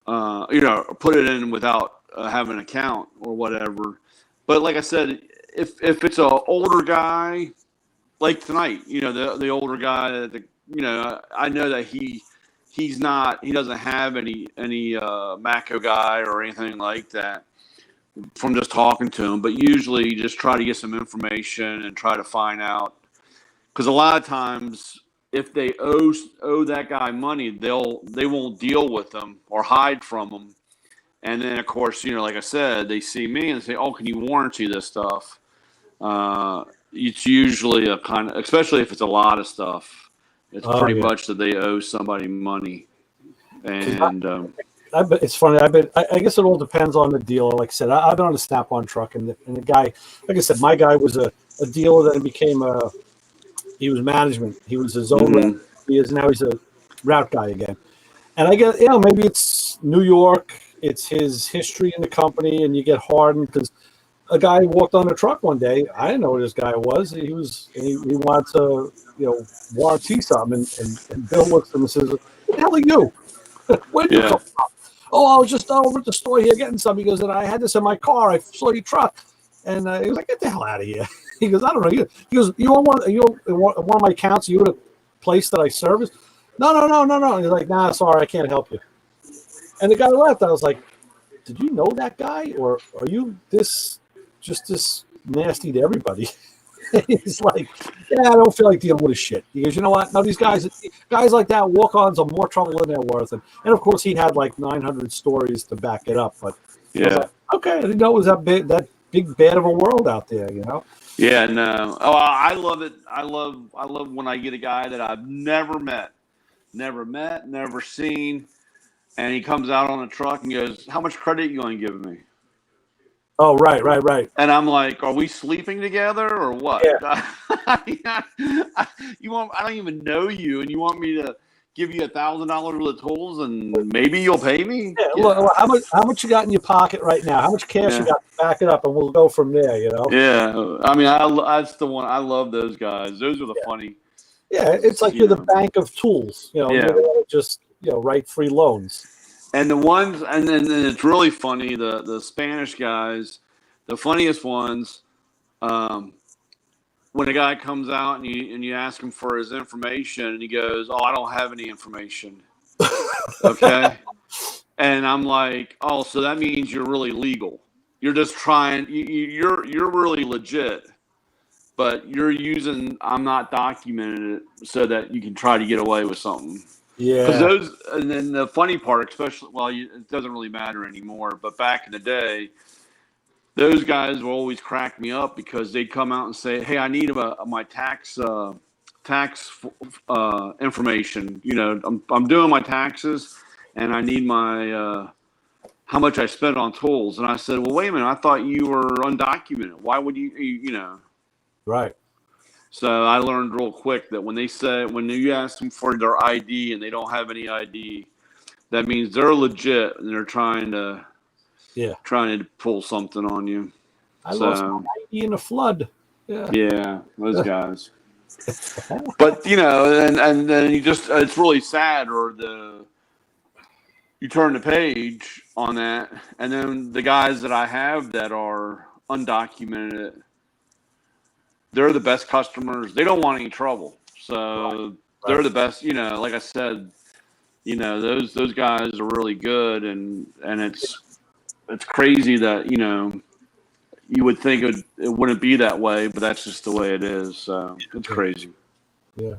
put it in without having an account or whatever. But like I said, if it's an older guy, like tonight, the older guy, I know that he doesn't have any Maco guy or anything like that from just talking to him. But usually, you just try to get some information and try to find out, because a lot of times, if they owe that guy money, they won't deal with them or hide from them. And then, of course, like I said, they see me and say, "Oh, can you warranty this stuff?" It's usually a kind of, especially if it's a lot of stuff, it's pretty much that they owe somebody money. And I bet it's funny. I guess it all depends on the dealer. Like I said, I've been on a Snap-on truck, and the guy, like I said, my guy was a dealer that became he was management. He was his own rep. Now he's a route guy again. And I guess, maybe it's New York, it's his history in the company, and you get hardened because a guy walked on a truck one day. I didn't know who this guy was. He wanted to, warranty something, and Bill looks at him and says, "What the hell are you? Where did you come from?" "Oh, I was just over at the store here getting something." He goes, "And I had this in my car. I saw your truck." And he was like, "Get the hell out of here." He goes, "I don't know." He goes, "You want one of my accounts? You at a place that I service?" No. And he's like, "Nah, sorry, I can't help you." And the guy left. I was like, "Did you know that guy, or are you this nasty to everybody?" He's like, "Yeah, I don't feel like dealing with his shit." He goes, "You know what? No, these guys like that, walk-ons are more trouble than they're worth." And of course, he had like 900 stories to back it up. But I was like, okay, I didn't know it was that big bad of a world out there, Yeah, no. Oh, I love it. I love when I get a guy that I've never met, never seen, and he comes out on a truck and goes, "How much credit are you going to give me?" Oh, right. And I'm like, "Are we sleeping together or what?" Yeah. I don't even know you, and you want me to give you $1,000 worth of tools, and maybe you'll pay me? Yeah. Look, how much you got in your pocket right now? How much cash you got to back it up, and we'll go from there. Yeah. I mean, that's the one. I love those guys. Those are the funny. Yeah, it's like you're the bank of tools. You're just write free loans. And the ones, and then it's really funny. The Spanish guys, the funniest ones. When a guy comes out and you ask him for his information, and he goes, "Oh, I don't have any information." Okay, and I'm like, "Oh, so that means you're really legal. You're just trying. You're really legit, but you're using I'm not documented it so that you can try to get away with something." Yeah. Because and then the funny part, especially, it doesn't really matter anymore, but back in the day, those guys will always crack me up because they'd come out and say, "Hey, I need my tax information. I'm doing my taxes, and I need my how much I spent on tools." And I said, "Well, wait a minute. I thought you were undocumented. Why would you?" Right. So I learned real quick that when you ask them for their ID and they don't have any ID, that means they're legit and they're trying to pull something on you. I lost my ID in a flood. Yeah, those guys. But and then it's really sad, or you turn the page on that, and then the guys that I have that are undocumented, they're the best customers. They don't want any trouble, so they're the best. Like I said, those guys are really good, and it's crazy that you would think it wouldn't be that way, but that's just the way it is. So it's crazy. Yeah.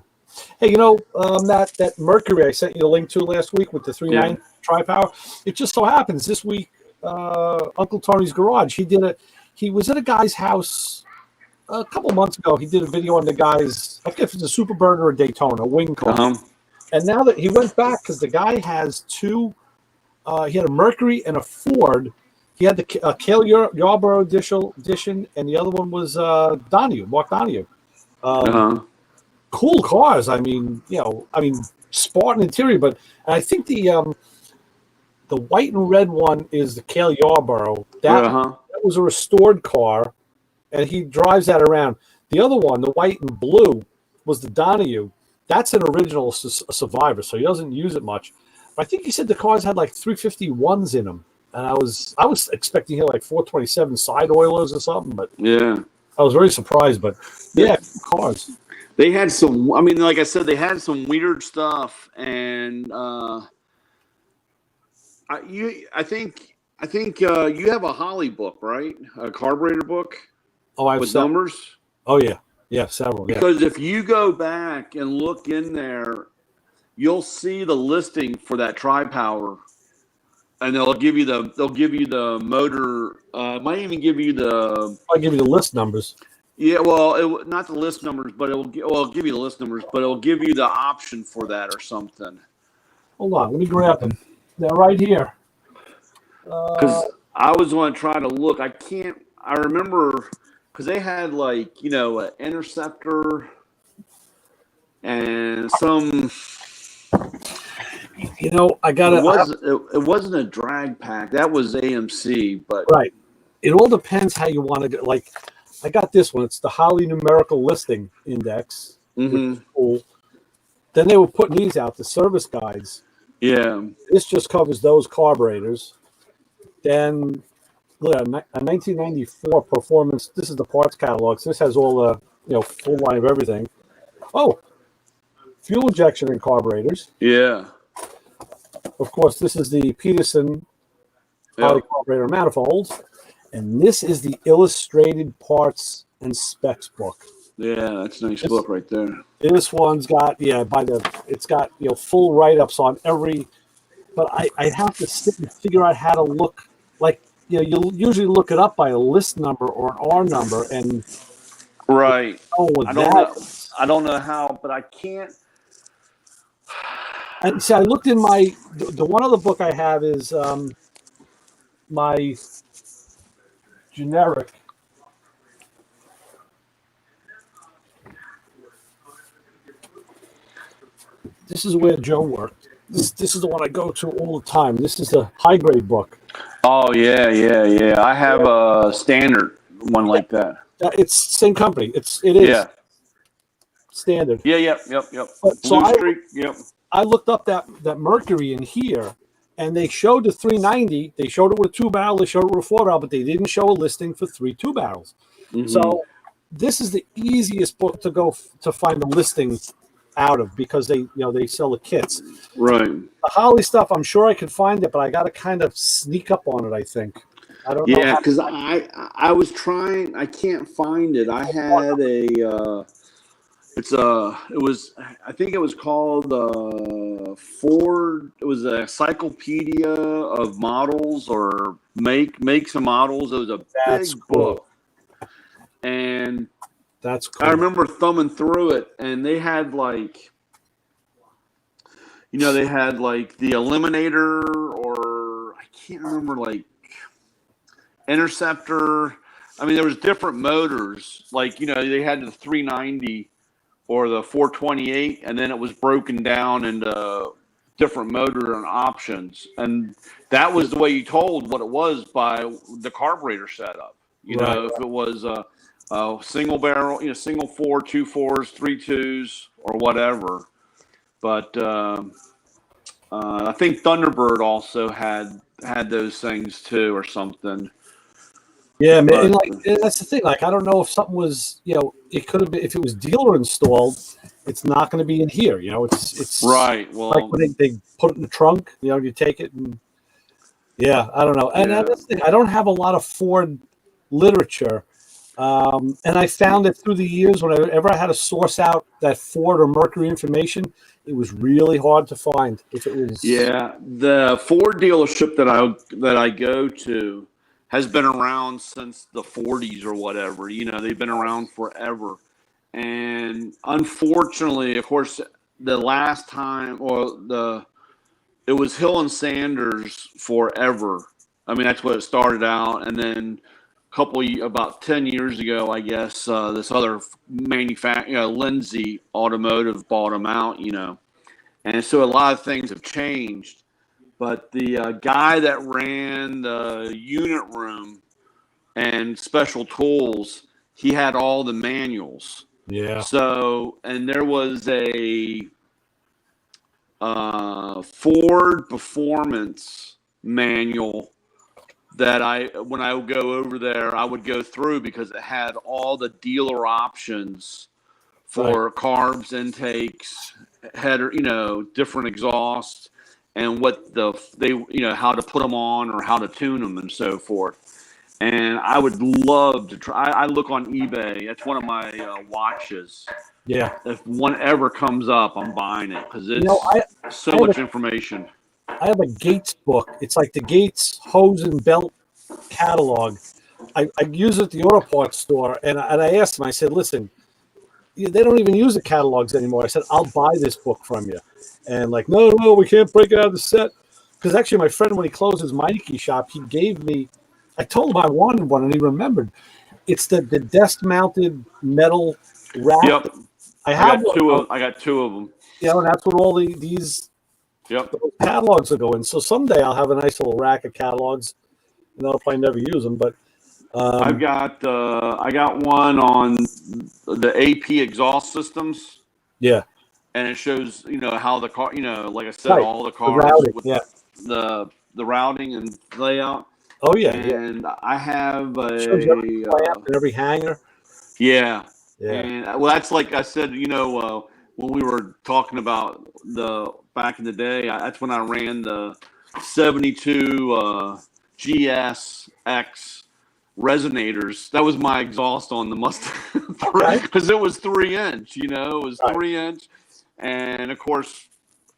Hey, that Mercury I sent you the link to last week with the 390 tri-power. It just so happens this week, Uncle Tony's Garage. He was at a guy's house a couple months ago. He did a video on the guy's, I guess it's a Super Bird or a Daytona, a wing car. And now that he went back, because the guy has two, he had a Mercury and a Ford. He had the Cale Yarborough edition, and the other one was Mark Donahue. Cool cars. I mean, Spartan interior, but I think the white and red one is the Cale Yarborough. That was a restored car, and he drives that around. The other one, the white and blue, was the Donahue. That's an original Survivor, so he doesn't use it much. But I think he said the cars had like 351s in them, and I was expecting here like 427 side oilers or something, but Yeah. I was very surprised. But yeah, cars. They had some. I mean, like I said, they had some weird stuff, and I think you have a Holly book, right? A carburetor book. Oh, I have with numbers. Oh yeah, several. Yeah. Because if you go back and look in there, you'll see the listing for that tri-power, and they'll give you the motor. Might even give you the. I'll give you the list numbers. Yeah, well, not the list numbers, but it'll give you the list numbers, but it'll give you the option for that or something. Hold on, let me grab them. They're right here. Because I was going to try to look. I can't. I remember because they had like an Interceptor and some. I got It wasn't a drag pack. That was AMC, but right. It all depends how you want to go. Like, I got this one. It's the Holly numerical listing index. Mm-hmm. Cool. Then they were putting these out, the service guides. Yeah. This just covers those carburetors. Then, look, a 1994 performance. This is the parts catalog. So this has all the full line of everything. Oh, fuel injection and carburetors. Yeah. Of course, this is the Peterson Holly carburetor manifolds. And this is the illustrated parts and specs book. Yeah, that's a nice book right there. This one's got it's got full write-ups on every, but I have to sit and figure out how to look. Like you'll usually look it up by a list number or an R number, and right. I don't know how, but I can't. And see, I looked in the one other book I have is my generic. This is where Joe worked. This is the one I go to all the time. This is the high grade book. Oh yeah. I have a standard one like that. It's same company. It is standard. Yeah. Yep. I looked up that Mercury in here, and they showed the 390. They showed it with a 2-barrel. They showed it with a 4-barrel, but they didn't show a listing for 3 2-barrels. Mm-hmm. So this is the easiest book to go to find a listing out of because they sell the kits. Right. The Holly stuff, I'm sure I could find it, but I got to kind of sneak up on it. I think. I don't know. Yeah, because I was trying. I can't find it. I had a. I think it was called Ford. It was a encyclopedia of models or makes and models. It was a big book, and that's cool. I remember thumbing through it, and they had like, the Eliminator, or I can't remember, like Interceptor. I mean, there was different motors. Like they had the 390. Or the 428, and then it was broken down into different motor and options, and that was the way you told what it was by the carburetor setup. If it was a single barrel, single 4, 2 4s, 3 2s, or whatever. But I think Thunderbird also had those things too, or something. Yeah, man. That's the thing. Like, I don't know if something was, it could have been, if it was dealer installed, it's not going to be in here. It's right. Well, like when they put it in the trunk, you take it and I don't know. And that's the thing. I don't have a lot of Ford literature. And I found that through the years, whenever I had to source out that Ford or Mercury information, it was really hard to find. If it was, the Ford dealership that I go to has been around since the 40s or whatever. They've been around forever. And unfortunately, of course, the last time, it was Hill and Sanders forever. I mean, that's what it started out. And then about 10 years ago, I guess, this other manufacturer, Lindsay Automotive, bought them out, And so a lot of things have changed. But the guy that ran the unit room and special tools, he had all the manuals. Yeah. So, and there was a Ford Performance manual that when I would go over there, I would go through because it had all the dealer options for carbs, intakes, header, different exhausts, and what how to put them on or how to tune them and so forth. And I would love to try. I look on eBay. That's one of my watches. Yeah. If one ever comes up, I'm buying it because it's so much information. I have a Gates book. It's like the Gates hose and belt catalog. I use it at the auto parts store, and I asked them. I said, "Listen, they don't even use the catalogs anymore." I said, "I'll buy this book from you," and like, no, we can't break it out of the set. Because actually, my friend, when he closed his Meineke shop, he gave me. I told him I wanted one, and he remembered. It's the desk-mounted metal rack. Yep. I got two of them. Yeah, and that's what all these. Yep. Catalogs will go in. So someday I'll have a nice little rack of catalogs, and I'll probably never use them. But I got one on the AP exhaust systems. Yeah. And it shows how the car, like I said, all the cars routing, with the routing and layout. Oh yeah. And I have every hanger. Yeah. Yeah. And well, that's like I said, when we were talking about back in the day, that's when I ran the 72 GSX resonators. That was my exhaust on the Mustang because it was 3-inch. It was 3-inch, and of course,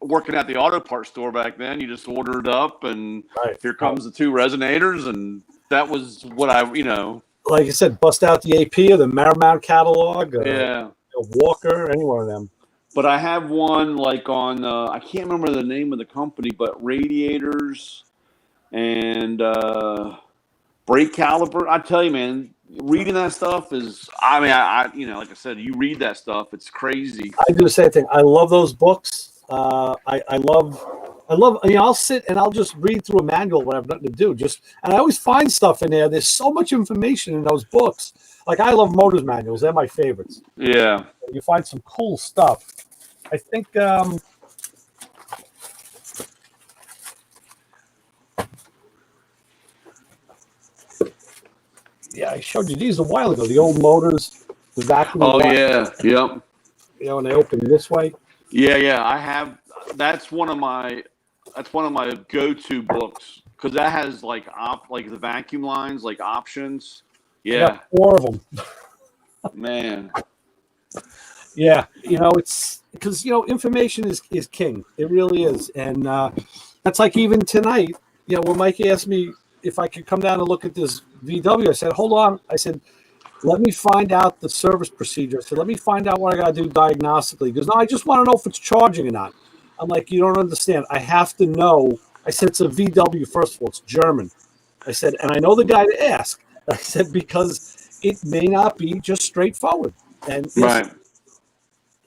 working at the auto parts store back then, you just order it up, and here comes the 2 resonators, and that was what Like I said, bust out the AP or the Marmount catalog. Yeah. Walker, any one of them. But I have one like on, I can't remember the name of the company, but radiators and brake caliper. I tell you, man, reading that stuff is, like I said, you read that stuff, it's crazy. I do the same thing. I love those books. I love, I'll sit and I'll just read through a manual when I have nothing to do. And I always find stuff in there. There's so much information in those books. Like, I love motors manuals. They're my favorites. Yeah. You find some cool stuff. I think I showed you these a while ago. The old motors, the vacuum. Oh yeah, yep. When they open this way. Yeah. I have. That's one of my go-to books because that has like the vacuum lines, like options. Yeah. 4 of them. Man. Yeah, it's because information is king. It really is, and that's like even tonight. When Mike asked me if I could come down and look at this VW, I said, "Hold on." I said, "Let me find out the service procedure." I said, "Let me find out what I got to do diagnostically." Because no, I just want to know if it's charging or not. I'm like, "You don't understand. I have to know." I said, "It's a VW. First of all, it's German." I said, "And I know the guy to ask." I said, "Because it may not be just straightforward." And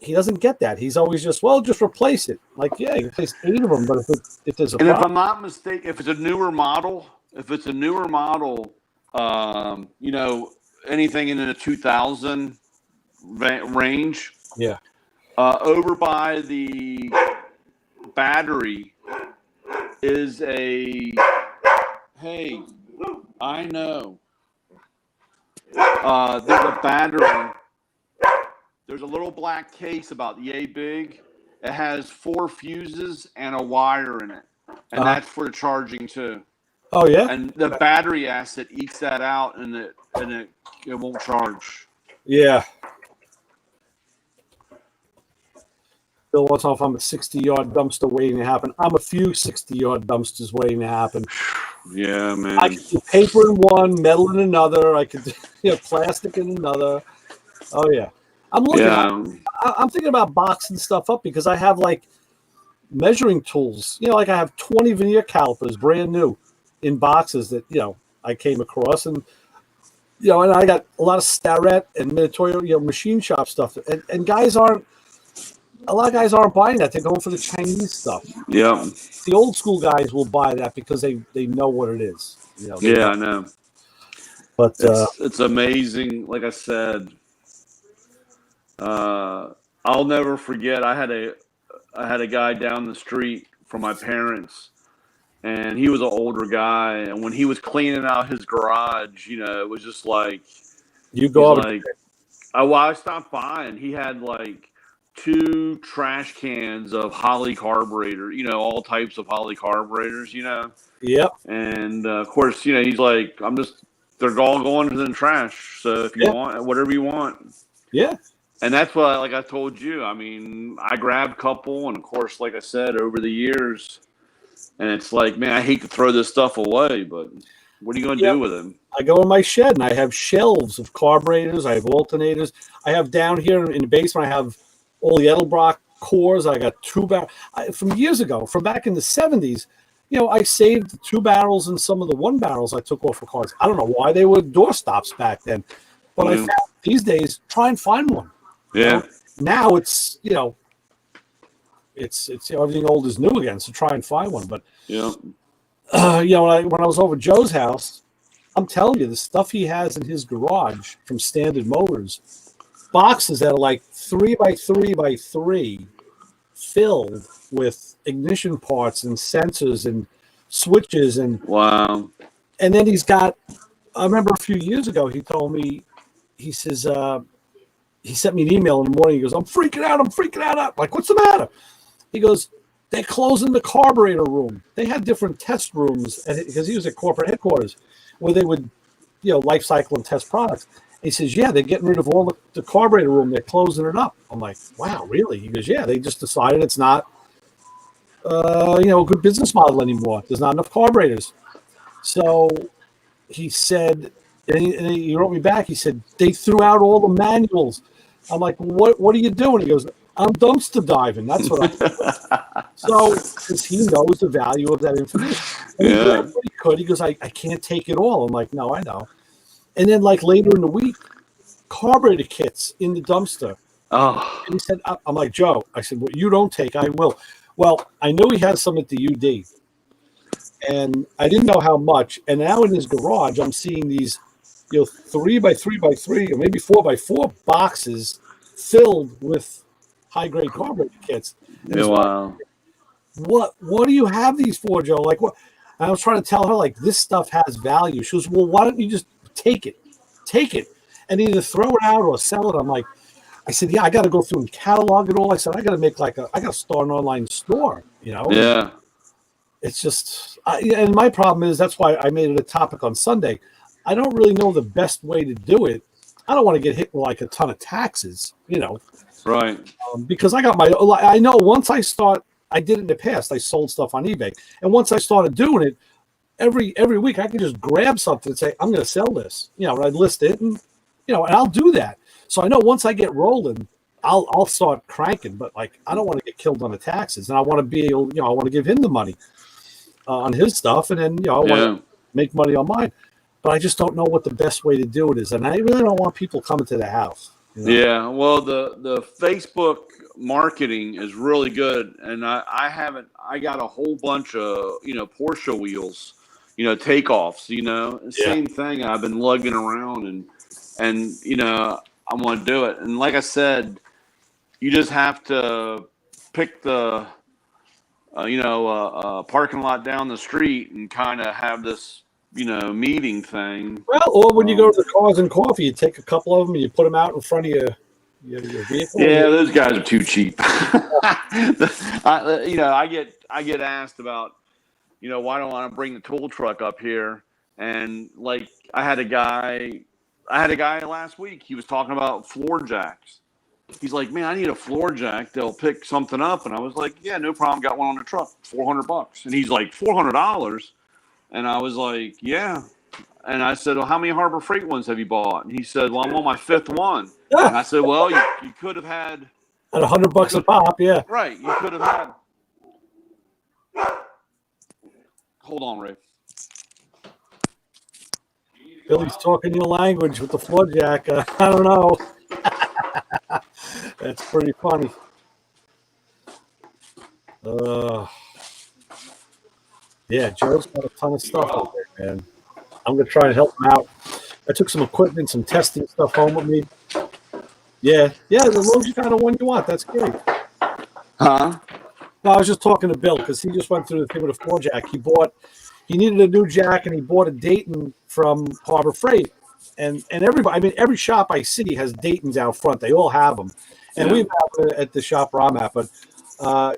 he doesn't get that. He's always just replace it. Like, yeah, you replace 8 of them, but if there's a problem. If I'm not mistaken, if it's a newer model, anything in the 2000 range, over by the battery is a. Hey, I know. There's a battery. There's a little black case about yay big. It has 4 fuses and a wire in it, and that's for charging too. Oh yeah. And the battery acid eats that out, and it won't charge. Yeah. Bill wants to know if I'm a 60-yard dumpster waiting to happen. I'm a few 60-yard dumpsters waiting to happen. Yeah, man. I could do paper in one, metal in another. I could do plastic in another. Oh yeah. I'm looking. Yeah. I'm thinking about boxing stuff up because I have like measuring tools. Like I have 20 veneer calipers, brand new, in boxes that I came across, and and I got a lot of Starrett and Minotaur, machine shop stuff, and a lot of guys aren't buying that. They're going for the Chinese stuff. Yeah. The old school guys will buy that because they know what it is. Yeah, I know. But It's amazing. Like I said, I'll never forget. I had a guy down the street from my parents, and he was an older guy. And when he was cleaning out his garage, it was just like you he's go out. like, I stopped by, and he had like 2 trash cans of Holly carburetor. All types of Holly carburetors. Yep. And of course, he's like, they're all going to the trash. So if you want whatever you want. Yeah. And that's what, like I told you, I mean, I grabbed a couple, and of course, like I said, over the years, and it's like, man, I hate to throw this stuff away, but what are you going to do with them? I go in my shed and I have shelves of carburetors. I have alternators. I have down here in the basement, I have all the Edelbrock cores. I got 2 barrels from years ago, from back in the 70s. I saved the 2 barrels and some of the 1 barrels I took off of cars. I don't know why they were door stops back then, but I found these days, try and find one. Yeah. Now it's it's everything old is new again. So try and find one. But when I was over Joe's house, I'm telling you, the stuff he has in his garage from Standard Motors, boxes that are like 3 by 3 by 3, filled with ignition parts and sensors and switches and wow. And then he's got. I remember a few years ago, he told me, he says. He sent me an email in the morning. He goes, I'm freaking out. I'm like, what's the matter? He goes, they're closing the carburetor room. They had different test rooms because he was at corporate headquarters where they would, life cycle and test products. And he says, yeah, they're getting rid of all the carburetor room. They're closing it up. I'm like, wow, really? He goes, yeah, they just decided it's not, a good business model anymore. There's not enough carburetors. So he said, and he wrote me back. He said, they threw out all the manuals. I'm like, what are you doing? He goes, I'm dumpster diving. That's what I'm doing. So, because he knows the value of that information. And he grabbed what he could. He goes, I can't take it all. I'm like, no, I know. And then, like, later in the week, carburetor kits in the dumpster. Oh. And he said, I'm like, Joe, I said, what you don't take, I will. Well, I knew he has some at the UD. And I didn't know how much. And now in his garage, I'm seeing these 3 by 3 by 3 or maybe 4 by 4 boxes filled with high grade carburetor kits. Yeah, wow. What do you have these for, Joe? Like, what? And I was trying to tell her, like, this stuff has value. She goes, well, why don't you just take it and either throw it out or sell it? I'm like, I said, yeah, I got to go through and catalog it all. I said, I got to make I got to start an online store, Yeah. It's just, and my problem is that's why I made it a topic on Sunday. I don't really know the best way to do it. I don't want to get hit with like a ton of taxes, Right. Because I know once I did it in the past, I sold stuff on eBay. And once I started doing it, every week I can just grab something and say, I'm going to sell this, and I list it and I'll do that. So I know once I get rolling, I'll start cranking, but like, I don't want to get killed on the taxes, and I want to be able, I want to give him the money on his stuff. And then, I want to make money on mine. But I just don't know what the best way to do it is, and I really don't want people coming to the house. Yeah, well, the Facebook marketing is really good, and I got a whole bunch of Porsche wheels, takeoffs. Same thing. I've been lugging around, and I'm going to do it. And like I said, you just have to pick the parking lot down the street and kind of have this meeting thing. Well, or when you go to the Cars and Coffee, you take a couple of them and you put them out in front of your vehicle. Yeah, those guys are too cheap. I get asked about, why don't I bring the tool truck up here? And like, I had a guy last week. He was talking about floor jacks. He's like, man, I need a floor jack. They'll pick something up. And I was like, yeah, no problem. Got one on the truck, $400. And he's like, $400. And I was like, yeah. And I said, well, how many Harbor Freight ones have you bought? And he said, well, I'm on my 5th one. And I said, well, you could have had at $100 a pop, yeah. Right. You could have had. Hold on, Ray. Billy's talking your language with the floor jack. I don't know. That's pretty funny. Yeah, Joe's got a ton of stuff out there, man. I'm going to try and help him out. I took some equipment, some testing stuff home with me. Yeah, as long as you kind of one you want, that's great. Huh? No, I was just talking to Bill because he just went through the thing with a floor jack. He needed a new jack, and he bought a Dayton from Harbor Freight. And everybody, I mean, every shop I see has Daytons out front. They all have them, and we have it at the shop where I'm at. But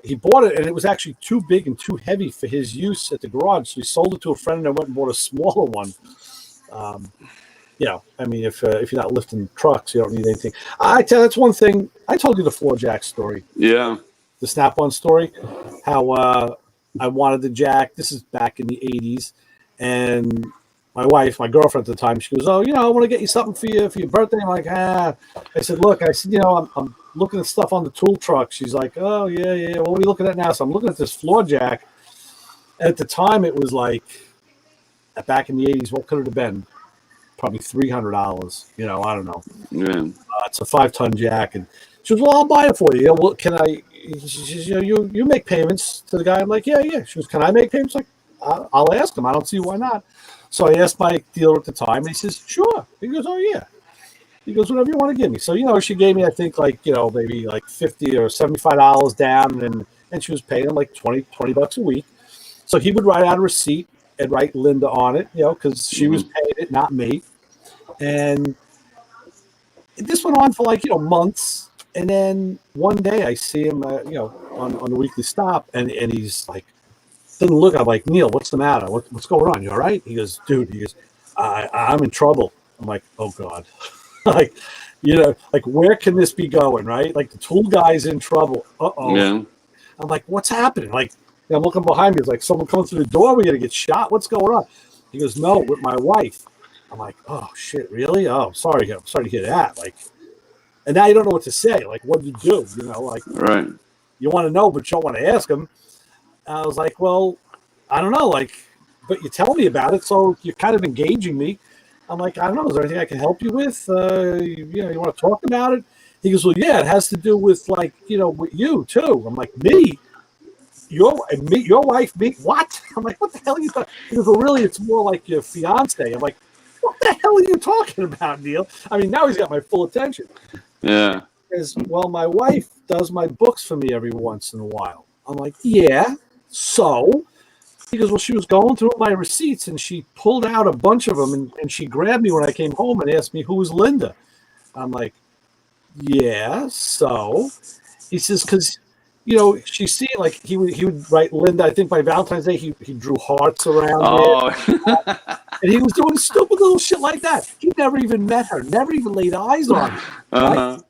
he bought it, and it was actually too big and too heavy for his use at the garage. So he sold it to a friend, and I went and bought a smaller one. I mean, if you're not lifting trucks, you don't need anything. That's one thing. I told you the floor jack story. Yeah. The Snap-on story. How I wanted the jack. This is back in the 80s, and my wife, my girlfriend at the time, she goes, "Oh, I want to get you something for your birthday." I'm like, I said, "Look," I said, I'm looking at stuff on the tool truck." She's like, "Oh, yeah. Well, what are you looking at now?" So I'm looking at this floor jack. At the time, it was like, back in the 80s, what could it have been? Probably $300. I don't know. Yeah. It's a 5-ton jack, and she goes, "Well, I'll buy it for you. Well, can I?" She says, "You make payments to the guy." I'm like, "Yeah." She goes, "Can I make payments?" Like, I'll ask him. I don't see why not. So I asked my dealer at the time, and he says, "Sure." He goes, "Oh yeah." He goes, "Whatever you want to give me." So she gave me, I think, maybe like $50 or $75 down, and she was paying him like $20 a week. So he would write out a receipt and write Linda on it, because she was paying it, not me. And this went on for months. And then one day I see him, on the weekly stop, and he's like, doesn't look. I'm like, "Neil, what's the matter? What's going on? You all right?" He goes, "Dude," I'm in trouble. I'm like, "Oh God." Where can this be going? Right? Like the tool guy's in trouble. Uh-oh. Yeah. I'm like, "What's happening?" I'm looking behind me. It's like someone comes through the door. We're going to get shot. What's going on? He goes, "No, with my wife." I'm like, "Oh shit, really? Oh, I'm sorry to hear that." And now you don't know what to say. Like, what do you do? Right. You want to know, but you don't want to ask him. I was like, "Well, I don't know. But you tell me about it, so you're kind of engaging me." I'm like, "I don't know. Is there anything I can help you with? You want to talk about it?" He goes, "Well, yeah, it has to do with with you too." I'm like, "Me? Your wife, me? What?" I'm like, "What the hell are you talking?" He goes, "Well, really, it's more like your fiance." I'm like, "What the hell are you talking about, Neil?" I mean, now he's got my full attention. Yeah. Because, well, my wife does my books for me every once in a while. I'm like, "Yeah, so?" He goes, "Well, she was going through my receipts, and she pulled out a bunch of them, and she grabbed me when I came home and asked me, 'Who was Linda?'" I'm like, "Yeah, so?" He says, "Because, she's seeing, he would write Linda. I think by Valentine's Day, he drew hearts around it. And he was doing stupid little shit like that. He never even met her, never even laid eyes on her. Right?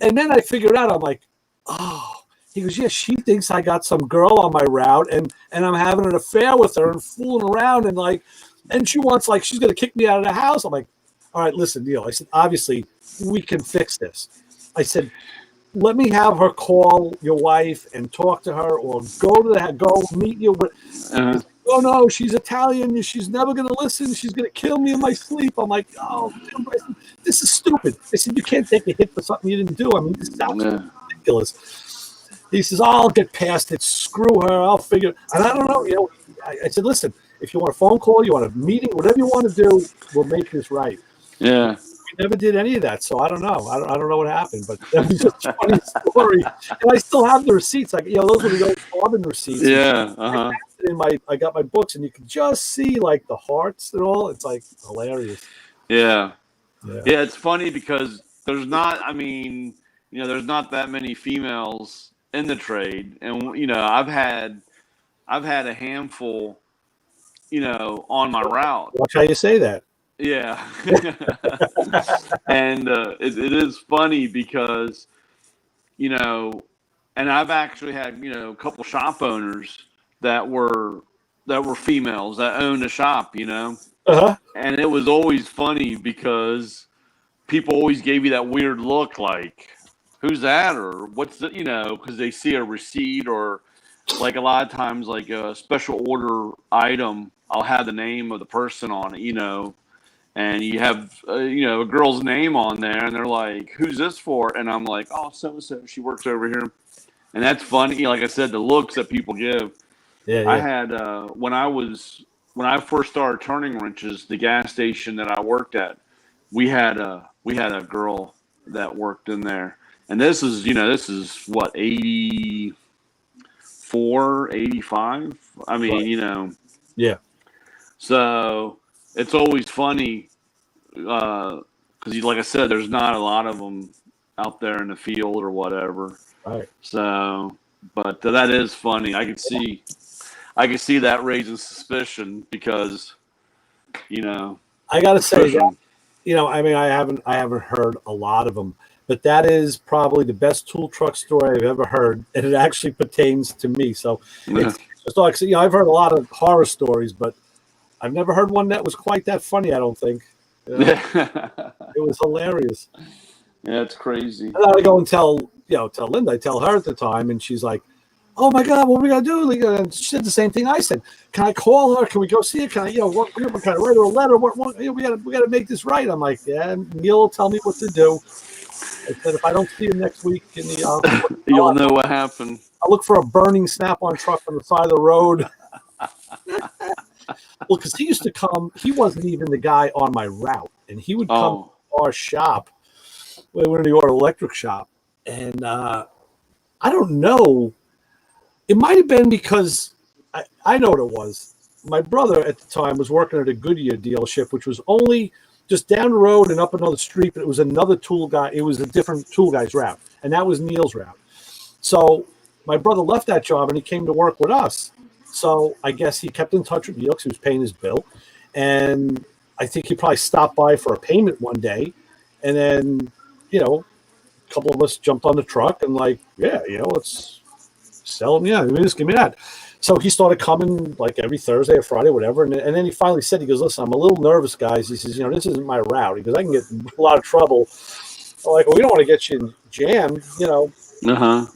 And then I figured out, I'm like, "Oh." He goes, "Yeah, she thinks I got some girl on my route, and I'm having an affair with her and fooling around, and she wants, she's going to kick me out of the house." I'm like, "All right, listen, Neil." I said, "Obviously, we can fix this." I said, "Let me have her call your wife and talk to her, or go meet you." "Oh no, she's Italian. She's never going to listen. She's going to kill me in my sleep." I'm like, "Oh, dude," I said, "this is stupid." I said, "You can't take a hit for something you didn't do. I mean, this is absolutely ridiculous." He says, "I'll get past it. Screw her. I'll figure it." And I don't know. I said, "Listen, if you want a phone call, you want a meeting, whatever you want to do, we'll make this right." Yeah. We never did any of that, so I don't know. I don't know what happened, but that was just a funny story. And I still have the receipts. Those were the old Carbon receipts. Yeah. I got my books, and you can just see the hearts and all. It's hilarious. Yeah. Yeah. It's funny because there's not. I mean, there's not that many females in the trade, and I've had a handful, on my route. Watch how you say that. Yeah. And it is funny because, and I've actually had, a couple shop owners that were females that owned a shop, Uh-huh. and it was always funny because people always gave you that weird look like, "Who's that?" or "What's the," because they see a receipt, or a lot of times a special order item, I'll have the name of the person on it, and you have a girl's name on there, and they're like, "Who's this for?" And I'm like, "Oh, so and so, she works over here." And that's funny. Like I said, the looks that people give. Yeah. I had when I was when I first started turning wrenches, the gas station that I worked at, we had a girl that worked in there, and this is what 84, 85. I mean, Right. you know, Yeah. so it's always funny because, like I said, there's not a lot of them out there in the field or whatever. Right. So, but that is funny. I could see that raising suspicion because, you know, I got to say that, especially I mean, I haven't heard a lot of them, but that is probably the best tool truck story I've ever heard, and it actually pertains to me. So it's just like, I've heard a lot of horror stories, but I've never heard one that was quite that funny. I don't think. It was hilarious. Yeah, it's crazy. And I go and tell Linda. I tell her at the time, and she's like, "Oh my God, what are we gonna do?" She said the same thing I said. Can I call her? Can we go see her? Can I, what kind of write her a letter? What we gotta make this right. I'm like, yeah. Neil will tell me what to do. I said, if I don't see him next week, You'll know what happened. I'll look for a burning Snap-on truck on the side of the road. Well, because he used to come, he wasn't even the guy on my route, and he would come to our shop. We were in the auto electric shop, and I don't know. It might have been because I know what it was. My brother at the time was working at a Goodyear dealership, which was only just down the road and up another street, but it was another tool guy. It was a different tool guy's route, and that was Neil's route. So my brother left that job, and he came to work with us. So I guess he kept in touch with Neil because he was paying his bill. And I think he probably stopped by for a payment one day. And then, a couple of us jumped on the truck and let's sell him. Yeah, just give me that. So he started coming like every Thursday or Friday, whatever. And then he finally said, he goes, "Listen, I'm a little nervous, guys." He says, "This isn't my route." He goes, "I can get in a lot of trouble." I'm like, "Well, we don't want to get you jammed, Uh-huh.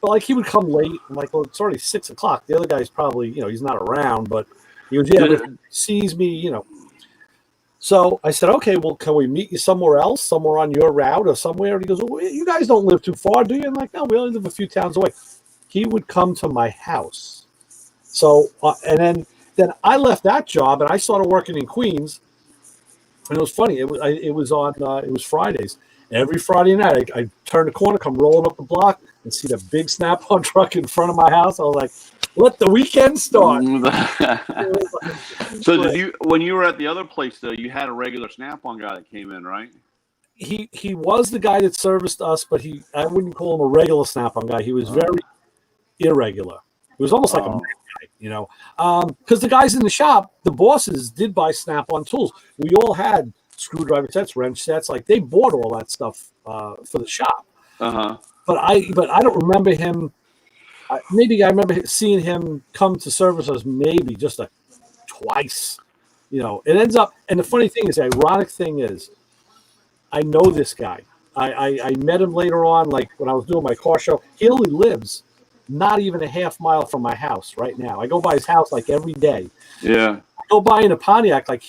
But he would come late. I'm like, "Well, it's already 6:00. The other guy's probably, he's not around." But he goes, "Yeah, but he sees me, So I said, "Okay, well, can we meet you somewhere else, somewhere on your route or somewhere?" And he goes, "Well, you guys don't live too far, do you?" I'm like, "No, we only live a few towns away." He would come to my house. So, and then I left that job and I started working in Queens. And it was funny. It was Fridays. Every Friday night, I turn the corner, come rolling up the block, and see the big Snap-on truck in front of my house. I was like, "Let the weekend start." So when you were at the other place though, you had a regular Snap-on guy that came in, right? He was the guy that serviced us, but I wouldn't call him a regular Snap-on guy. He was very irregular. It was almost like a guy, because the guys in the shop, the bosses did buy Snap-on tools. We all had screwdriver sets, wrench sets, like they bought all that stuff for the shop. Uh-huh. But I don't remember him. Maybe I remember seeing him come to service us maybe just twice. It ends up, and the funny thing is, the ironic thing is, I know this guy. I met him later on, like when I was doing my car show. He only lives not even a half mile from my house right now. I go by his house like every day. Yeah. I go by in a Pontiac, like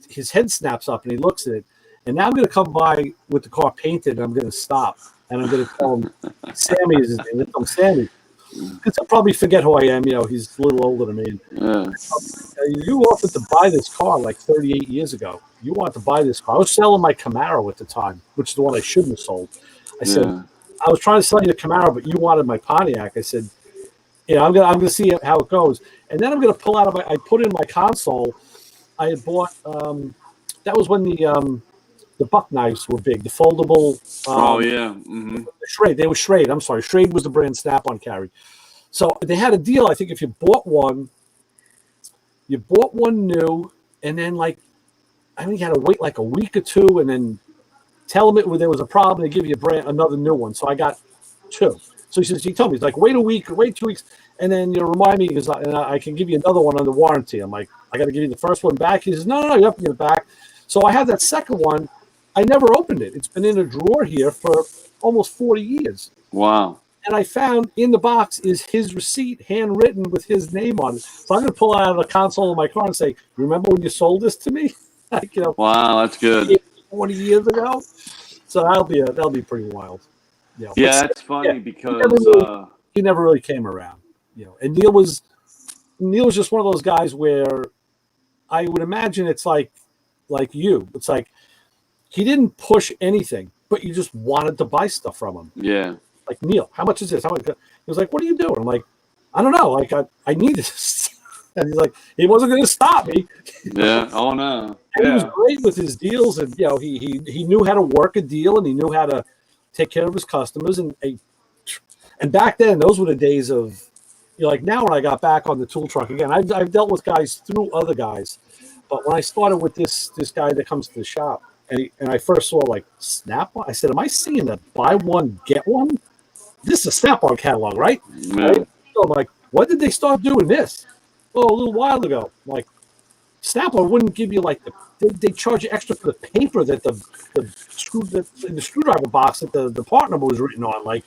his head snaps up and he looks at it. And now I'm going to come by with the car painted and I'm going to stop. And I'm going to tell him, Sammy is his name. I'm Sammy. Because he'll probably forget who I am. He's a little older than me. Yeah. You offered to buy this car like 38 years ago. You wanted to buy this car. I was selling my Camaro at the time, which is the one I shouldn't have sold. I said, I was trying to sell you the Camaro, but you wanted my Pontiac. I said, I'm gonna see how it goes, and then I'm gonna pull out I put in my console. I had bought. That was when the buck knives were big, the foldable. Mm-hmm. Schrade. They were Schrade. I'm sorry, Schrade was the brand Snap-on carried. So they had a deal. I think if you bought one new, and then you had to wait like a week or two, and then tell them there was a problem. They give you another new one. So I got two. So he told me, he's like, wait a week or wait 2 weeks, and then remind me because I can give you another one under warranty. I'm like, I got to give you the first one back. He says, no, you have to give it back. So I have that second one. I never opened it. It's been in a drawer here for almost 40 years. Wow. And I found in the box is his receipt, handwritten with his name on it. So I'm going to pull it out of the console of my car and say, "Remember when you sold this to me?" Wow, that's good. 40 years ago. So that'll be pretty wild. Yeah, that's funny because he never really came around. And Neil was just one of those guys where I would imagine it's like you. It's like he didn't push anything, but you just wanted to buy stuff from him. Yeah. Like, Neil, how much is this? How much? He was like, what are you doing? I'm like, I don't know. Like, I need this. And he's like, he wasn't going to stop me. Yeah. Oh no. And he was Yeah. great with his deals, and he knew how to work a deal, and he knew how to take care of his customers. And back then, those were the days of, like now when I got back on the tool truck again, I've dealt with guys through other guys, but when I started with this guy that comes to the shop, and I first saw like Snap-on, I said, am I seeing a buy one get one? This is a Snap-on catalog, right? Yeah. So I'm like, when did they start doing this? Oh, a little while ago. I'm like, Snap-on wouldn't give you like they charge you extra for the paper that the screwdriver box that the part number was written on. Like,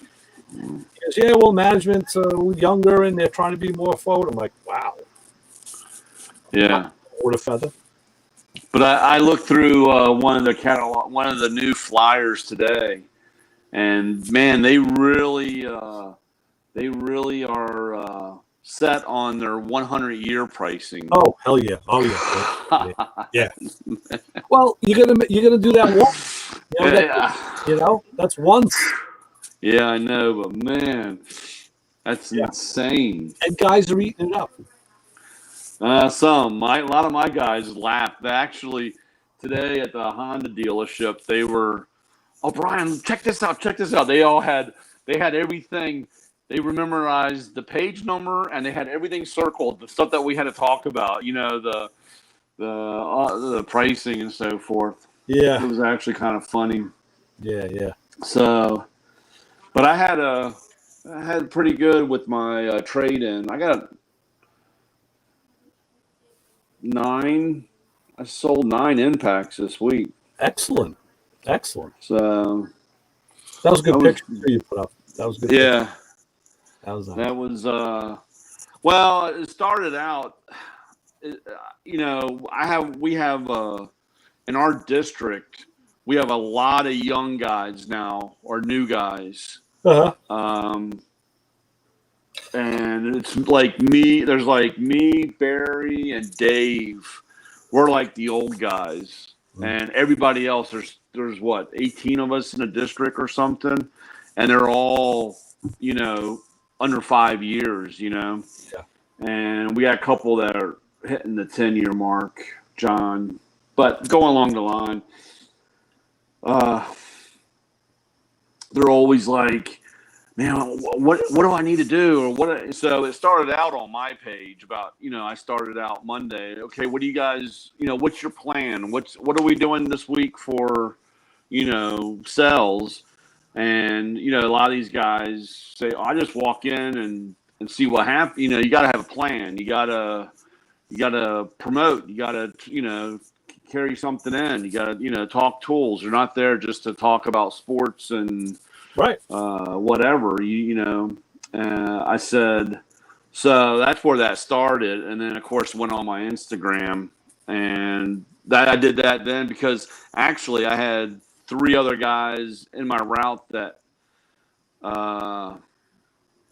he goes, yeah, well, management's younger and they're trying to be more forward. I'm like, wow. Yeah. What a feather. But I looked through one of the new flyers today, and man, they really are set on their 100-year pricing. Oh, hell yeah. Oh yeah. Yeah. Well, you're gonna do that once. That's once. Yeah, I know, but man, that's insane. And guys are eating it up. A lot of my guys laughed. Actually, today at the Honda dealership, they were, oh, Brian, check this out. They had everything. They memorized the page number, and they had everything circled, the stuff that we had to talk about, the pricing and so forth. Yeah. It was actually kind of funny. Yeah. So, but I had pretty good with my trade-in. I got 9. I sold 9 impacts this week. Excellent. So that was a good picture you put up. That was good. Yeah. Picture. That was well, it started out, we have in our district, we have a lot of young guys now, or new guys. Uh-huh. And it's like there's like me, Barry, and Dave. We're like the old guys. And everybody else, there's what, 18 of us in a district or something, and they're all, under 5 years, Yeah. And we got a couple that are hitting the 10-year mark, John. But going along the line, they're always like, man, what do I need to do? Or what? So it started out on my page about, I started out Monday. Okay, what do you guys, what's your plan? What are we doing this week for, sales? And, a lot of these guys say, I just walk in and see what happens. You got to have a plan. You got to promote. You got to, carry something in. You got to, talk tools. You're not there just to talk about sports and right. Whatever, I said, so that's where that started. And then, of course, went on my Instagram. And that I did that then because actually I had 3 other guys in my route that I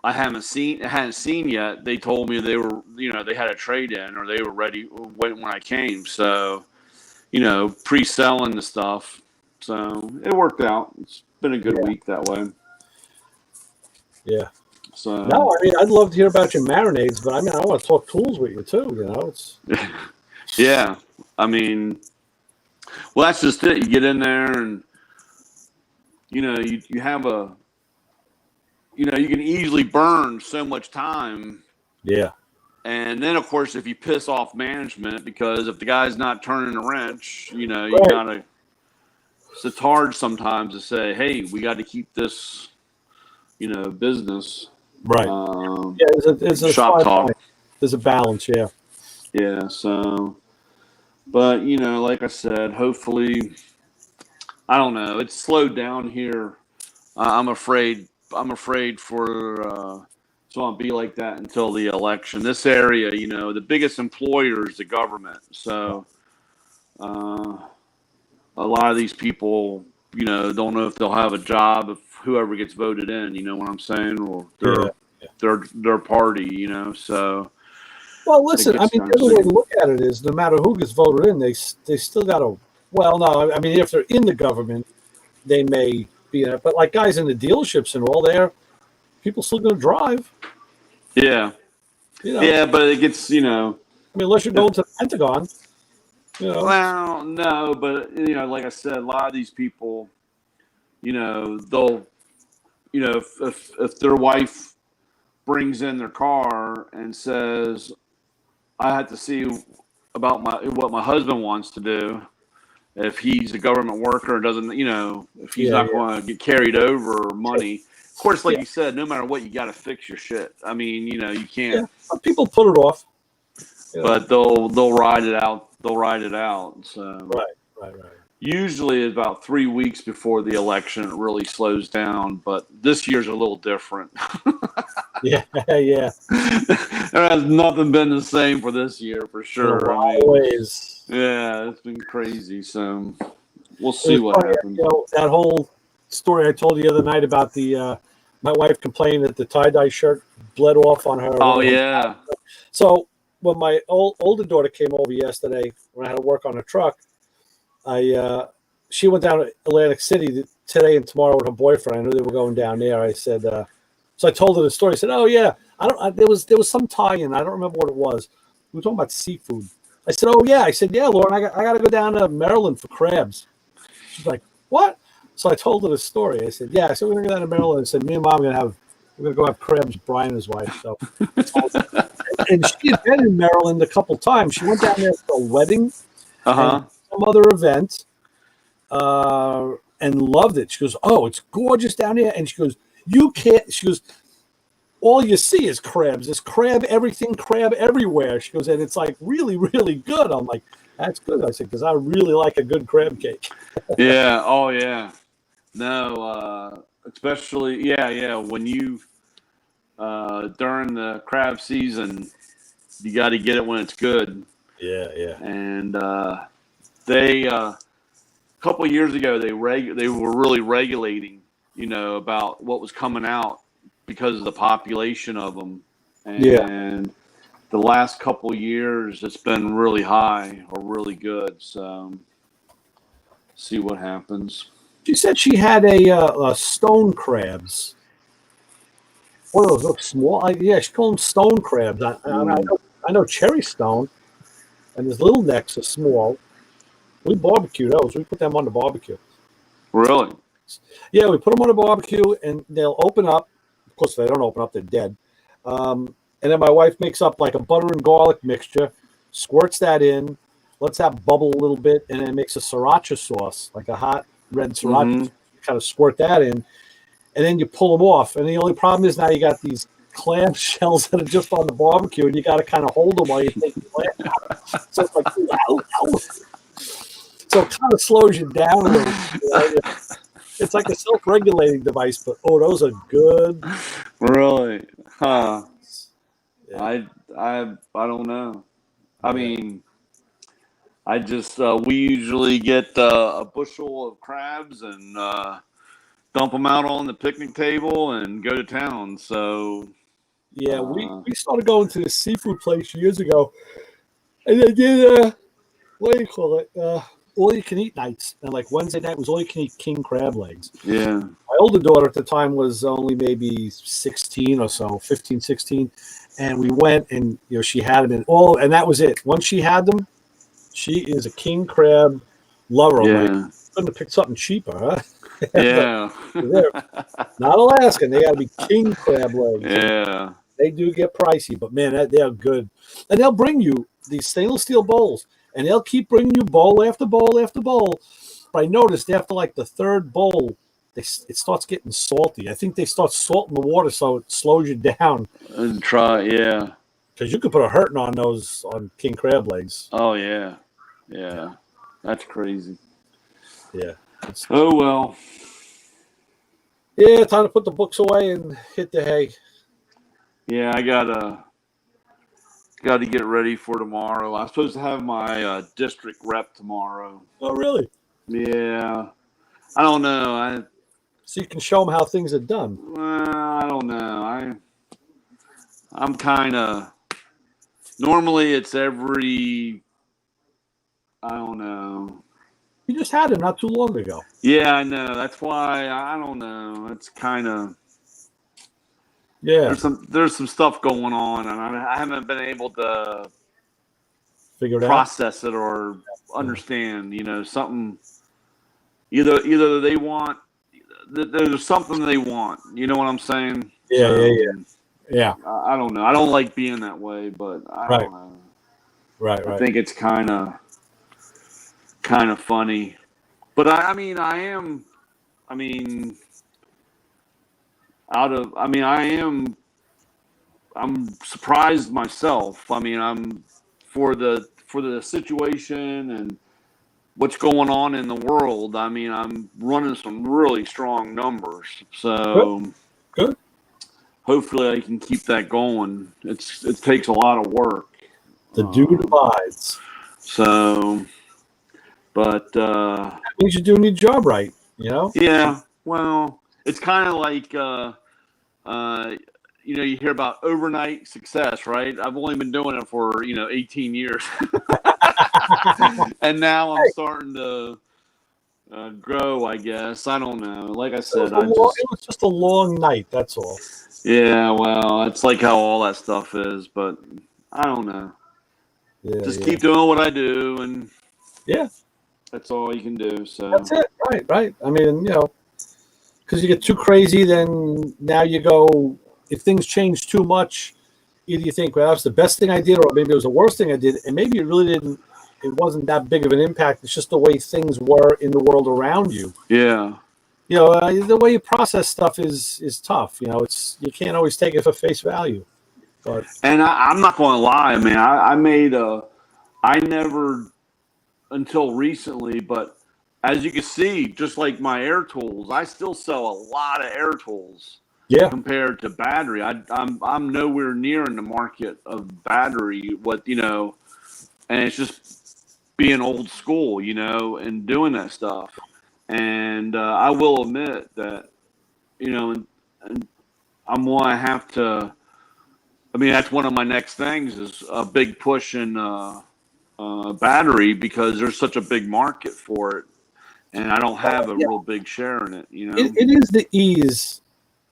hadn't seen yet. They told me they were, they had a trade in or they were ready when I came. So, pre-selling the stuff. So it worked out. It's been a good week that way. Yeah. So no, I mean, I'd love to hear about your marinades, but I mean, I want to talk tools with you too. It's yeah. I mean, well, that's just it. You get in there and you have you can easily burn so much time. Yeah. And then, of course, if you piss off management, because if the guy's not turning a wrench, you right. gotta. It's hard sometimes to say, "Hey, we got to keep this, business." Right. It's a shop talk. There's a balance, yeah. Yeah. So, but like I said, hopefully, I don't know. It's slowed down here. I'm afraid for. It's going to be like that until the election. This area, the biggest employer is the government. So, a lot of these people, don't know if they'll have a job if whoever gets voted in, you know what I'm saying, or their party, So Well, listen, I gets mean, done. the other way to look at it is no matter who gets voted in, they still got to. Well, no, I mean, if they're in the government, they may be in it. But like guys in the dealerships and all there, people still going to drive. Yeah. You know, Yeah, but it gets, I mean, unless you're going to the Pentagon, you know. well, no, but like I said, a lot of these people, they'll, if their wife brings in their car and says, I have to see about what my husband wants to do. If he's a government worker and doesn't, if he's not going to get carried over money. Of course, like you said, no matter what, you got to fix your shit. I mean, you can't. Yeah, but people put it off. But they'll ride it out. They'll ride it out. So Right. usually about 3 weeks before the election, it really slows down. But this year's a little different. Yeah. There has nothing been the same for this year, for sure. Always. Yeah, it's been crazy. So we'll see what happens. That whole story I told you the other night about the my wife complained that the tie-dye shirt bled off on her. Oh, yeah. So when my older daughter came over yesterday, when I had to work on a truck, she went down to Atlantic City today and tomorrow with her boyfriend. I knew they were going down there. I said, so I told her the story. I said, oh yeah, there was some tie-in. I don't remember what it was. We were talking about seafood. I said, oh yeah. I said, yeah, Lauren, I got to go down to Maryland for crabs. She's like, what? So I told her the story. I said, yeah. I said, we're going to go down to Maryland. I said, me and Mom are going to go have crabs, Brian and his wife. So, and she had been in Maryland a couple times. She went down there for a wedding and some other event and loved it. She goes, oh, it's gorgeous down here. And she goes, she goes, all you see is crabs. There's crab everything, crab everywhere. She goes, and it's like really, really good. I'm like, that's good. I said, because I really like a good crab cake. Yeah. Oh, yeah. No, especially, yeah. When you, during the crab season, you got to get it when it's good. Yeah. And they, a couple of years ago, they were really regulating, about what was coming out because of the population of them. And the last couple of years, it's been really high or really good. So, see what happens. She said she had a stone crabs. What are those? Look small. She called them stone crabs. I know cherry stone, and his little necks are small. We barbecue those. We put them on the barbecue. Really? Yeah, we put them on the barbecue, and they'll open up. Of course, if they don't open up, they're dead. And then my wife makes up like a butter and garlic mixture, squirts that in, lets that bubble a little bit, and then makes a sriracha sauce, like a hot red sriracha. Kind of squirt that in, and then you pull them off. And the only problem is now you got these clam shells that are just on the barbecue, and you got to kind of hold them while you take the clam out. So it's like, ow. So it kind of slows you down a little. It's like a self-regulating device, but those are good. Really? Huh. Yeah. I don't know. I mean, I just we usually get a bushel of crabs and dump them out on the picnic table and go to town. So yeah, we started going to this seafood place years ago, and they did what do you call it? All you can eat nights. And like Wednesday night was all you can eat king crab legs. Yeah. My older daughter at the time was only maybe 16 or so, 15, 16. And we went and, she had them and that was it. Once she had them, she is a king crab lover. Yeah. Like, couldn't have picked something cheaper, huh? Yeah. Not Alaskan. They got to be king crab legs. Yeah. They do get pricey, but man, they're good. And they'll bring you these stainless steel bowls. And they'll keep bringing you bowl after bowl after bowl. But I noticed after like the third bowl, it starts getting salty. I think they start salting the water so it slows you down. And try, yeah. Because you could put a hurting on king crab legs. Oh, yeah. Yeah. That's crazy. Yeah. Oh, well. Yeah, time to put the books away and hit the hay. Yeah, I got to get ready for tomorrow. I'm supposed to have my district rep tomorrow. Oh, really? Yeah. I don't know. So you can show them how things are done. I don't know. I'm kind of Normally it's every, I don't know. You just had him not too long ago. Yeah, I know. That's why I don't know. It's kind of Yeah, there's some stuff going on, and I haven't been able to figure it out. process it or understand. You know, something. Either they want. There's something they want. You know what I'm saying? Yeah, So, yeah. I don't know. I don't like being that way, but I Right. don't know. Right. I think it's kind of funny, but I mean, I am. I mean, I'm surprised myself. I mean, I'm for the situation and what's going on in the world. I mean, I'm running some really strong numbers. So Good. hopefully I can keep that going. It takes a lot of work. The dude abides. So, but That means you're doing your job right. You know. yeah. Well, it's kind of like you know, you hear about overnight success, right? I've only been doing it for 18 years, and now I'm starting to grow. I guess I don't know. Like I said, it was just a long night. That's all. Yeah, well, it's like how all that stuff is, but I don't know. Yeah, Just keep doing what I do, and yeah, that's all you can do. So that's it. Right. I mean, because you get too crazy, then now you go. If things change too much, either you think, well, that's the best thing I did, or maybe it was the worst thing I did, and maybe it really didn't. It wasn't that big of an impact. It's just the way things were in the world around you. yeah. The way you process stuff is tough. You can't always take it for face value. But I'm not going to lie. I mean, I never until recently, but as you can see, just like my air tools, I still sell a lot of air tools. Yeah. Compared to battery, I'm nowhere near in the market of battery. And it's just being old school, and doing that stuff. And I will admit that, and I'm going to have to. I mean, that's one of my next things is a big push in battery because there's such a big market for it, and I don't have a real big share in it. It is the ease.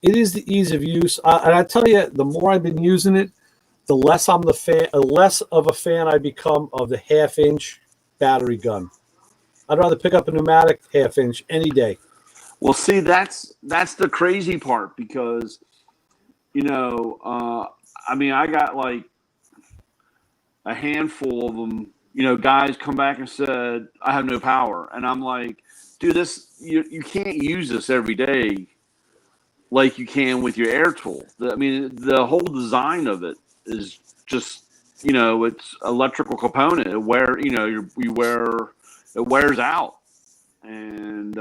It is the ease of use, and I tell you, the more I've been using it, the less I'm less of a fan I become of the half-inch battery gun. I'd rather pick up a pneumatic half-inch any day. Well, see, that's the crazy part because, I mean, I got like a handful of them. Guys come back and said, "I have no power," and I'm like, "Dude, you can't use this every day." Like you can with your air tool. I mean, the whole design of it is just, it's electrical component. It wears out, and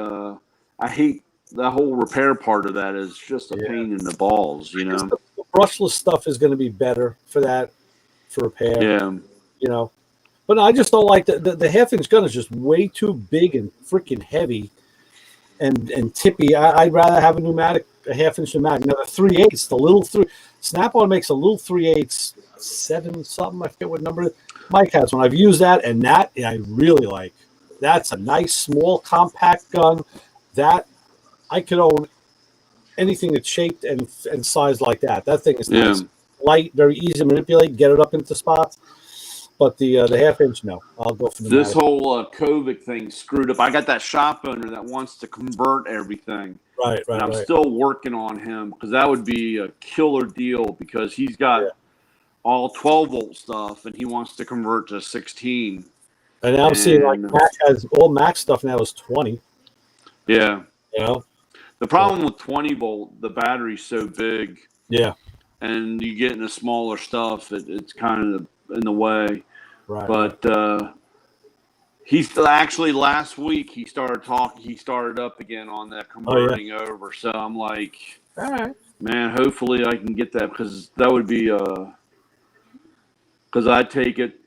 I hate the whole repair part of that. Is just a pain in the balls. The brushless stuff is going to be better for that, for repair. Yeah. But no, I just don't like the half-inch gun is just way too big and freaking heavy. And tippy. I'd rather have a half-inch pneumatic. Now the 3/8, the little Snap-on makes a little 3/8 7 something. I forget what number Mike has one. I've used that, and that I really like. That's a nice small compact gun. That I could own anything that's shaped and sized like that. That thing is nice, light, very easy to manipulate, get it up into spots. But the half-inch, no. I'll go for the This whole COVID thing screwed up. I got that shop owner that wants to convert everything. Right. And I'm still working on him because that would be a killer deal because he's got all 12-volt stuff and he wants to convert to 16. And now I'm seeing like Mac has all Mac stuff now is 20. Yeah. The problem with 20-volt, the battery's so big. Yeah. And you get into smaller stuff, it's kind of in the way. Right. But he's actually last week he started talking. He started up again on that converting over. So I'm like, all right, man. Hopefully I can get that because that would be because I'd take it,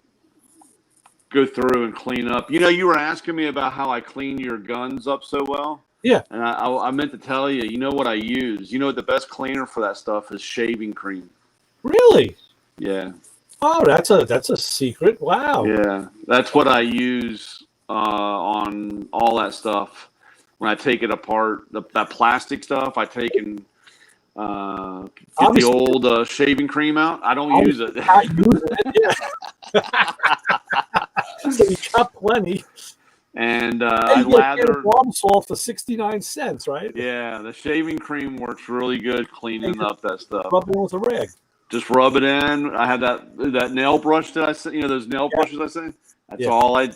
go through and clean up. You were asking me about how I clean your guns up so well. Yeah. And I meant to tell you. You know what I use? You know what the best cleaner for that stuff is? Shaving cream. Really? Yeah. Oh, that's a secret. Wow. Yeah, that's what I use on all that stuff. When I take it apart, that plastic stuff, I take and get the Obviously, old shaving cream out. I don't use it. not using it. Yeah. So you got plenty. And And I you get a lather. problem salt for 69 cents, right? Yeah, the shaving cream works really good cleaning up that stuff. Rub it with a rag. Just rub it in. I have that nail brush that I say, those nail brushes I say. That's Yeah. all I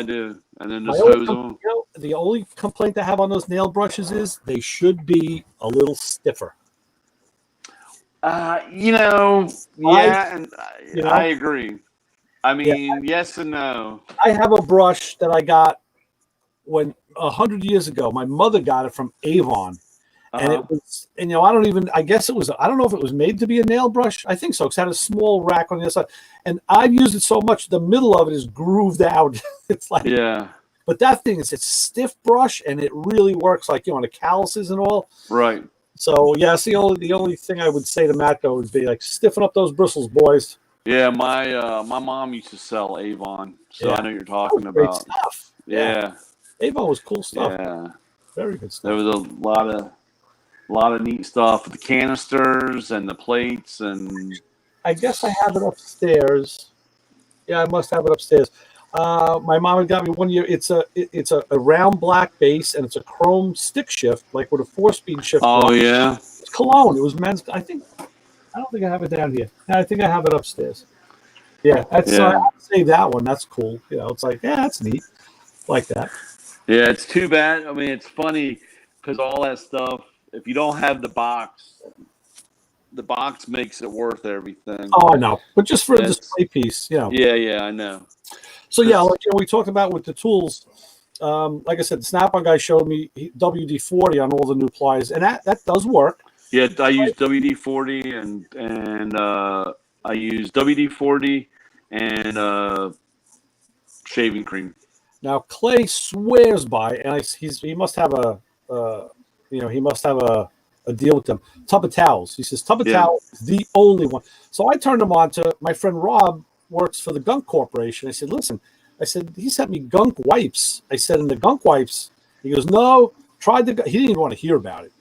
do, and then just My only hose them. the only complaint I have on those nail brushes is they should be a little stiffer. Yeah, and I agree. I mean, yes and no. I have a brush that I got when 100 years ago. My mother got it from Avon, and it was, and I guess it was, I don't know if it was made to be a nail brush. I think so. It's had a small rack on the other side, and I've used it so much, the middle of it is grooved out. It's like, Yeah, but that thing is, it's stiff brush, and it really works, like, on the calluses and all. right. So yeah, it's the only thing I would say to Matt though would be like, stiffen up those bristles, boys. Yeah, my mom used to sell Avon, so I know you're talking Great about. stuff. Yeah, Avon was cool stuff. yeah. Very good There stuff. was a lot of neat stuff with the canisters and the plates and. I guess I have it upstairs. Yeah, I must have it upstairs. My mom had got me one year. It's a round black base, and it's a chrome stick shift, like with a 4-speed shift. Oh yeah. It's cologne. It was men's. I don't think I have it down here. No, I think I have it upstairs. Yeah, that's. Yeah. I'd say that one. That's cool. It's like, yeah, that's neat. Like that. Yeah, it's too bad. I mean, it's funny because all that stuff. If you don't have the box makes it worth everything. Oh, I know, but just for a display piece, Yeah, I know. So yeah, like we talked about with the tools. Like I said, the Snap-on guy showed me WD-40 on all the new pliers, and that does work. Yeah, I use WD-40 and I use WD-40 and shaving cream. Now Clay swears by, and he must have a deal with them. Tub of towels. He says tub of towels is the only one. So I turned him on to my friend Rob, works for the Gunk Corporation. I said, listen, he sent me gunk wipes. I said, in the gunk wipes, he goes, no, he didn't even want to hear about it.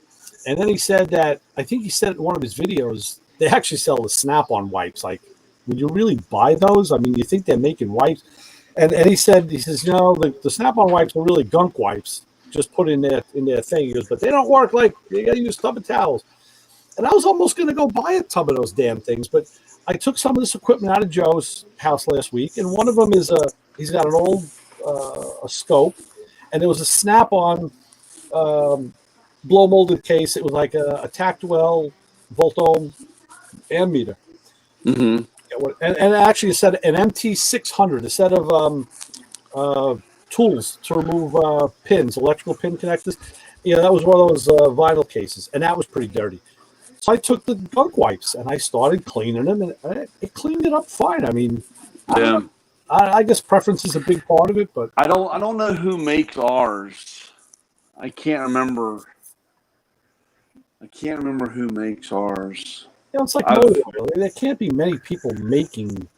And then he said that, I think he said in one of his videos, they actually sell the Snap-on wipes. Like, would you really buy those? I mean, you think they're making wipes? And he says, the Snap-on wipes are really gunk wipes. Just put in their thing. He goes, but they don't work. Like, you got to use tub of towels. And I was almost going to go buy a tub of those damn things, but I took some of this equipment out of Joe's house last week, and one of them is he's got an old a scope, and there was a Snap-on blow molded case. It was like a Tactwell Volt-Ohm ammeter. Mm-hmm. And actually it said an MT600, a set of tools to remove pins, electrical pin connectors. That was one of those vinyl cases, and that was pretty dirty. So I took the gunk wipes and I started cleaning them, and it cleaned it up fine. I mean, I guess preference is a big part of it, but I don't know who makes ours. I can't remember who makes ours. it's like motor oil. There can't be many people making.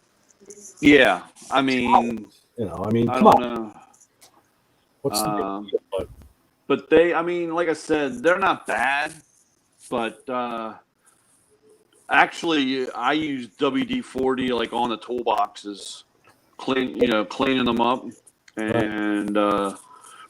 Yeah, I mean, come don't on. know. What's the big deal? But they, I mean, like I said, they're not bad. But actually, I use WD-40 like on the toolboxes, cleaning them up and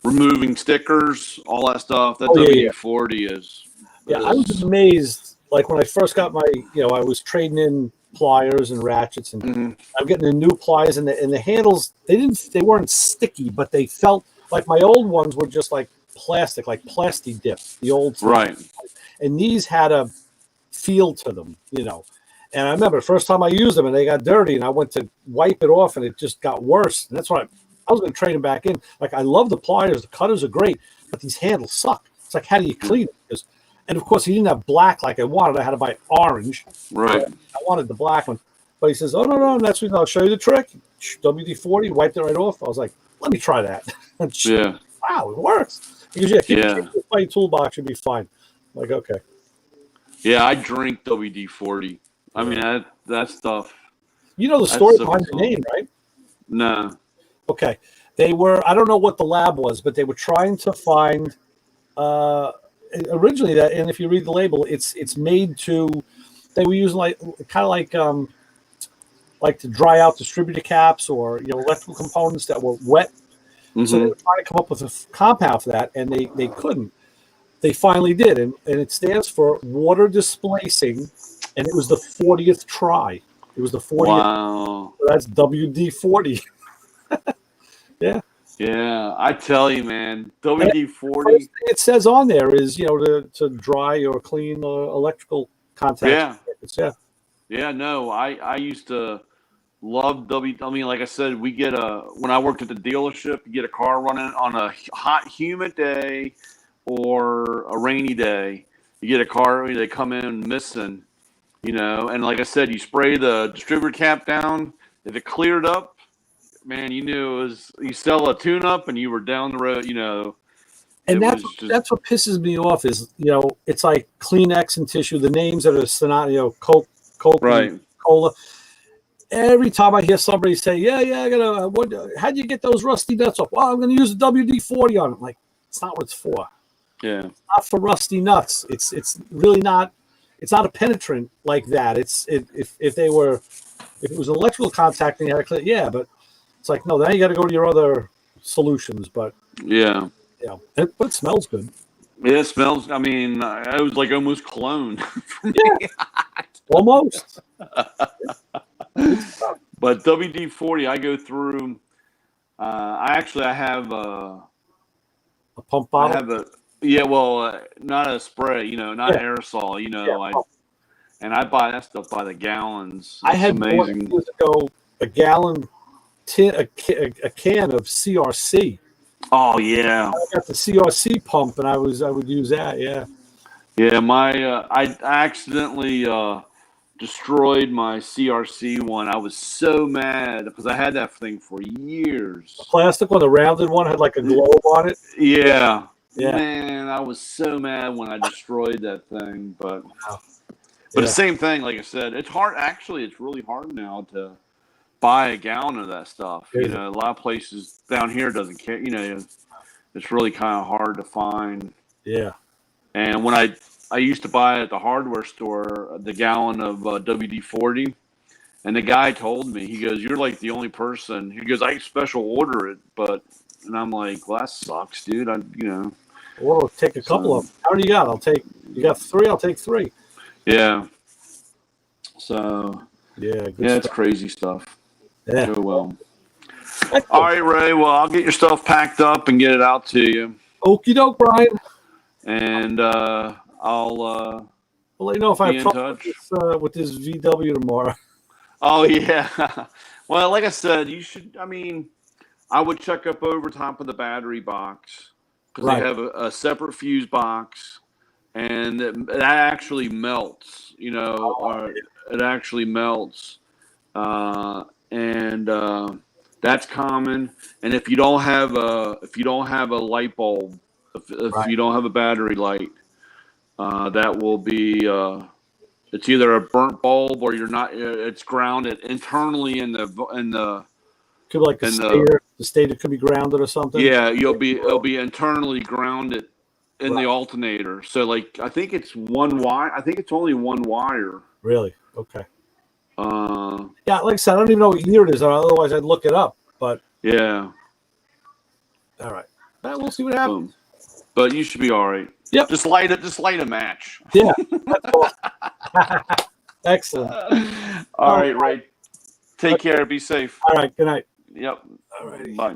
removing stickers, all that stuff. That WD-40 is. Yeah, I was amazed. Like when I first got my, I was trading in pliers and ratchets, and I'm getting the new pliers, and the handles. They weren't sticky, but they felt like my old ones were just like plastic, like plasti dip. The old stuff. Right. And these had a feel to them, And I remember the first time I used them and they got dirty and I went to wipe it off and it just got worse. And that's why I was going to trade them back in. Like, I love the pliers. The cutters are great, but these handles suck. It's like, how do you clean it? And, of course, he didn't have black like I wanted. I had to buy orange. Right. I wanted the black one. But he says, oh, no, that's what I'll show you the trick. WD-40, wiped it right off. I was like, let me try that. Yeah. Wow, it works. He goes, keep my toolbox, you'll be fine. Like, okay. Yeah, I drink WD-40. I mean, that stuff. You know the That's story so behind the cool. name, right? No. Okay. They were, I don't know what the lab was, but they were trying to find originally that, and if you read the label, it's made to, they were using kind of like to dry out distributor caps or electrical components that were wet. So they Mm-hmm. were trying to come up with a compound for that, and they couldn't. They finally did, and it stands for water displacing, and it was the 40th try. It was the 40th. Wow. So that's WD-40. Yeah. Yeah, I tell you, man, And WD-40. first thing it says on there is to dry or clean electrical contacts. Yeah. Yeah, no, I used to love I mean, like I said, when I worked at the dealership, you get a car running on a hot, humid day or a rainy day. You get a car, they come in missing, and like I said, you spray the distributor cap down. If it cleared up, man, you knew you sell a tune up and you were down the road, And it was just, that's what pisses me off is it's like Kleenex and tissue. The names that are synonymous, Coke, right. and Cola. Every time I hear somebody say, "Yeah, I gotta," how'd you get those rusty nuts off? Well, I'm gonna use a WD-40 on it. Like, it's not what it's for. Yeah. It's not for rusty nuts. It's really not. It's not a penetrant like that. If it was an electrical contact and you had to clean, yeah, but it's like, no, then you got to go to your other solutions. But Yeah. but it smells good. Yeah, it smells. I mean, it was like almost cologne. Yeah, almost. But WD-40, I go through. I have a pump bottle. not a spray, not aerosol, I buy that stuff by the gallons. I had amazing. years ago a gallon a can of CRC. Oh yeah, I got the CRC pump, and I would use that. Yeah. Yeah, I accidentally destroyed my CRC one. I was so mad because I had that thing for years. The plastic one, the rounded one, had like a globe on it. Yeah. Yeah. Man, I was so mad when I destroyed that thing. But Yeah. the same thing, like I said, it's hard. Actually, it's really hard now to buy a gallon of that stuff. Is A lot of places down here doesn't care. It's really kind of hard to find. Yeah. And when I used to buy at the hardware store the gallon of WD-40, and the guy told me, he goes, "You're like the only person." He goes, "I special order it, and I'm like, "Well, that sucks, dude." Well, I'll take a couple of them. How many you got? You got 3? I'll take 3. Yeah. So yeah, it's crazy stuff. Yeah. Go well. All right, Ray. Well, I'll get your stuff packed up and get it out to you. Okie doke, Brian. And I'll let you know if I have in trouble touch. with this VW tomorrow. Oh yeah. Well, like I said, you should. I mean, I would check up over top of the battery box because they have a separate fuse box, and that actually melts. Or it actually melts, and that's common. And if you don't have a light bulb, if you don't have a battery light, that will be it's either a burnt bulb or you're not. It's grounded internally in the could be like the stator could be grounded or something. Yeah, it'll be internally grounded in the alternator. So like I think it's one wire. I think it's only one wire. Really? Okay. Yeah, like I said, I don't even know what year it is. Otherwise, I'd look it up. But yeah. All right. We'll see what happens. But you should be all right. Yep. Just light a match. Yeah. Excellent. All right, Ray. Take care. Be safe. All right. Good night. Yep. All right. Bye.